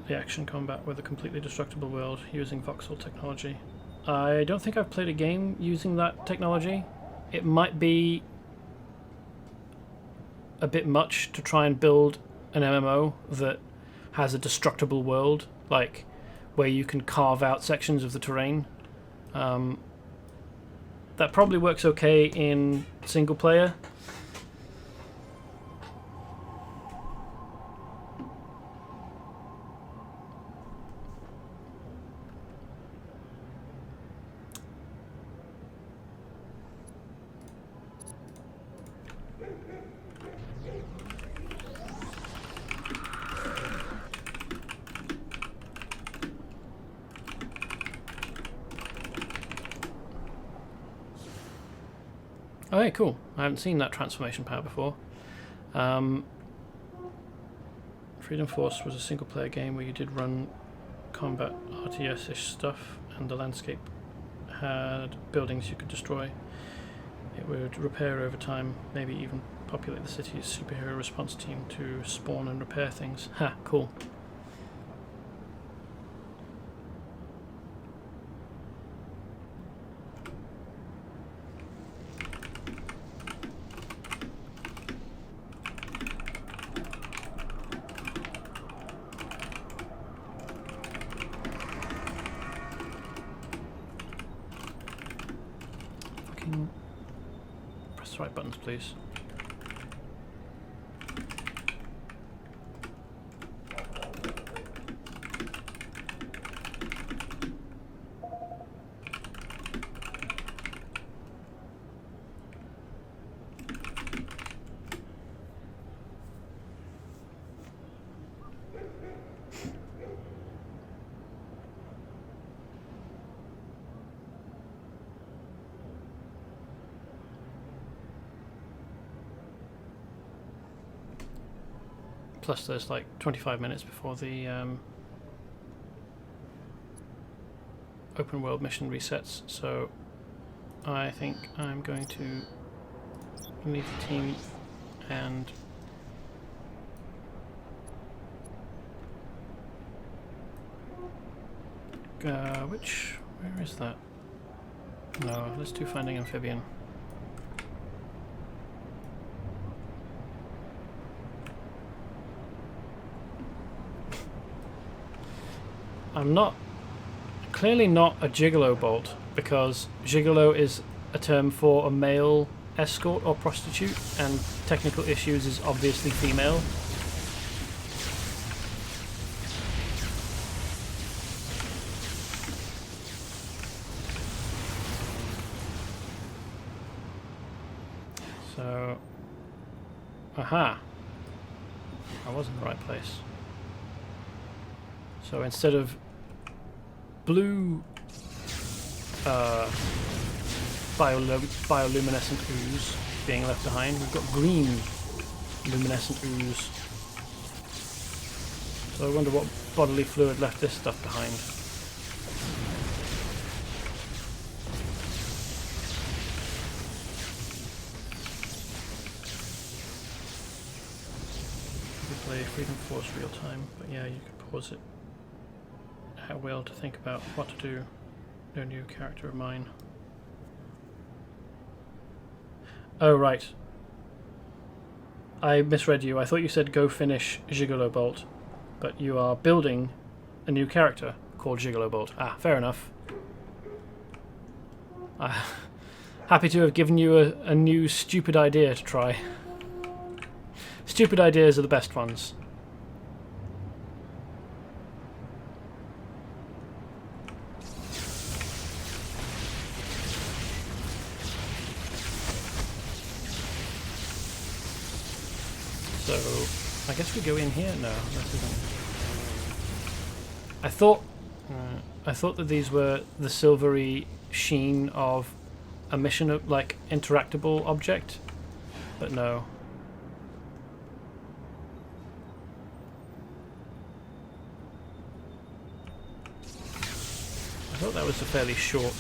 the action combat with a completely destructible world using voxel technology. I don't think I've played a game using that technology. It might be a bit much to try and build an MMO that has a destructible world, like where you can carve out sections of the terrain. That probably works okay in single player. Oh, hey, cool. I haven't seen that transformation power before. Freedom Force was a single-player game where you did run combat RTS-ish stuff, and the landscape had buildings you could destroy. It would repair over time, maybe even populate the city's superhero response team to spawn and repair things. Ha, cool. Press the right buttons, please. Plus there's like 25 minutes before the open world mission resets, so I think I'm going to leave the team and where is that? No, let's do Finding Amphibian. I'm clearly not a gigolo bolt, because gigolo is a term for a male escort or prostitute, and Technical Issues is obviously female. So, aha! I was in the right place. So instead of blue bioluminescent ooze being left behind, we've got green luminescent ooze. So I wonder what bodily fluid left this stuff behind. You could play Freedom Force real time, but yeah, you could pause it at will to think about what to do. No new character of mine. Oh, right. I misread you. I thought you said go finish Gigolo Bolt, but you are building a new character called Gigolo Bolt. Ah, fair enough. Happy to have given you a new stupid idea to try. Stupid ideas are the best ones. So, I guess we go in here? No, that isn't. I thought that these were the silvery sheen of a mission, like, interactable object, but no. I thought that was a fairly short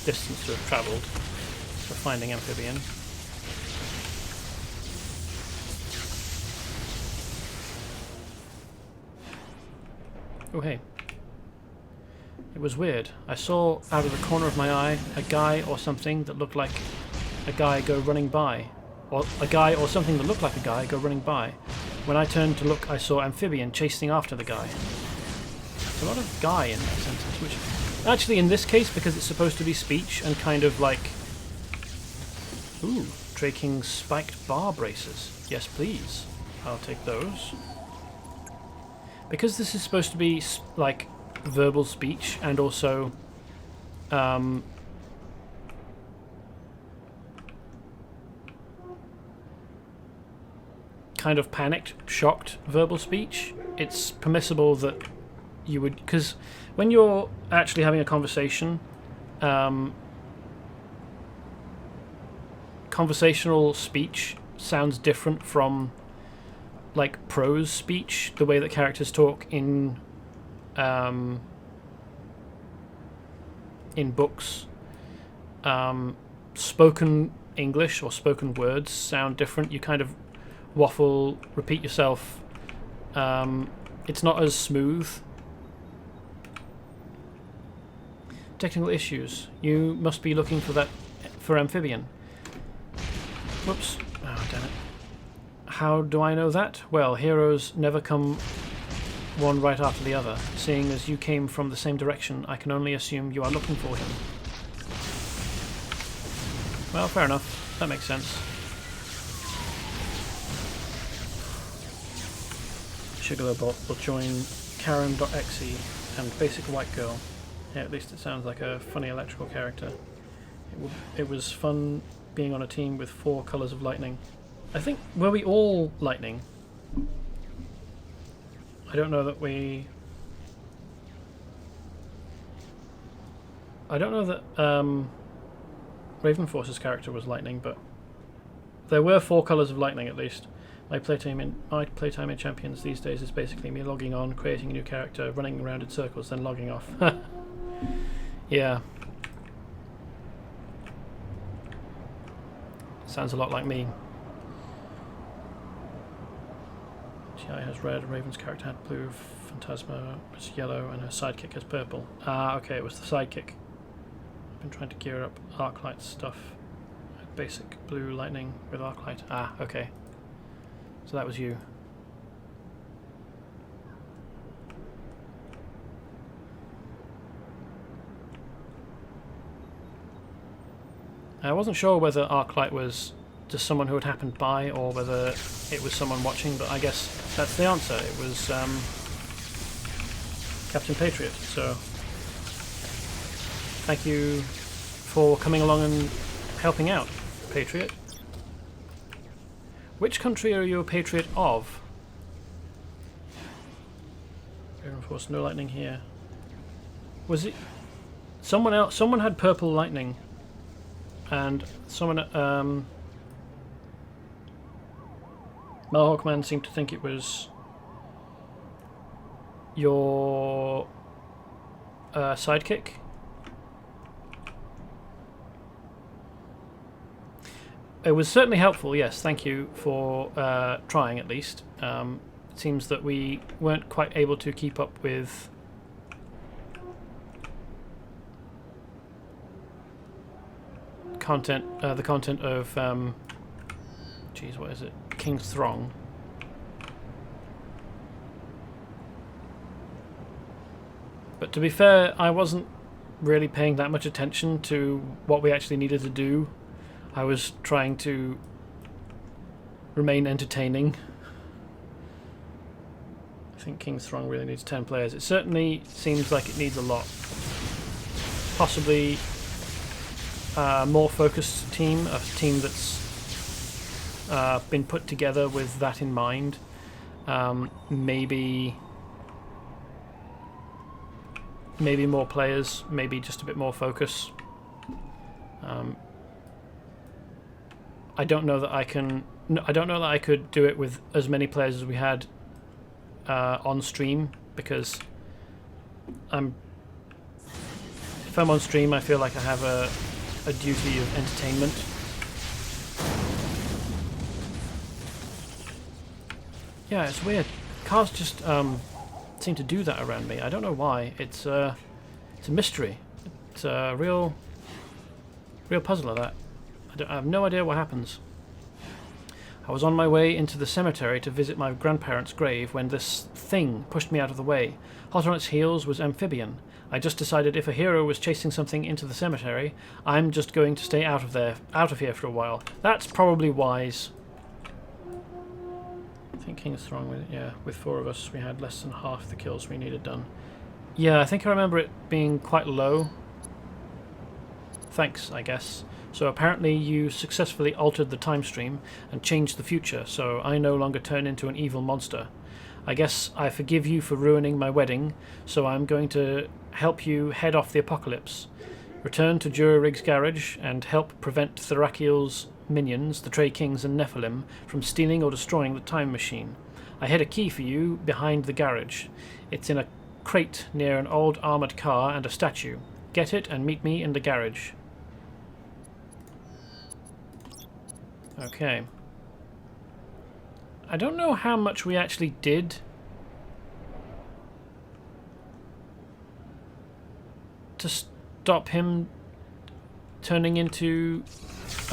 distance to have travelled for finding Amphibian. Oh hey. It was weird. I saw out of the corner of my eye a guy or something that looked like a guy go running by. Or a guy or something that looked like a guy go running by. When I turned to look, I saw Amphibian chasing after the guy. There's a lot of guy in that sentence, which... Actually, in this case, because it's supposed to be speech and kind of like... Ooh, King's spiked bar braces. Yes, please. I'll take those. Because this is supposed to be, like, verbal speech and also... kind of panicked, shocked verbal speech, it's permissible that you would... Because when you're actually having a conversation, conversational speech sounds different from, like, prose speech, the way that characters talk in books. Spoken English or spoken words sound different. You kind of waffle, repeat yourself. It's not as smooth. Technical issues. You must be looking for Amphibian. Whoops. Oh, damn it. How do I know that? Well, heroes never come one right after the other. Seeing as you came from the same direction, I can only assume you are looking for him. Well, fair enough. That makes sense. Sugarlobot will join Karen.exe and Basic White Girl. Yeah, at least it sounds like a funny electrical character. It was fun being on a team with 4 colours of lightning. I think, were we all lightning? I don't know that we... I don't know that Raven Force's character was lightning, but there were 4 colours of lightning at least. My playtime in Champions these days is basically me logging on, creating a new character, running around in circles, then logging off. Yeah. Sounds a lot like me. GI has red, Raven's character had blue, Phantasma was yellow, and her sidekick has purple. Ah, okay, it was the sidekick. I've been trying to gear up Arclight stuff. Basic blue lightning with Arclight. Ah, okay. So that was you. I wasn't sure whether Arclight was just someone who had happened by or whether it was someone watching, but I guess that's the answer. It was Captain Patriot, so thank you for coming along and helping out, Patriot. Which country are you a patriot of? Of course, no lightning here. Was it someone else? Someone had purple lightning, and someone Mohawkman seemed to think it was your sidekick. It was certainly helpful, yes, thank you for trying at least. It seems that we weren't quite able to keep up with the content of, geez, what is it? King's Throng. But to be fair, I wasn't really paying that much attention to what we actually needed to do. I was trying to remain entertaining. I think King's Throng really needs 10 players. It certainly seems like it needs a lot. Possibly a more focused team, a team that's been put together with that in mind. Maybe more players, maybe just a bit more focus. I don't know that I can. I don't know that I could do it with as many players as we had on stream, because if I'm on stream, I feel like I have a duty of entertainment. Yeah, it's weird. Cars just seem to do that around me. I don't know why. It's a mystery. It's a real puzzler, that. I have no idea what happens. I was on my way into the cemetery to visit my grandparents' grave when this thing pushed me out of the way. Hot on its heels was Amphibian. I just decided if a hero was chasing something into the cemetery, I'm just going to stay out of here for a while. That's probably wise. I think King's Throng, with 4 of us, we had less than half the kills we needed done. Yeah, I think I remember it being quite low. Thanks, I guess. So apparently you successfully altered the time stream and changed the future, so I no longer turn into an evil monster. I guess I forgive you for ruining my wedding, so I'm going to help you head off the apocalypse. Return to Jurarig's garage and help prevent Thrakiel's minions, the Trey Kings and Nephilim, from stealing or destroying the time machine. I hid a key for you behind the garage. It's in a crate near an old armoured car and a statue. Get it and meet me in the garage. Okay. I don't know how much we actually did to stop him turning into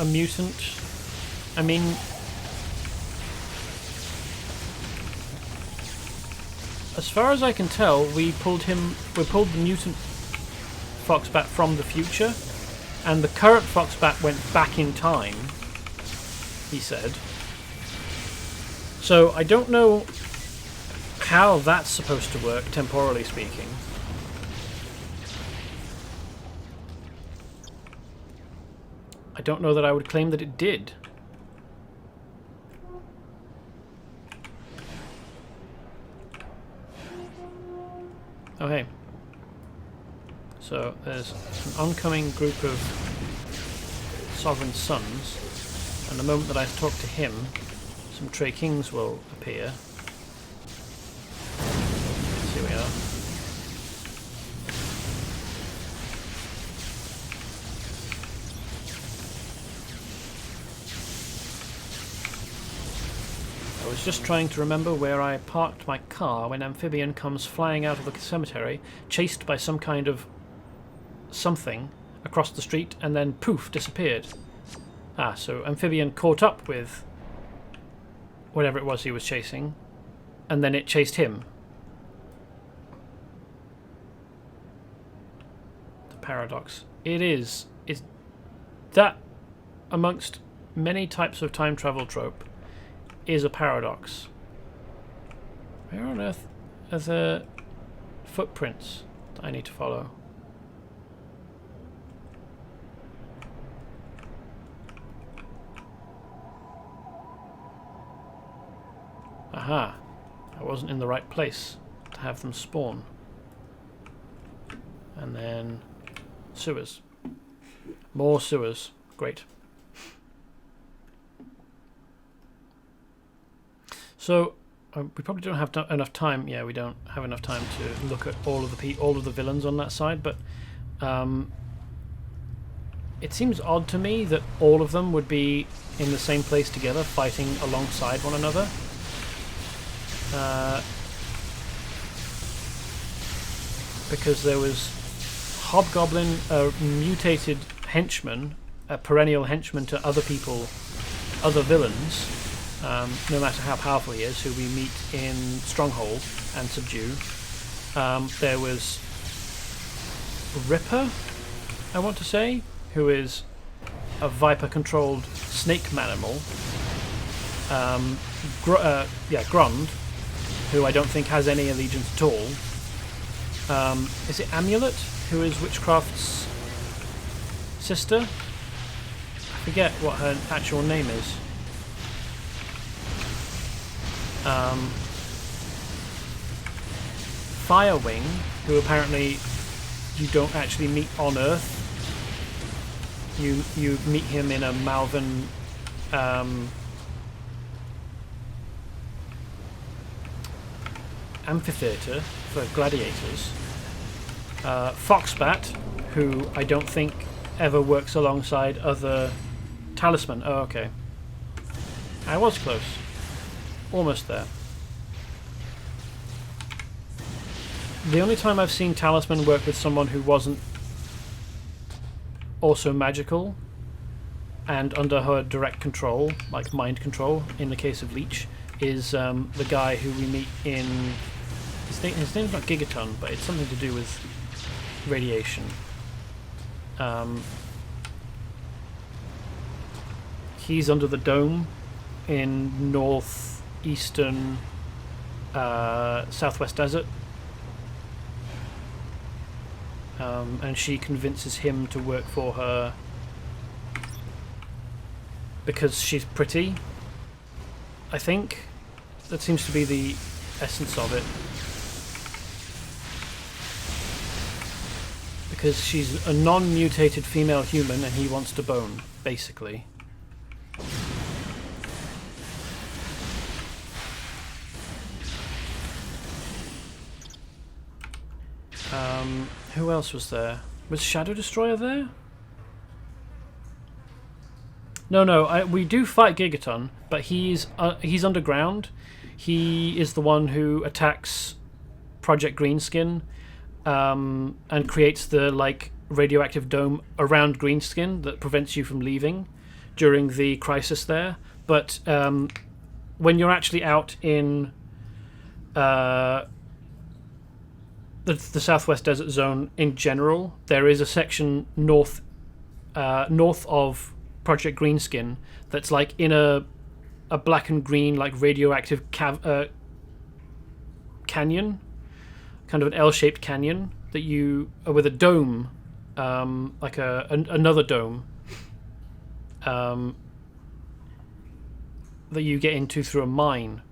a mutant. I mean, as far as I can tell, we pulled the mutant Foxbat from the future, and the current Foxbat went back in time, he said. So I don't know how that's supposed to work, temporally speaking. I don't know that I would claim that it did. Oh hey. So there's an oncoming group of Sovereign Sons, and the moment that I talk to him, some Trey Kings will appear. Here we are. I was just trying to remember where I parked my car when Amphibian comes flying out of the cemetery, chased by some kind of something across the street, and then poof, disappeared. Ah, so Amphibian caught up with whatever it was he was chasing, and then it chased him. The paradox. It is. It's that, amongst many types of time travel trope, is a paradox. Where on earth are the footprints that I need to follow? Aha, I wasn't in the right place to have them spawn. And then sewers. More sewers. Great. So we probably don't have enough time. Yeah, we don't have enough time to look at all of the villains on that side. But it seems odd to me that all of them would be in the same place together, fighting alongside one another. Because there was Hobgoblin, a mutated henchman, a perennial henchman to other people, other villains. No matter how powerful he is, who we meet in Stronghold and subdue. There was Ripper, I want to say, who is a viper-controlled snake manimal. Grond, who I don't think has any allegiance at all. Is it Amulet, who is Witchcraft's sister? I forget what her actual name is. Firewing, who apparently you don't actually meet on Earth. You meet him in a Malvern amphitheater for gladiators. Foxbat, who I don't think ever works alongside other Talisman. Oh, okay. I was close. Almost there. The only time I've seen Talisman work with someone who wasn't also magical and under her direct control, like mind control in the case of Leech, is the guy who we meet in... His name's not Gigaton, but it's something to do with radiation. He's under the dome in northeastern Southwest Desert. And she convinces him to work for her because she's pretty, I think. That seems to be the essence of it. Because she's a non-mutated female human and he wants to bone, basically. Who else was there? Was Shadow Destroyer there? No, we do fight Gigaton, but he's underground. He is the one who attacks Project Greenskin and creates the radioactive dome around Greenskin that prevents you from leaving during the crisis there. But when you're actually out in the Southwest Desert Zone in general, there is a section north of Project Greenskin that's like in a black and green radioactive canyon, kind of an L-shaped canyon that you with a dome, another dome that you get into through a mine.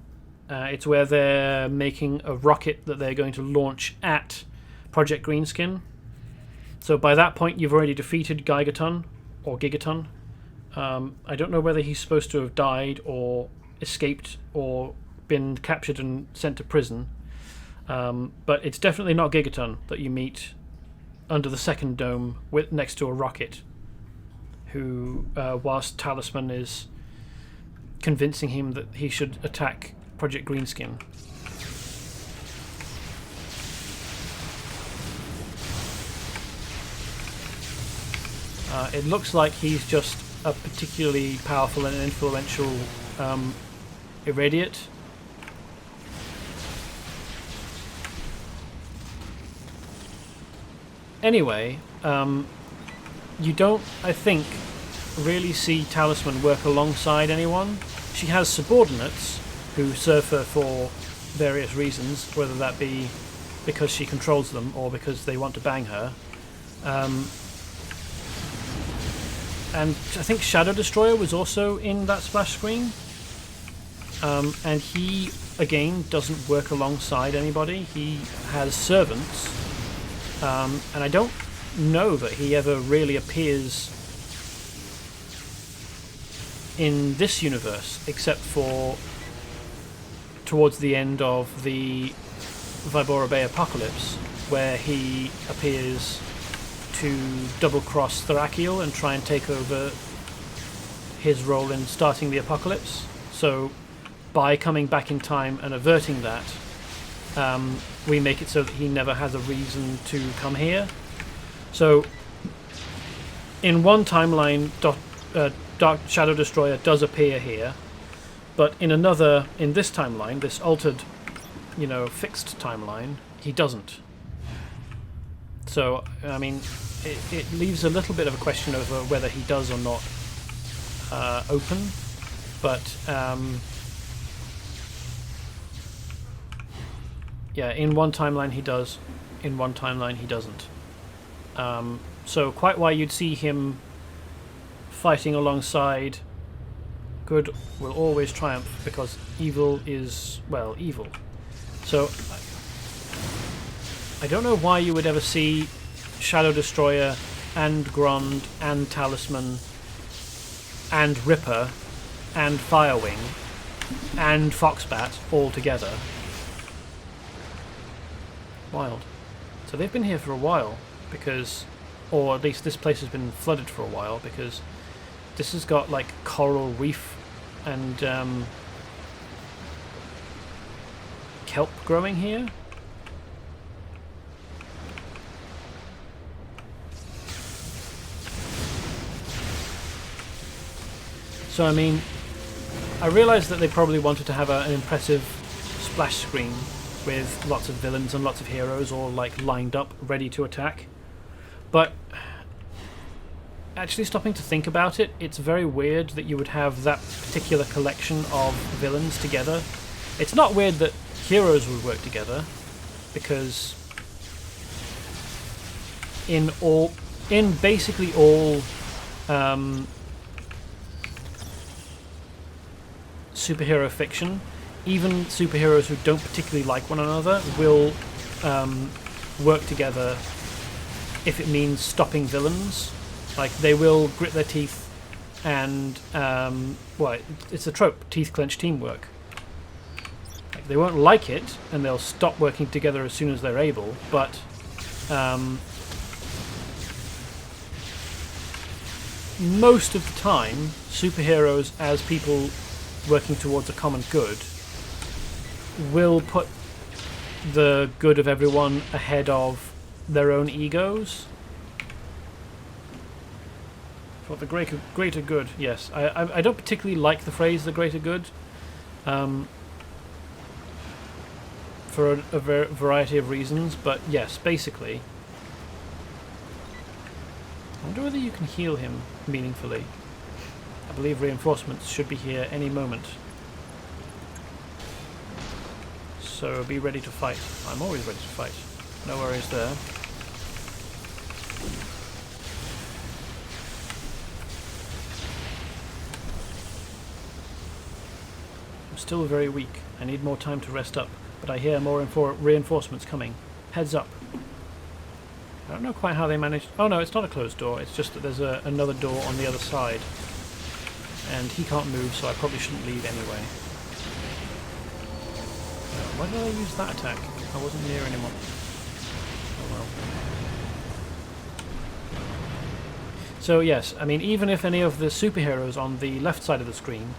It's where they're making a rocket that they're going to launch at Project Greenskin. So by that point, you've already defeated Gigaton. I don't know whether he's supposed to have died or escaped or been captured and sent to prison. But it's definitely not Gigaton that you meet under the second dome next to a rocket, who, whilst Talisman is convincing him that he should attack Project Greenskin. It looks like he's just a particularly powerful and influential Irradiate. Anyway, you don't, I think, really see Talisman work alongside anyone. She has subordinates who serve her for various reasons, whether that be because she controls them or because they want to bang her. And I think Shadow Destroyer was also in that splash screen. And he, again, doesn't work alongside anybody. He has servants. And I don't know that he ever really appears in this universe, except for towards the end of the Vibora Bay Apocalypse, where he appears to double-cross Thrakiel and try and take over his role in starting the apocalypse. So by coming back in time and averting that, we make it so that he never has a reason to come here. So in one timeline, Dark Shadow Destroyer does appear here, but in another, in this timeline, this altered, fixed timeline, he doesn't. So, I mean, it leaves a little bit of a question over whether he does or not open, but yeah, in one timeline he does, in one timeline he doesn't. So quite why you'd see him fighting alongside good will always triumph, because evil is, well, evil. So I don't know why you would ever see Shadow Destroyer and Grond and Talisman and Ripper and Firewing and Foxbat all together. Wild. So they've been here for a while, because, or at least this place has been flooded for a while, because this has got like coral reef and kelp growing here. So I mean, I realise that they probably wanted to have an impressive splash screen with lots of villains and lots of heroes all like lined up, ready to attack. But actually stopping to think about it, it's very weird that you would have that particular collection of villains together. It's not weird that heroes would work together, because in basically all superhero fiction, even superheroes who don't particularly like one another will work together if it means stopping villains. Like, they will grit their teeth and, well, it's a trope, teeth clench teamwork. Like, they won't like it, and they'll stop working together as soon as they're able, but most of the time, superheroes as people working towards a common good will put the good of everyone ahead of their own egos. For the greater good, yes. I don't particularly like the phrase "the greater good," for a variety of reasons, but yes, basically. I wonder whether you can heal him meaningfully. I believe reinforcements should be here any moment. So be ready to fight. I'm always ready to fight. No worries there. I'm still very weak. I need more time to rest up, but I hear more reinforcements coming. Heads up. I don't know quite how they managed... Oh no, it's not a closed door. It's just that there's another door on the other side. And he can't move, so I probably shouldn't leave anyway. Why did I use that attack? I wasn't near anymore. Oh well. So yes, I mean, even if any of the superheroes on the left side of the screen,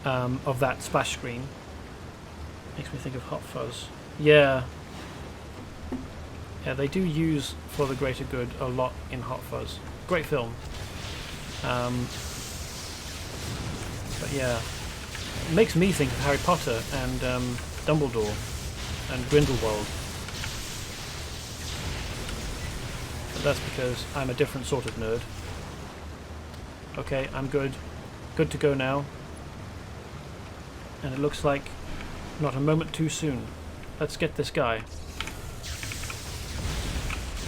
of that splash screen, makes me think of Hot Fuzz. Yeah. Yeah, they do use For the Greater Good a lot in Hot Fuzz. Great film. But yeah, it makes me think of Harry Potter and Dumbledore and Grindelwald. But that's because I'm a different sort of nerd. Okay, I'm good. Good to go now. And it looks like not a moment too soon. Let's get this guy.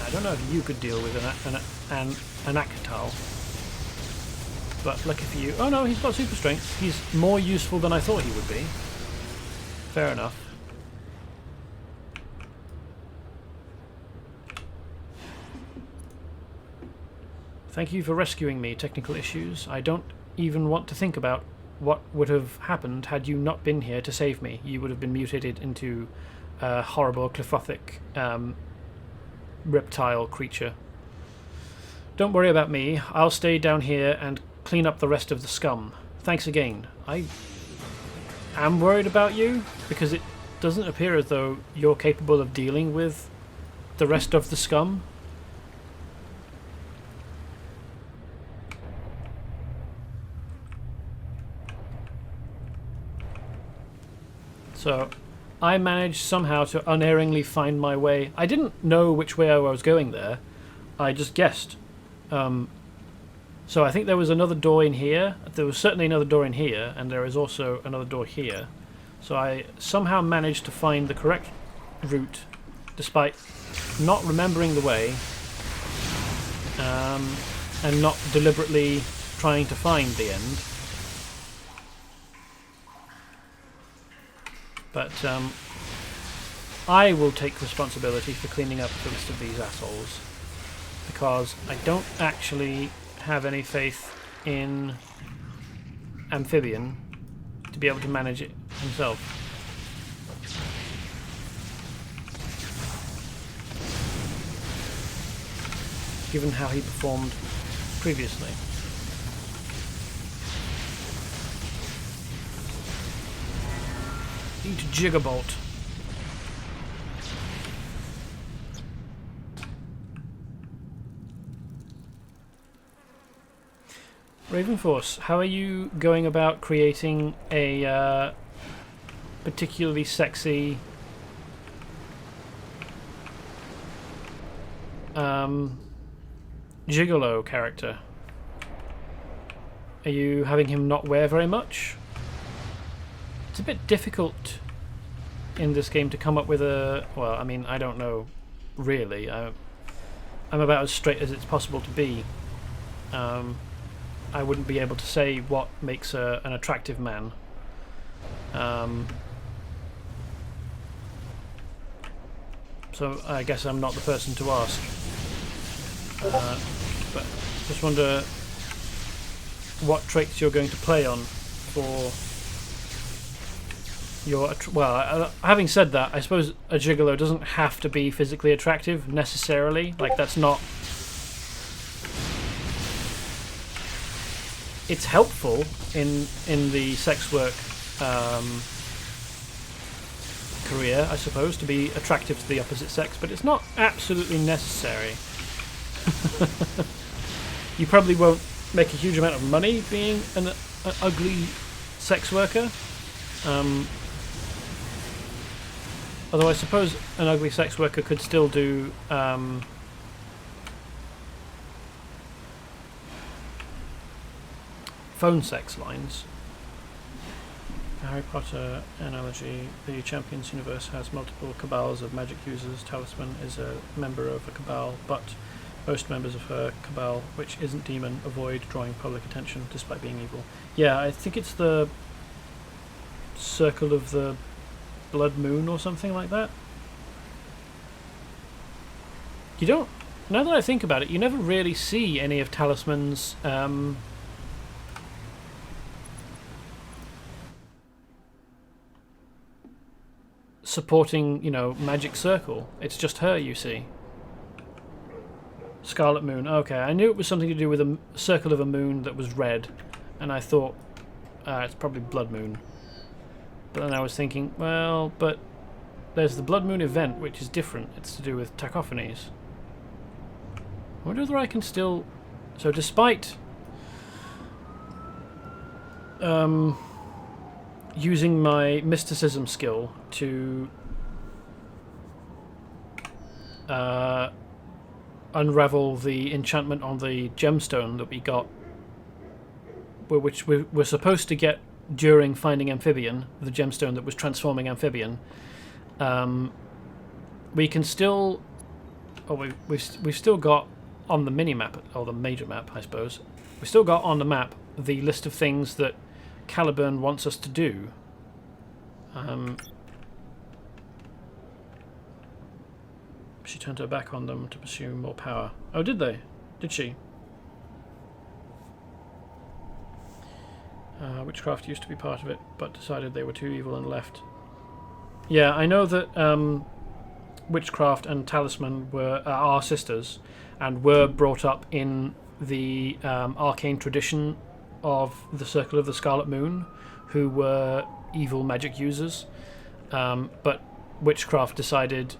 I don't know if you could deal with an Akatal. But lucky for you... Oh no, he's got super strength. He's more useful than I thought he would be. Fair enough. Thank you for rescuing me, technical issues. I don't even want to think about what would have happened had you not been here to save me. You would have been mutated into a horrible clifothic reptile creature. Don't worry about me. I'll stay down here and clean up the rest of the scum. Thanks again. I am worried about you, because it doesn't appear as though you're capable of dealing with the rest of the scum. So, I managed somehow to unerringly find my way. I didn't know which way I was going there. I just guessed. So I think there was another door in here. There was certainly another door in here, and there is also another door here. So I somehow managed to find the correct route, despite not remembering the way, and not deliberately trying to find the end. But I will take responsibility for cleaning up the rest of these assholes, because I don't actually have any faith in Amphibian to be able to manage it himself. Given how he performed previously. Eat Gigabolt. Ravenforce, how are you going about creating a particularly sexy gigolo character? Are you having him not wear very much? It's a bit difficult in this game to come up with a... Well, I mean, I don't know, really. I'm about as straight as it's possible to be. I wouldn't be able to say what makes an attractive man. So I guess I'm not the person to ask. But just wonder what traits you're going to play on for your... Well, having said that, I suppose a gigolo doesn't have to be physically attractive necessarily. Like, that's not... It's helpful in the sex work career, I suppose, to be attractive to the opposite sex, but it's not absolutely necessary. You probably won't make a huge amount of money being an ugly sex worker. Although I suppose an ugly sex worker could still do phone sex lines. Harry Potter analogy: the Champions universe has multiple cabals of magic users. Talisman is a member of a cabal, but most members of her cabal, which isn't demon, avoid drawing public attention despite being evil. Yeah, I think it's the Circle of the Blood Moon or something like that. You don't... Now that I think about it, you never really see any of Talisman's supporting, magic circle. It's just her you see. Scarlet Moon. Okay, I knew it was something to do with a circle of a moon that was red, and I thought it's probably Blood Moon. But then I was thinking, well, but there's the Blood Moon event, which is different. It's to do with tachophonies. I wonder whether I can still... So despite using my mysticism skill to unravel the enchantment on the gemstone that we got, which we were supposed to get during finding Amphibian, the gemstone that was transforming Amphibian, we can still... Oh, we've still got on the mini-map, or the major map, I suppose, we've still got on the map the list of things that Caliburn wants us to do. She turned her back on them to pursue more power. Oh, did they? Did she? Witchcraft used to be part of it, but decided they were too evil and left. Yeah, I know that Witchcraft and Talisman are sisters, and were brought up in the arcane tradition of the Circle of the Scarlet Moon, who were evil magic users. But Witchcraft decided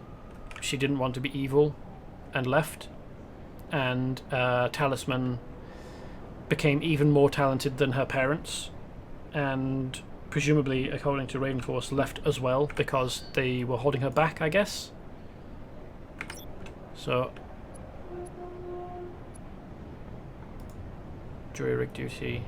she didn't want to be evil and left, and Talisman became even more talented than her parents and presumably, according to Ravenforce, left as well because they were holding her back, I guess. So, jury rig duty.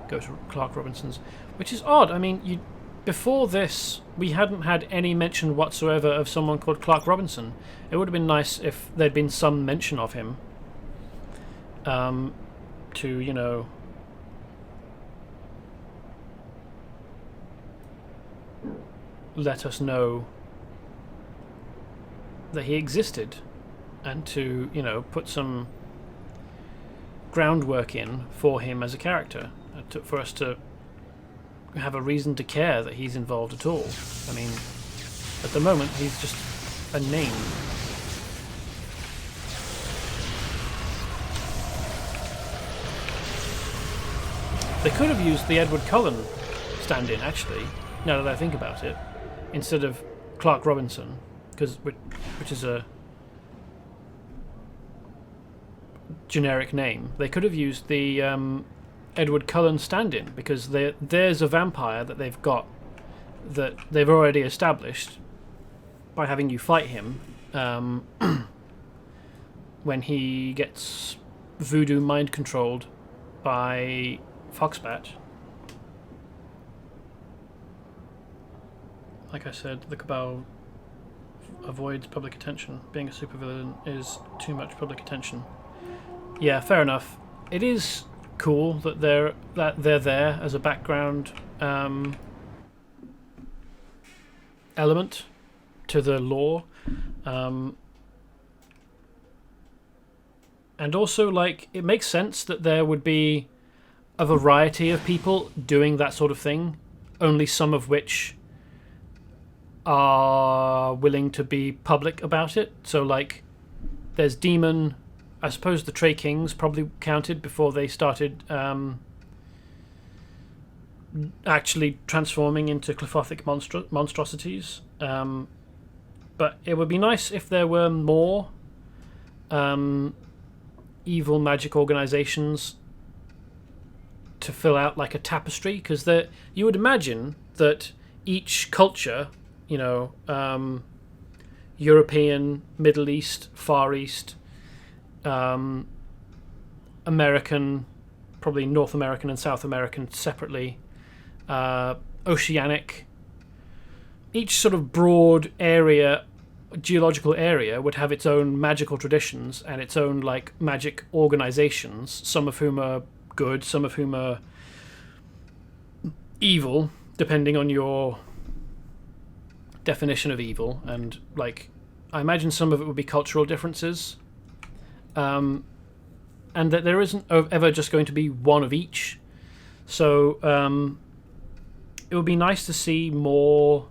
Go to Clark Robinson's, which is odd. I mean, before this, we hadn't had any mention whatsoever of someone called Clark Robinson. It would have been nice if there'd been some mention of him. To, you know, let us know that he existed, and to, you know, put some groundwork in for him as a character, for us to have a reason to care that he's involved at all. I mean, at the moment, he's just a name. They could have used the Edward Cullen stand-in, actually, now that I think about it, instead of Clark Robinson, which is a generic name. They could have used the Edward Cullen stand-in, because there's a vampire that they've got, that they've already established by having you fight him when he gets voodoo mind-controlled by Foxbat. Like I said, the Cabal avoids public attention. Being a supervillain is too much public attention. Yeah, fair enough. It is cool that they're there as a background element to the lore, and also, like, it makes sense that there would be a variety of people doing that sort of thing, only some of which are willing to be public about it. So, like, there's Demon. I suppose the Trey Kings probably counted before they started actually transforming into Clifothic monstrosities. But it would be nice if there were more evil magic organizations to fill out like a tapestry, because you would imagine that each culture, you know, European, Middle East, Far East, American, probably North American and South American separately, Oceanic, each sort of broad area, geological area, would have its own magical traditions and its own, like, magic organizations, some of whom are good, some of whom are evil, depending on your definition of evil. And, like, I imagine some of it would be cultural differences, and that there isn't ever just going to be one of each. So it would be nice to see more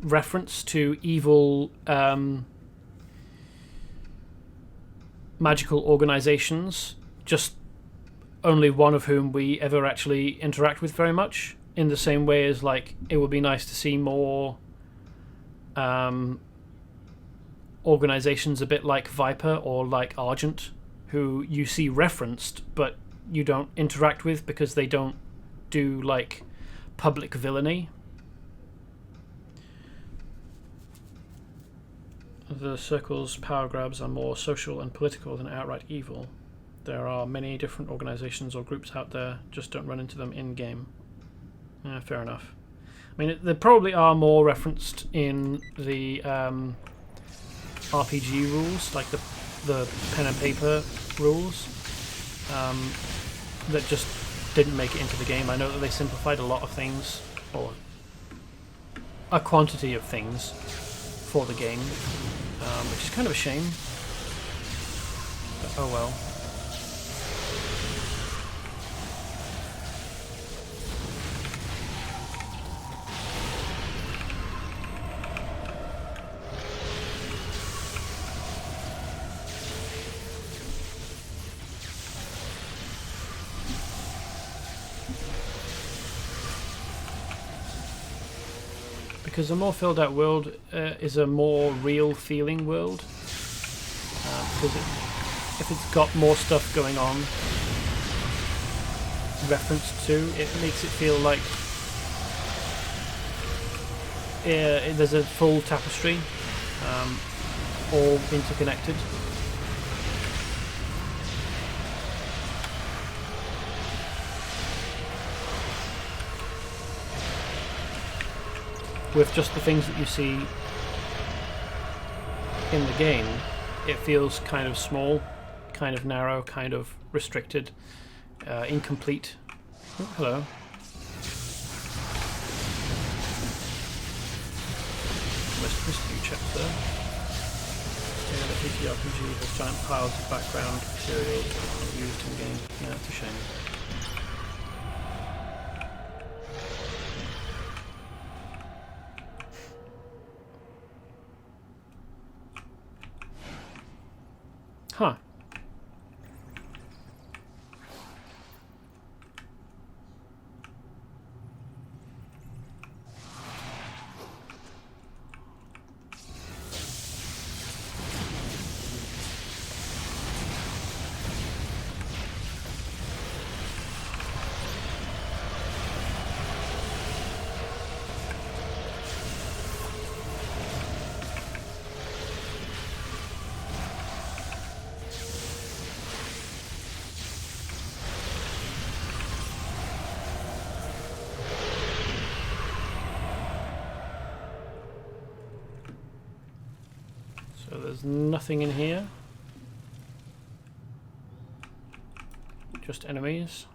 reference to evil magical organizations, just only one of whom we ever actually interact with very much, in the same way as, like, it would be nice to see more organizations a bit like Viper or like Argent, who you see referenced but you don't interact with because they don't do, like, public villainy. The Circle's power grabs are more social and political than outright evil. There are many different organizations or groups out there, just don't run into them in-game. Fair enough. I mean, there probably are more referenced in the RPG rules, like the pen and paper rules, that just didn't make it into the game. I know that they simplified a lot of things, or a quantity of things, for the game, which is kind of a shame. But oh well. Because a more filled out world is a more real feeling world, because if it's got more stuff going on referenced to, it makes it feel like there's a full tapestry, all interconnected. With just the things that you see in the game, it feels kind of small, kind of narrow, kind of restricted, incomplete. Oh, hello. Missed a few chapter. Yeah, the PTRPG has giant piles of background material not used in game. Yeah, it's a shame. Huh. So there's nothing in here. Just enemies.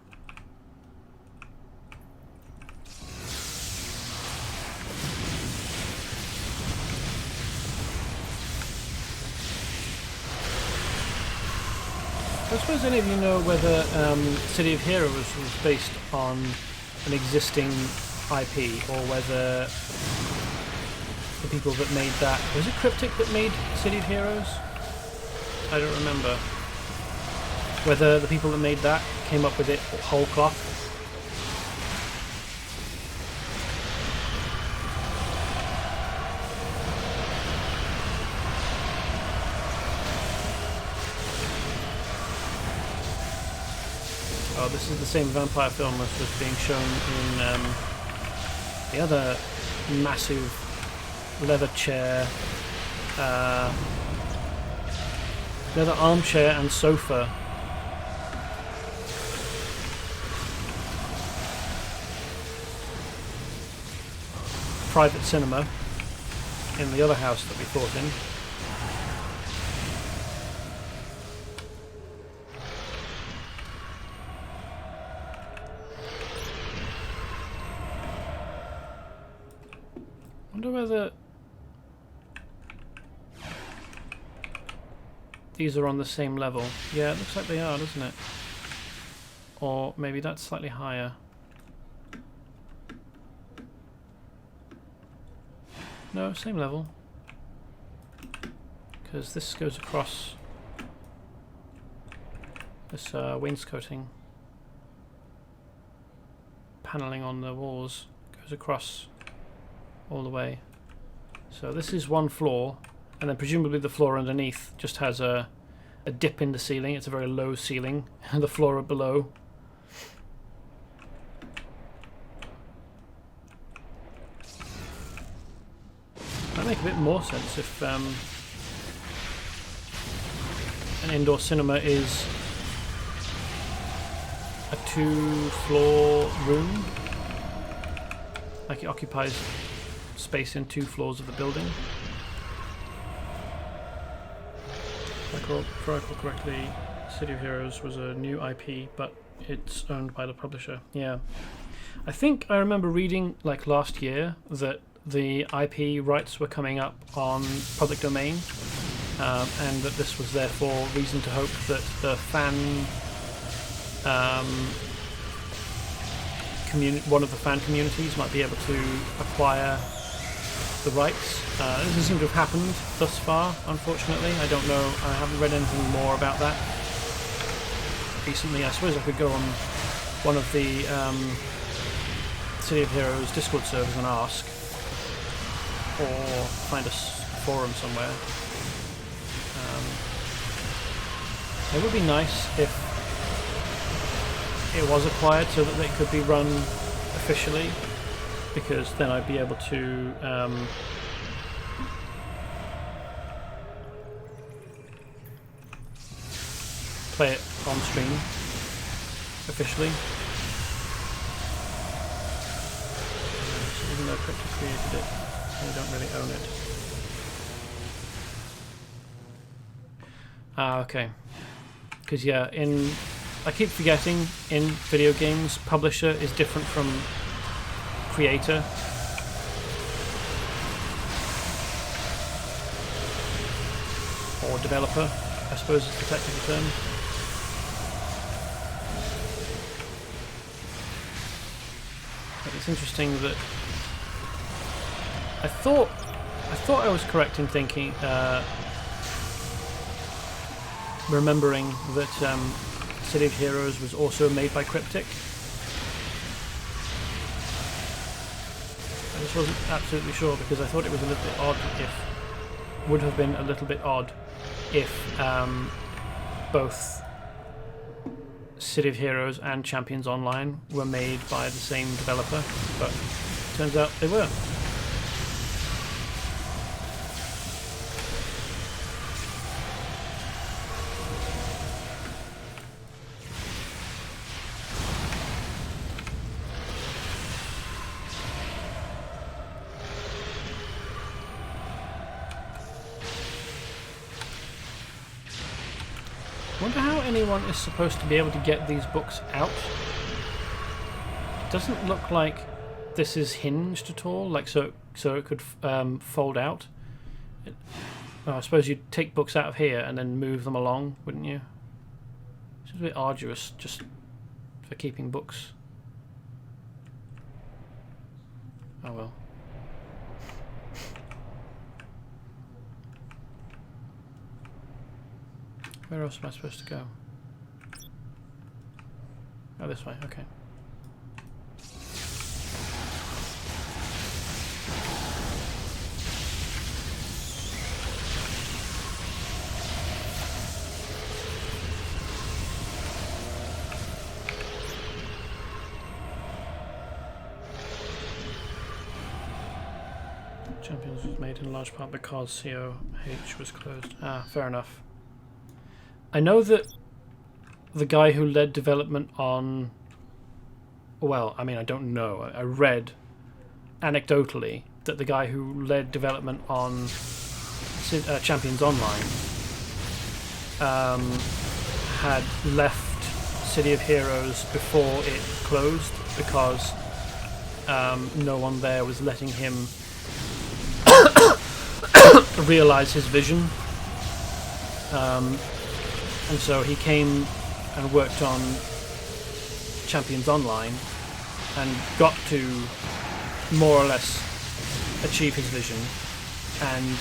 I suppose any of you know whether City of Heroes was based on an existing IP, or whether the people that made that... Was it Cryptic that made City of Heroes? I don't remember. Whether the people that made that came up with it whole cloth. Oh, this is the same vampire film as was being shown in the other massive leather chair, leather armchair and sofa. Private cinema in the other house that we fought in. Wonder whether these are on the same level. Yeah, it looks like they are, doesn't it? Or maybe that's slightly higher. No, same level. Because this goes across this wainscoting. Paneling on the walls goes across all the way. So this is one floor, and then presumably the floor underneath just has a dip in the ceiling. It's a very low ceiling, and the floor below. That make a bit more sense if an indoor cinema is a 2-floor room, like it occupies space in 2 floors of the building. If I recall correctly, City of Heroes was a new IP, but it's owned by the publisher. Yeah, I think I remember reading like last year that the IP rights were coming up on public domain, and that this was therefore reason to hope that the one of the fan communities might be able to acquire the rights. This doesn't seem to have happened thus far, unfortunately. I don't know, I haven't read anything more about that recently. I suppose I could go on one of the City of Heroes Discord servers and ask, or find a forum somewhere. It would be nice if it was acquired so that they could be run officially, because then I'd be able to play it on stream officially. So even though Cryptic created it, they don't really own it. Ah, okay. Because yeah, I keep forgetting, in video games, publisher is different from creator. Or developer, I suppose is the technical term. But it's interesting that I thought I was correct in thinking, remembering that City of Heroes was also made by Cryptic. I just wasn't absolutely sure, because I thought it was a little bit odd would have been a little bit odd if both City of Heroes and Champions Online were made by the same developer, but turns out they were. I wonder how anyone is supposed to be able to get these books out. It doesn't look like this is hinged at all, like so it could fold out. I suppose you'd take books out of here and then move them along, wouldn't you? It's a bit arduous just for keeping books. Oh well. Where else am I supposed to go? Oh, this way, okay. Champions was made in large part because COH was closed. Ah, fair enough. I know that the guy who led development on... Well, I mean, I don't know. I read anecdotally that the guy who led development on Champions Online had left City of Heroes before it closed because no one there was letting him realize his vision. And so he came and worked on Champions Online and got to more or less achieve his vision, and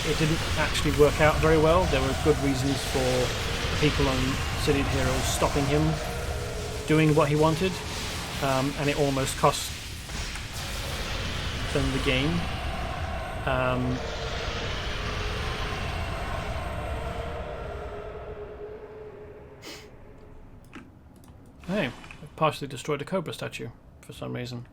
it didn't actually work out very well. There were good reasons for people on City of Heroes stopping him doing what he wanted, and it almost cost them the game. Hey, I've partially destroyed a Cobra statue for some reason.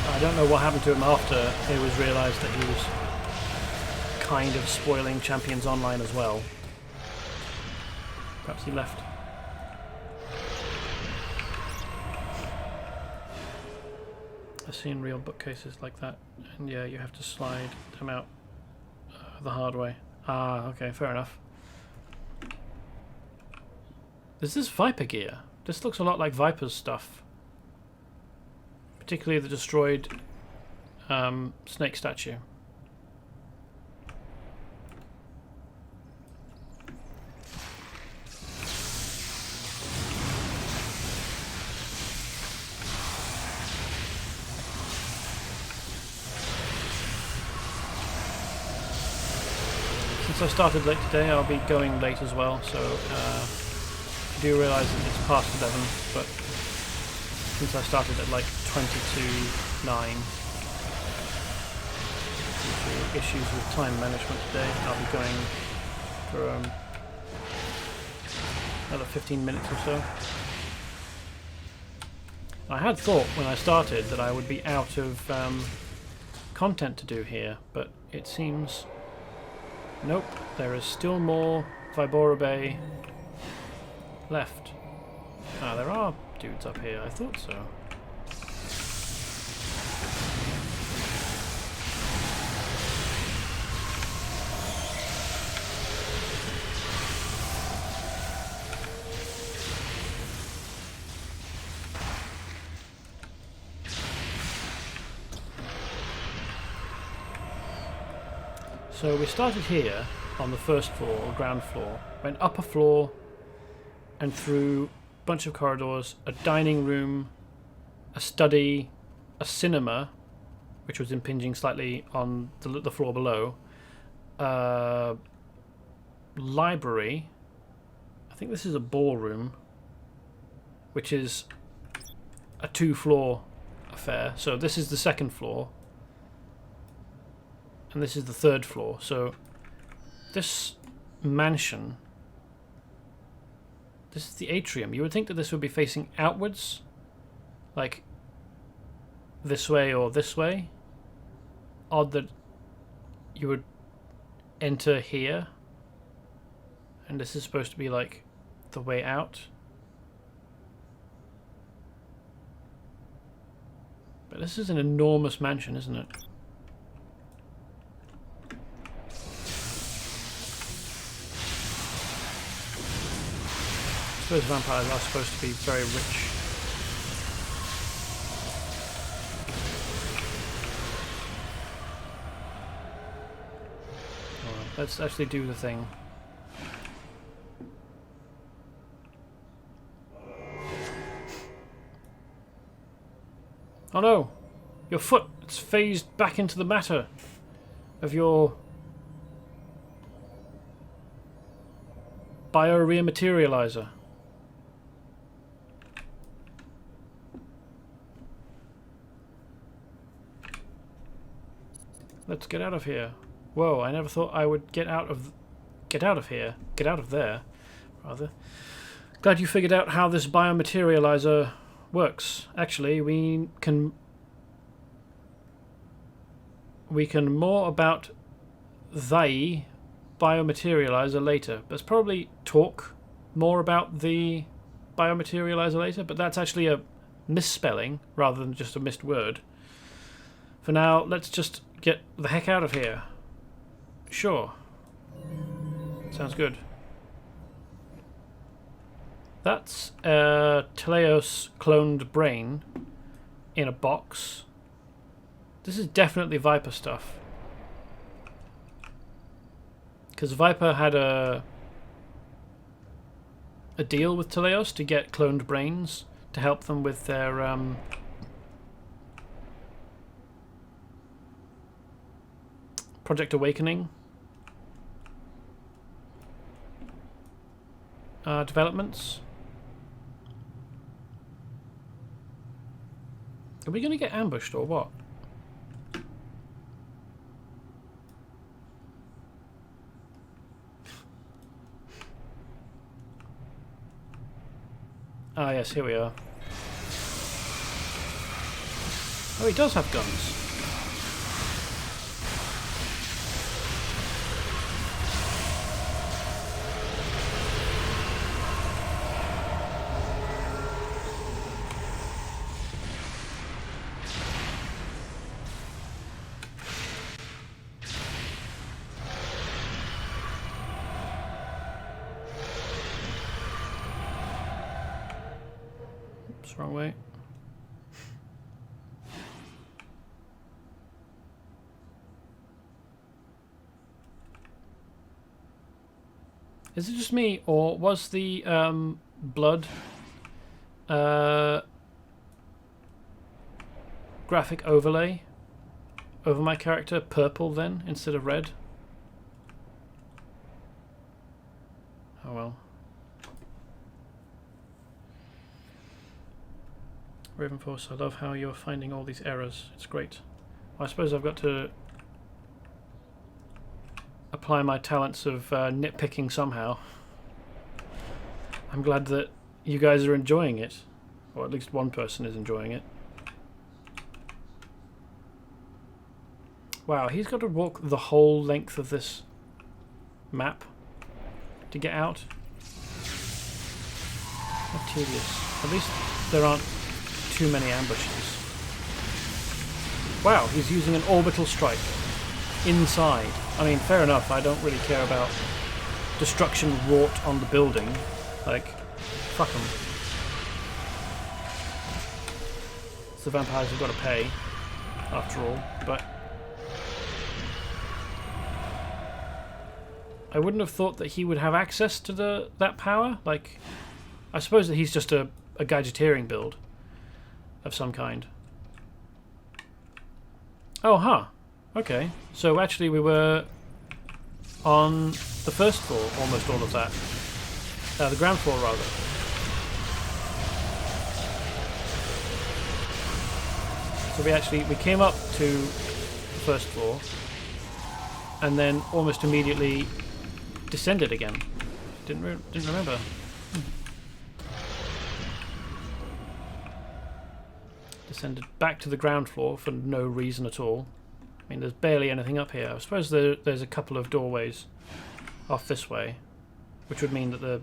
I don't know what happened to him after it was realised that he was kind of spoiling Champions Online as well. Perhaps he left. I've seen real bookcases like that, and yeah, you have to slide them out the hard way. Ah, okay, fair enough. Is this Viper gear? This looks a lot like Viper's stuff. Particularly the destroyed snake statue. Since I started late today, I'll be going late as well, so if I do realise that it's past 11, but since I started at like 20 to 9, due to issues with time management today, I'll be going for another 15 minutes or so. I had thought when I started that I would be out of content to do here, but it seems nope, there is still more Vibora Bay left. Ah, there are dudes up here, I thought so. So we started here on the first floor, or ground floor, went up a floor and through a bunch of corridors, a dining room, a study, a cinema, which was impinging slightly on the floor below, library, I think this is a ballroom, which is a 2-floor affair. So this is the second floor, and this is the 3rd floor. So this mansion, this is the atrium. You would think that this would be facing outwards, like this way or this way. Odd that you would enter here, and this is supposed to be like the way out. But this is an enormous mansion, isn't it? I suppose vampires are supposed to be very rich. Alright, let's actually do the thing. Oh no! Your foot! It's phased back into the matter of your bioreamaterializer. Let's get out of here. Whoa, I never thought I would get out of here. Get out of there, rather. Glad you figured out how this biomaterializer works. Actually, we can more about the biomaterializer later. Let's probably talk more about the biomaterializer later, but that's actually a misspelling rather than just a missed word. For now, let's just get the heck out of here. Sure. Sounds good. That's a Teleos cloned brain in a box. This is definitely Viper stuff. Because Viper had a deal with Teleos to get cloned brains to help them with their Project Awakening developments. Are we going to get ambushed or what? Ah yes, here we are. Oh, he does have guns. Wrong way. Is it just me, or was the blood graphic overlay over my character purple then instead of red? Oh well. Ravenforce, I love how you're finding all these errors. It's great. Well, I suppose I've got to apply my talents of nitpicking somehow. I'm glad that you guys are enjoying it. Or at least one person is enjoying it. Wow, he's got to walk the whole length of this map to get out. How tedious. At least there aren't too many ambushes. Wow, he's using an orbital strike inside. I mean, fair enough, I don't really care about destruction wrought on the building. Like, fuck them. It's the vampires who've got to pay, after all, but I wouldn't have thought that he would have access to that power. Like, I suppose that he's just a gadgeteering build of some kind. Oh, huh. Okay. So actually we were on the first floor, almost all of that. The ground floor, rather. So we came up to the first floor and then almost immediately descended again. Didn't remember. Descended back to the ground floor for no reason at all. I mean, there's barely anything up here. I suppose there's a couple of doorways off this way, which would mean that the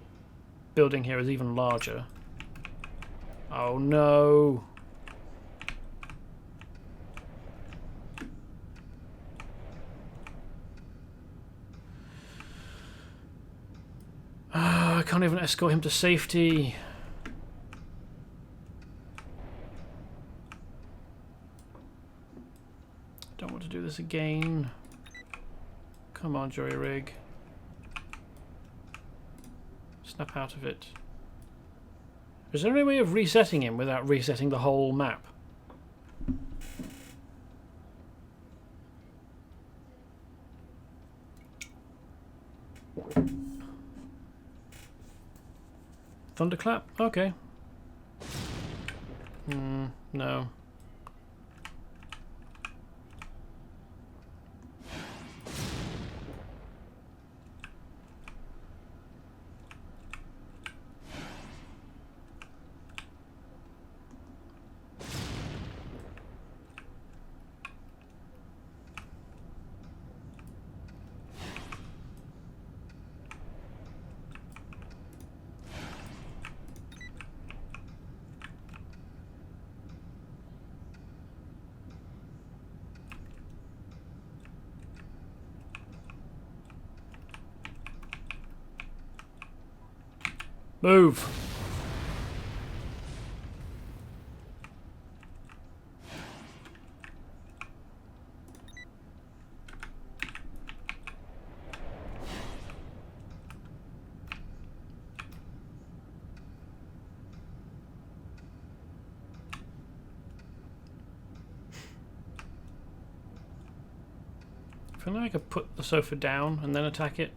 building here is even larger. Oh no! I can't even escort him to safety. Don't want to do this again. Come on, jury rig. Snap out of it. Is there any way of resetting him without resetting the whole map? Thunderclap? Okay. No. Move! I feel like I could put the sofa down and then attack it.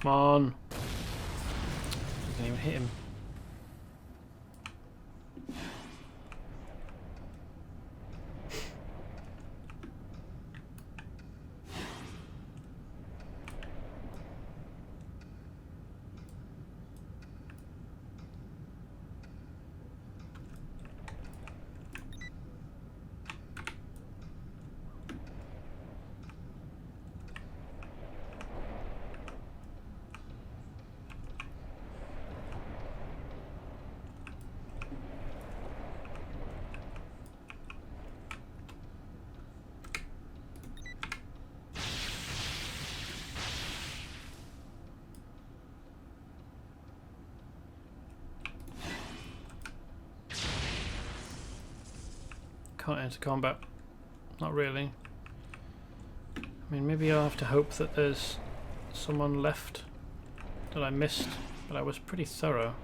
Come on. I can't even hit him. Can't enter combat. Not really. I mean, maybe I'll have to hope that there's someone left that I missed, but I was pretty thorough.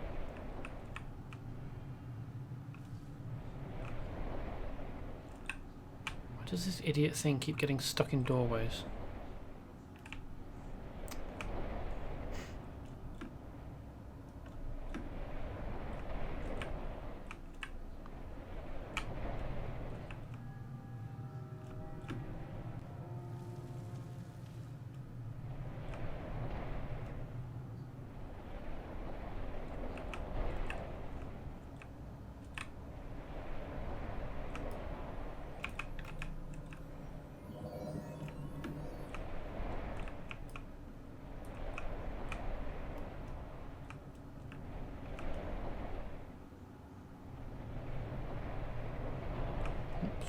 Why does this idiot thing keep getting stuck in doorways?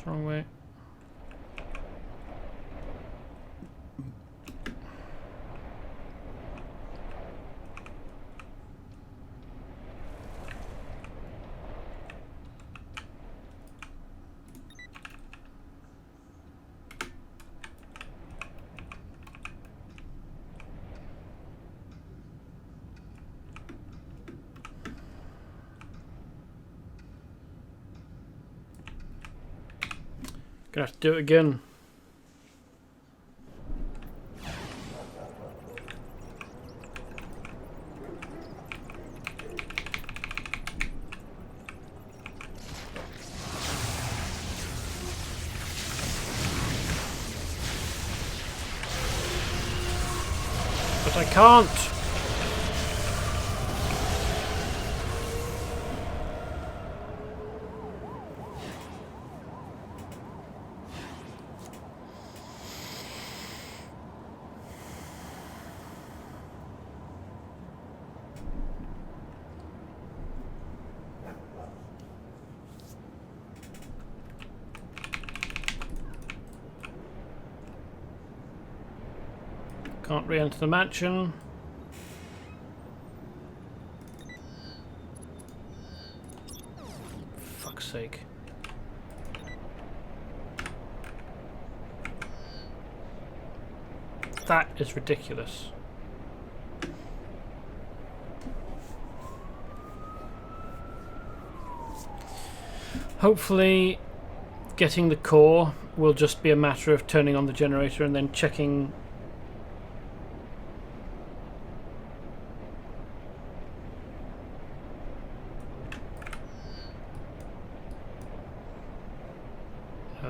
It's the wrong way. Gonna have to do it again. But I can't! Can't re-enter the mansion. Fuck's sake. That is ridiculous. Hopefully getting the core will just be a matter of turning on the generator and then checking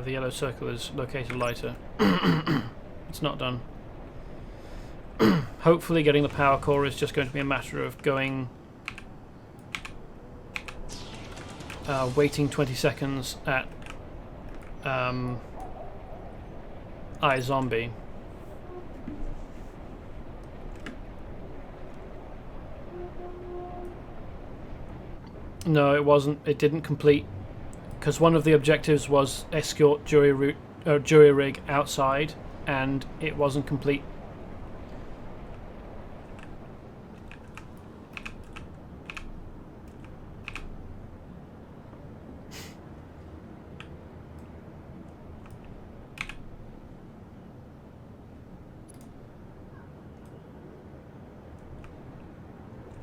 the yellow circle is located lighter. It's not done. Hopefully getting the power core is just going to be a matter of going waiting 20 seconds at iZombie. No, it wasn't. It didn't complete because one of the objectives was escort jury rig outside, and it wasn't complete.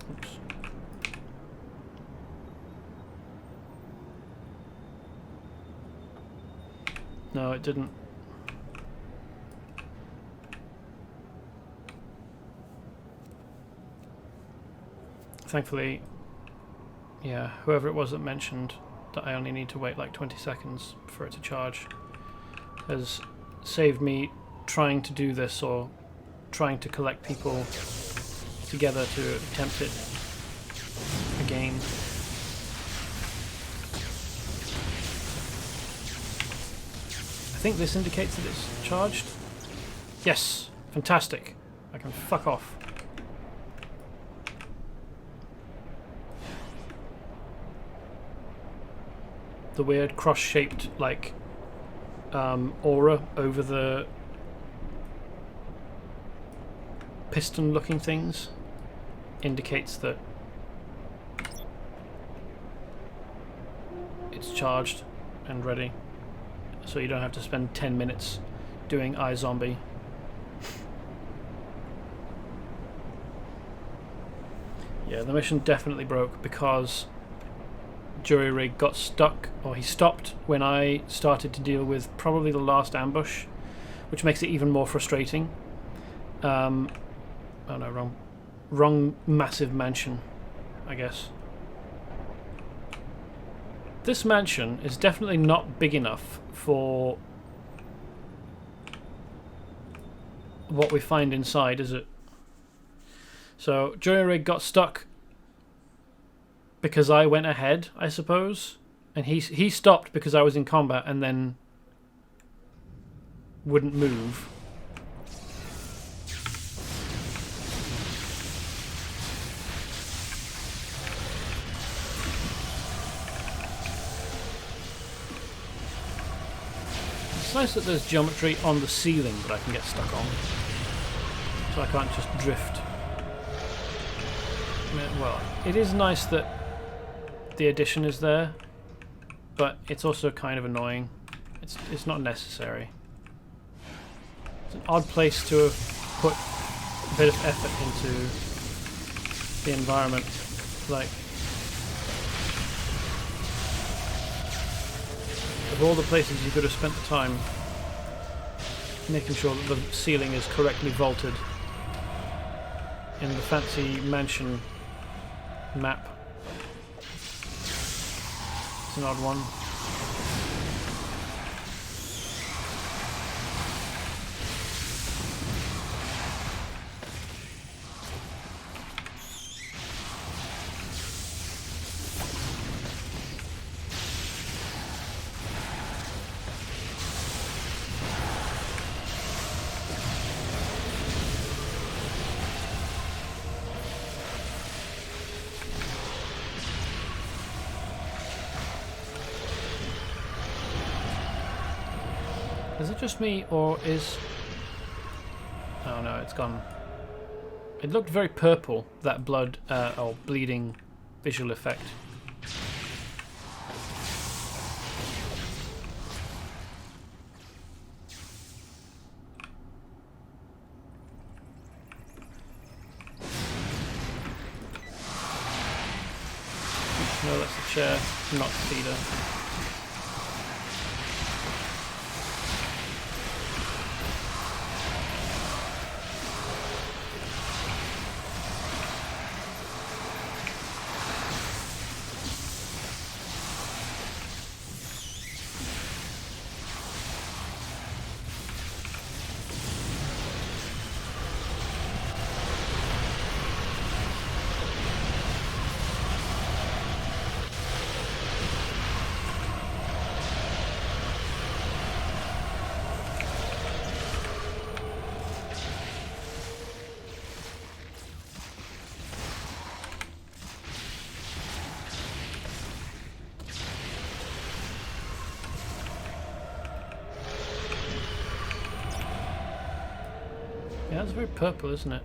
Oops. No, it didn't. Thankfully, yeah, whoever it was that mentioned that I only need to wait like 20 seconds for it to charge has saved me trying to do this or trying to collect people together to attempt it again. I think this indicates that it's charged. Yes, fantastic. I can fuck off. The weird cross-shaped, like, aura over the piston-looking things indicates that it's charged and ready. So you don't have to spend 10 minutes doing iZombie. Yeah, the mission definitely broke because jury rig got stuck, or he stopped when I started to deal with probably the last ambush, which makes it even more frustrating. Oh no, wrong massive mansion, I guess. This mansion is definitely not big enough for what we find inside, is it? So, jury rig got stuck because I went ahead, I suppose, and he stopped because I was in combat and then wouldn't move. nice that there's geometry on the ceiling that I can get stuck on, so I can't just drift. I mean, well, it is nice that the addition is there, but it's also kind of annoying. It's not necessary. It's an odd place to have put a bit of effort into the environment. Like, of all the places you could have spent the time making sure that the ceiling is correctly vaulted in the fancy mansion map. It's an odd one. Is it just me, or is... Oh no, it's gone. It looked very purple, that blood, or bleeding visual effect. No, that's the chair, not the feeder. Yeah, it's very purple, isn't it?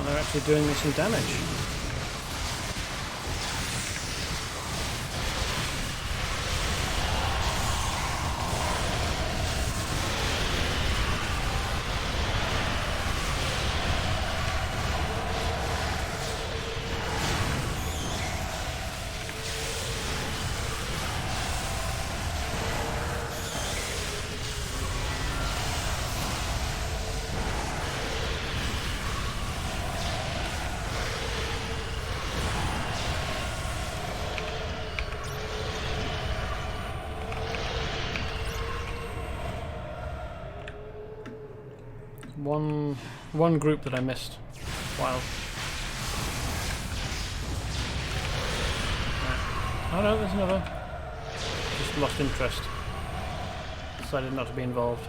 Actually doing me some damage. One group that I missed. Wow. Oh no, there's another. Just lost interest. Decided not to be involved.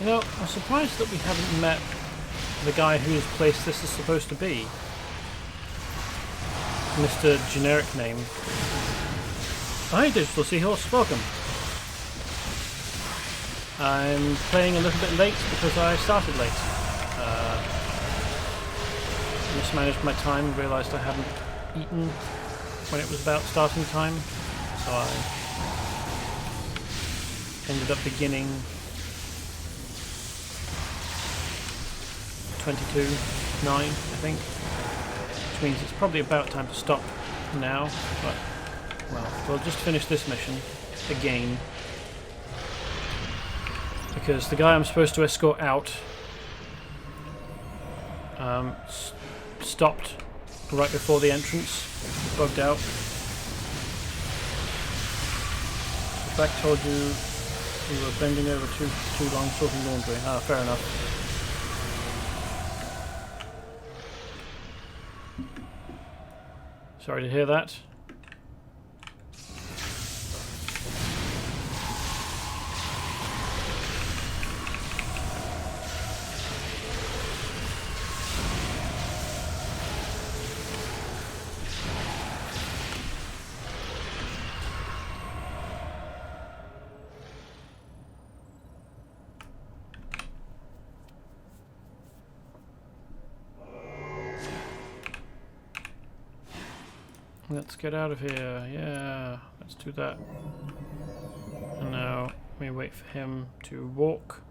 You know, I'm surprised that we haven't met the guy whose place this is supposed to be. Mr. Generic Name. Hi, Digital Seahorse. Welcome. I'm playing a little bit late because I started late. Mismanaged my time and realised I hadn't eaten when it was about starting time. So I ended up beginning 22:09, I think, which means it's probably about time to stop now, but well, we'll just finish this mission again, because the guy I'm supposed to escort out stopped right before the entrance, bugged out. The fact told you you were bending over too long sorting laundry. Ah, fair enough. Sorry to hear that. Let's get out of here. Yeah, let's do that. And now we wait for him to walk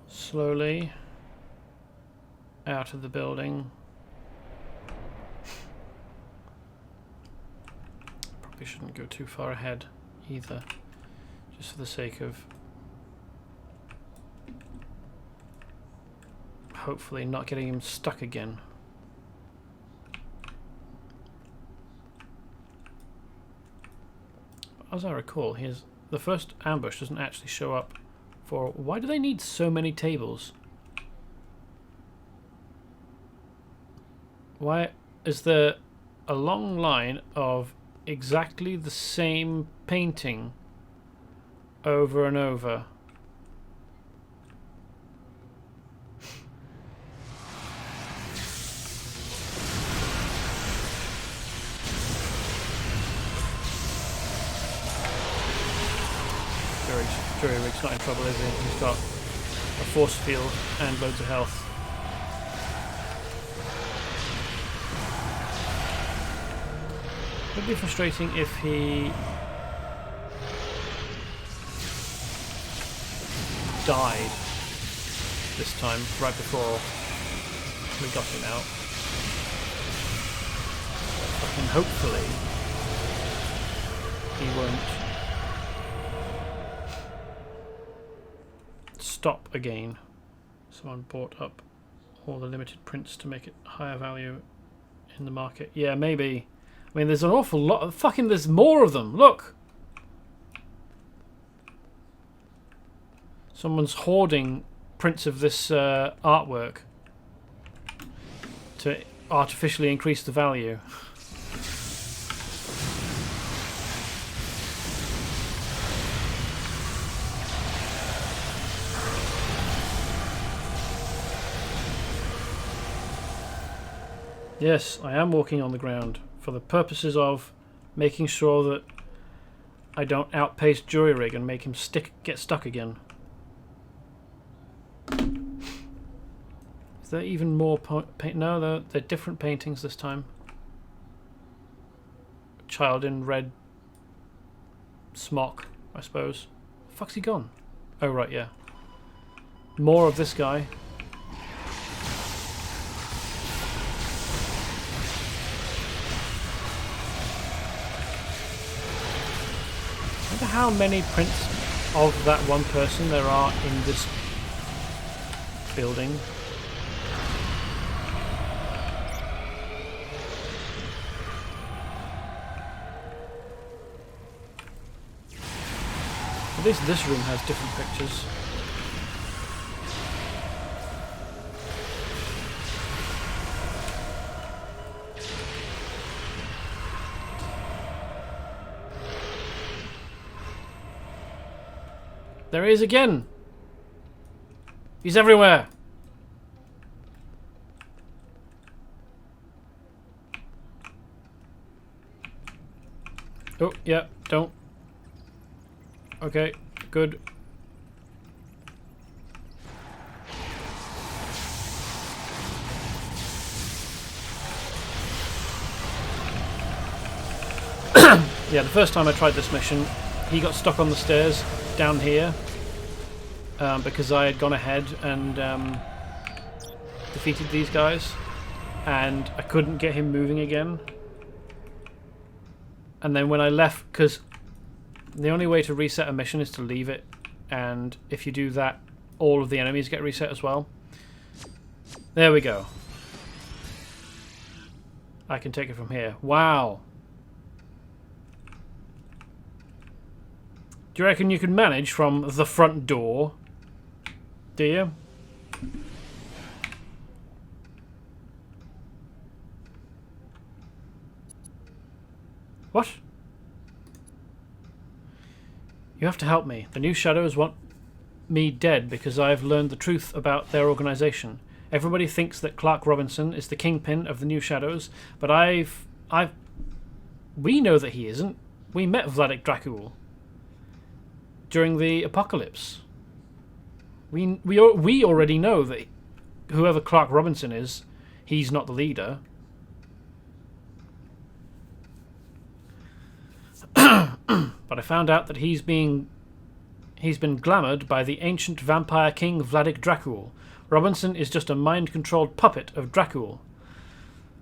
slowly out of the building. Probably shouldn't go too far ahead either, just for the sake of hopefully not getting him stuck again. As I recall, the first ambush doesn't actually show up for... Why do they need so many tables? Why is there a long line of exactly the same painting over and over? Jury Rig's not in trouble, is he? He's got a force field and loads of health. It would be frustrating if he died this time, right before we got him out. And hopefully he won't stop again. Someone bought up all the limited prints to make it higher value in the market. Yeah, maybe. I mean, there's an awful lot of fucking... There's more of them. Look! Someone's hoarding prints of this artwork to artificially increase the value. Yes, I am walking on the ground for the purposes of making sure that I don't outpace Jury Rig and make him get stuck again. Is there even more no, they're different paintings this time. Child in red smock, I suppose. The fuck's he gone? Oh right, yeah. More of this guy. I wonder how many prints of that one person there are in this building. At least this room has different pictures. There he is again. He's everywhere. Oh, yeah, don't. Okay, good. Yeah, the first time I tried this mission, he got stuck on the stairs down here because I had gone ahead and defeated these guys, and I couldn't get him moving again. And then when I left, because the only way to reset a mission is to leave it, and if you do that, all of the enemies get reset as well. There we go. I can take it from here. Wow. Do you reckon you could manage from the front door? Do you? What? You have to help me. The New Shadows want me dead because I have learned the truth about their organization. Everybody thinks that Clark Robinson is the kingpin of the New Shadows, but we know that he isn't. We met Vladik Dracul during the Apocalypse. We already know that whoever Clark Robinson is, he's not the leader. But I found out that he's been glamoured by the ancient vampire king Vladik Dracul. Robinson is just a mind-controlled puppet of Dracul.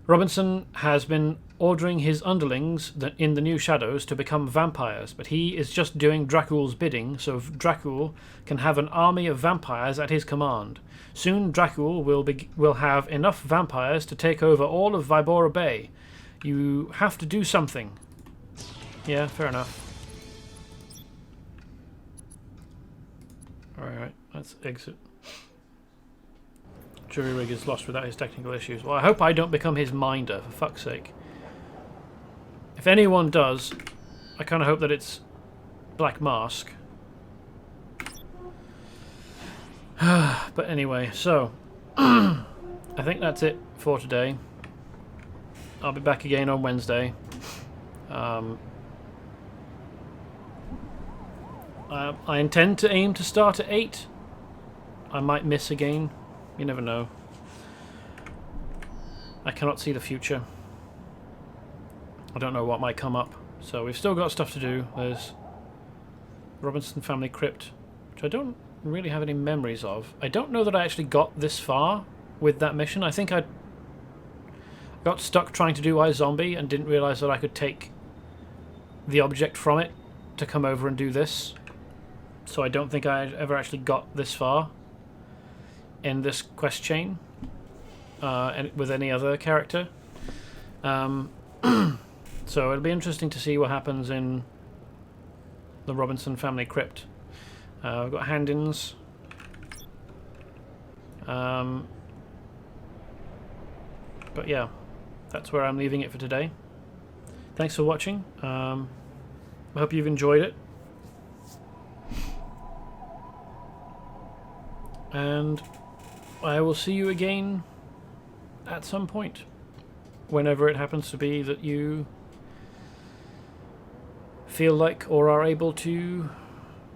Robinson has been ordering his underlings in the New Shadows to become vampires, but he is just doing Dracul's bidding so Dracul can have an army of vampires at his command. Soon Dracul will have enough vampires to take over all of Vibora Bay. You have to do something. Yeah, fair enough. Alright, let's exit. Jury rig is lost without his technical issues. Well, I hope I don't become his minder, for fuck's sake. If anyone does, I kind of hope that it's Black Mask. But anyway, so I think that's it for today. I'll be back again on Wednesday. I intend to aim to start at 8. I might miss again. You never know. I cannot see the future. I don't know what might come up. So we've still got stuff to do. There's Robinson Family Crypt, which I don't really have any memories of. I don't know that I actually got this far with that mission. I think I got stuck trying to do iZombie and didn't realise that I could take the object from it to come over and do this. So I don't think I ever actually got this far in this quest chain with any other character. So it'll be interesting to see what happens in the Robinson Family Crypt. We've got hand-ins. But yeah, that's where I'm leaving it for today. Thanks for watching. I hope you've enjoyed it. And I will see you again at some point, whenever it happens to be that you feel like or are able to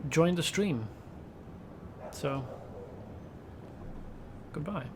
join the stream. So, goodbye.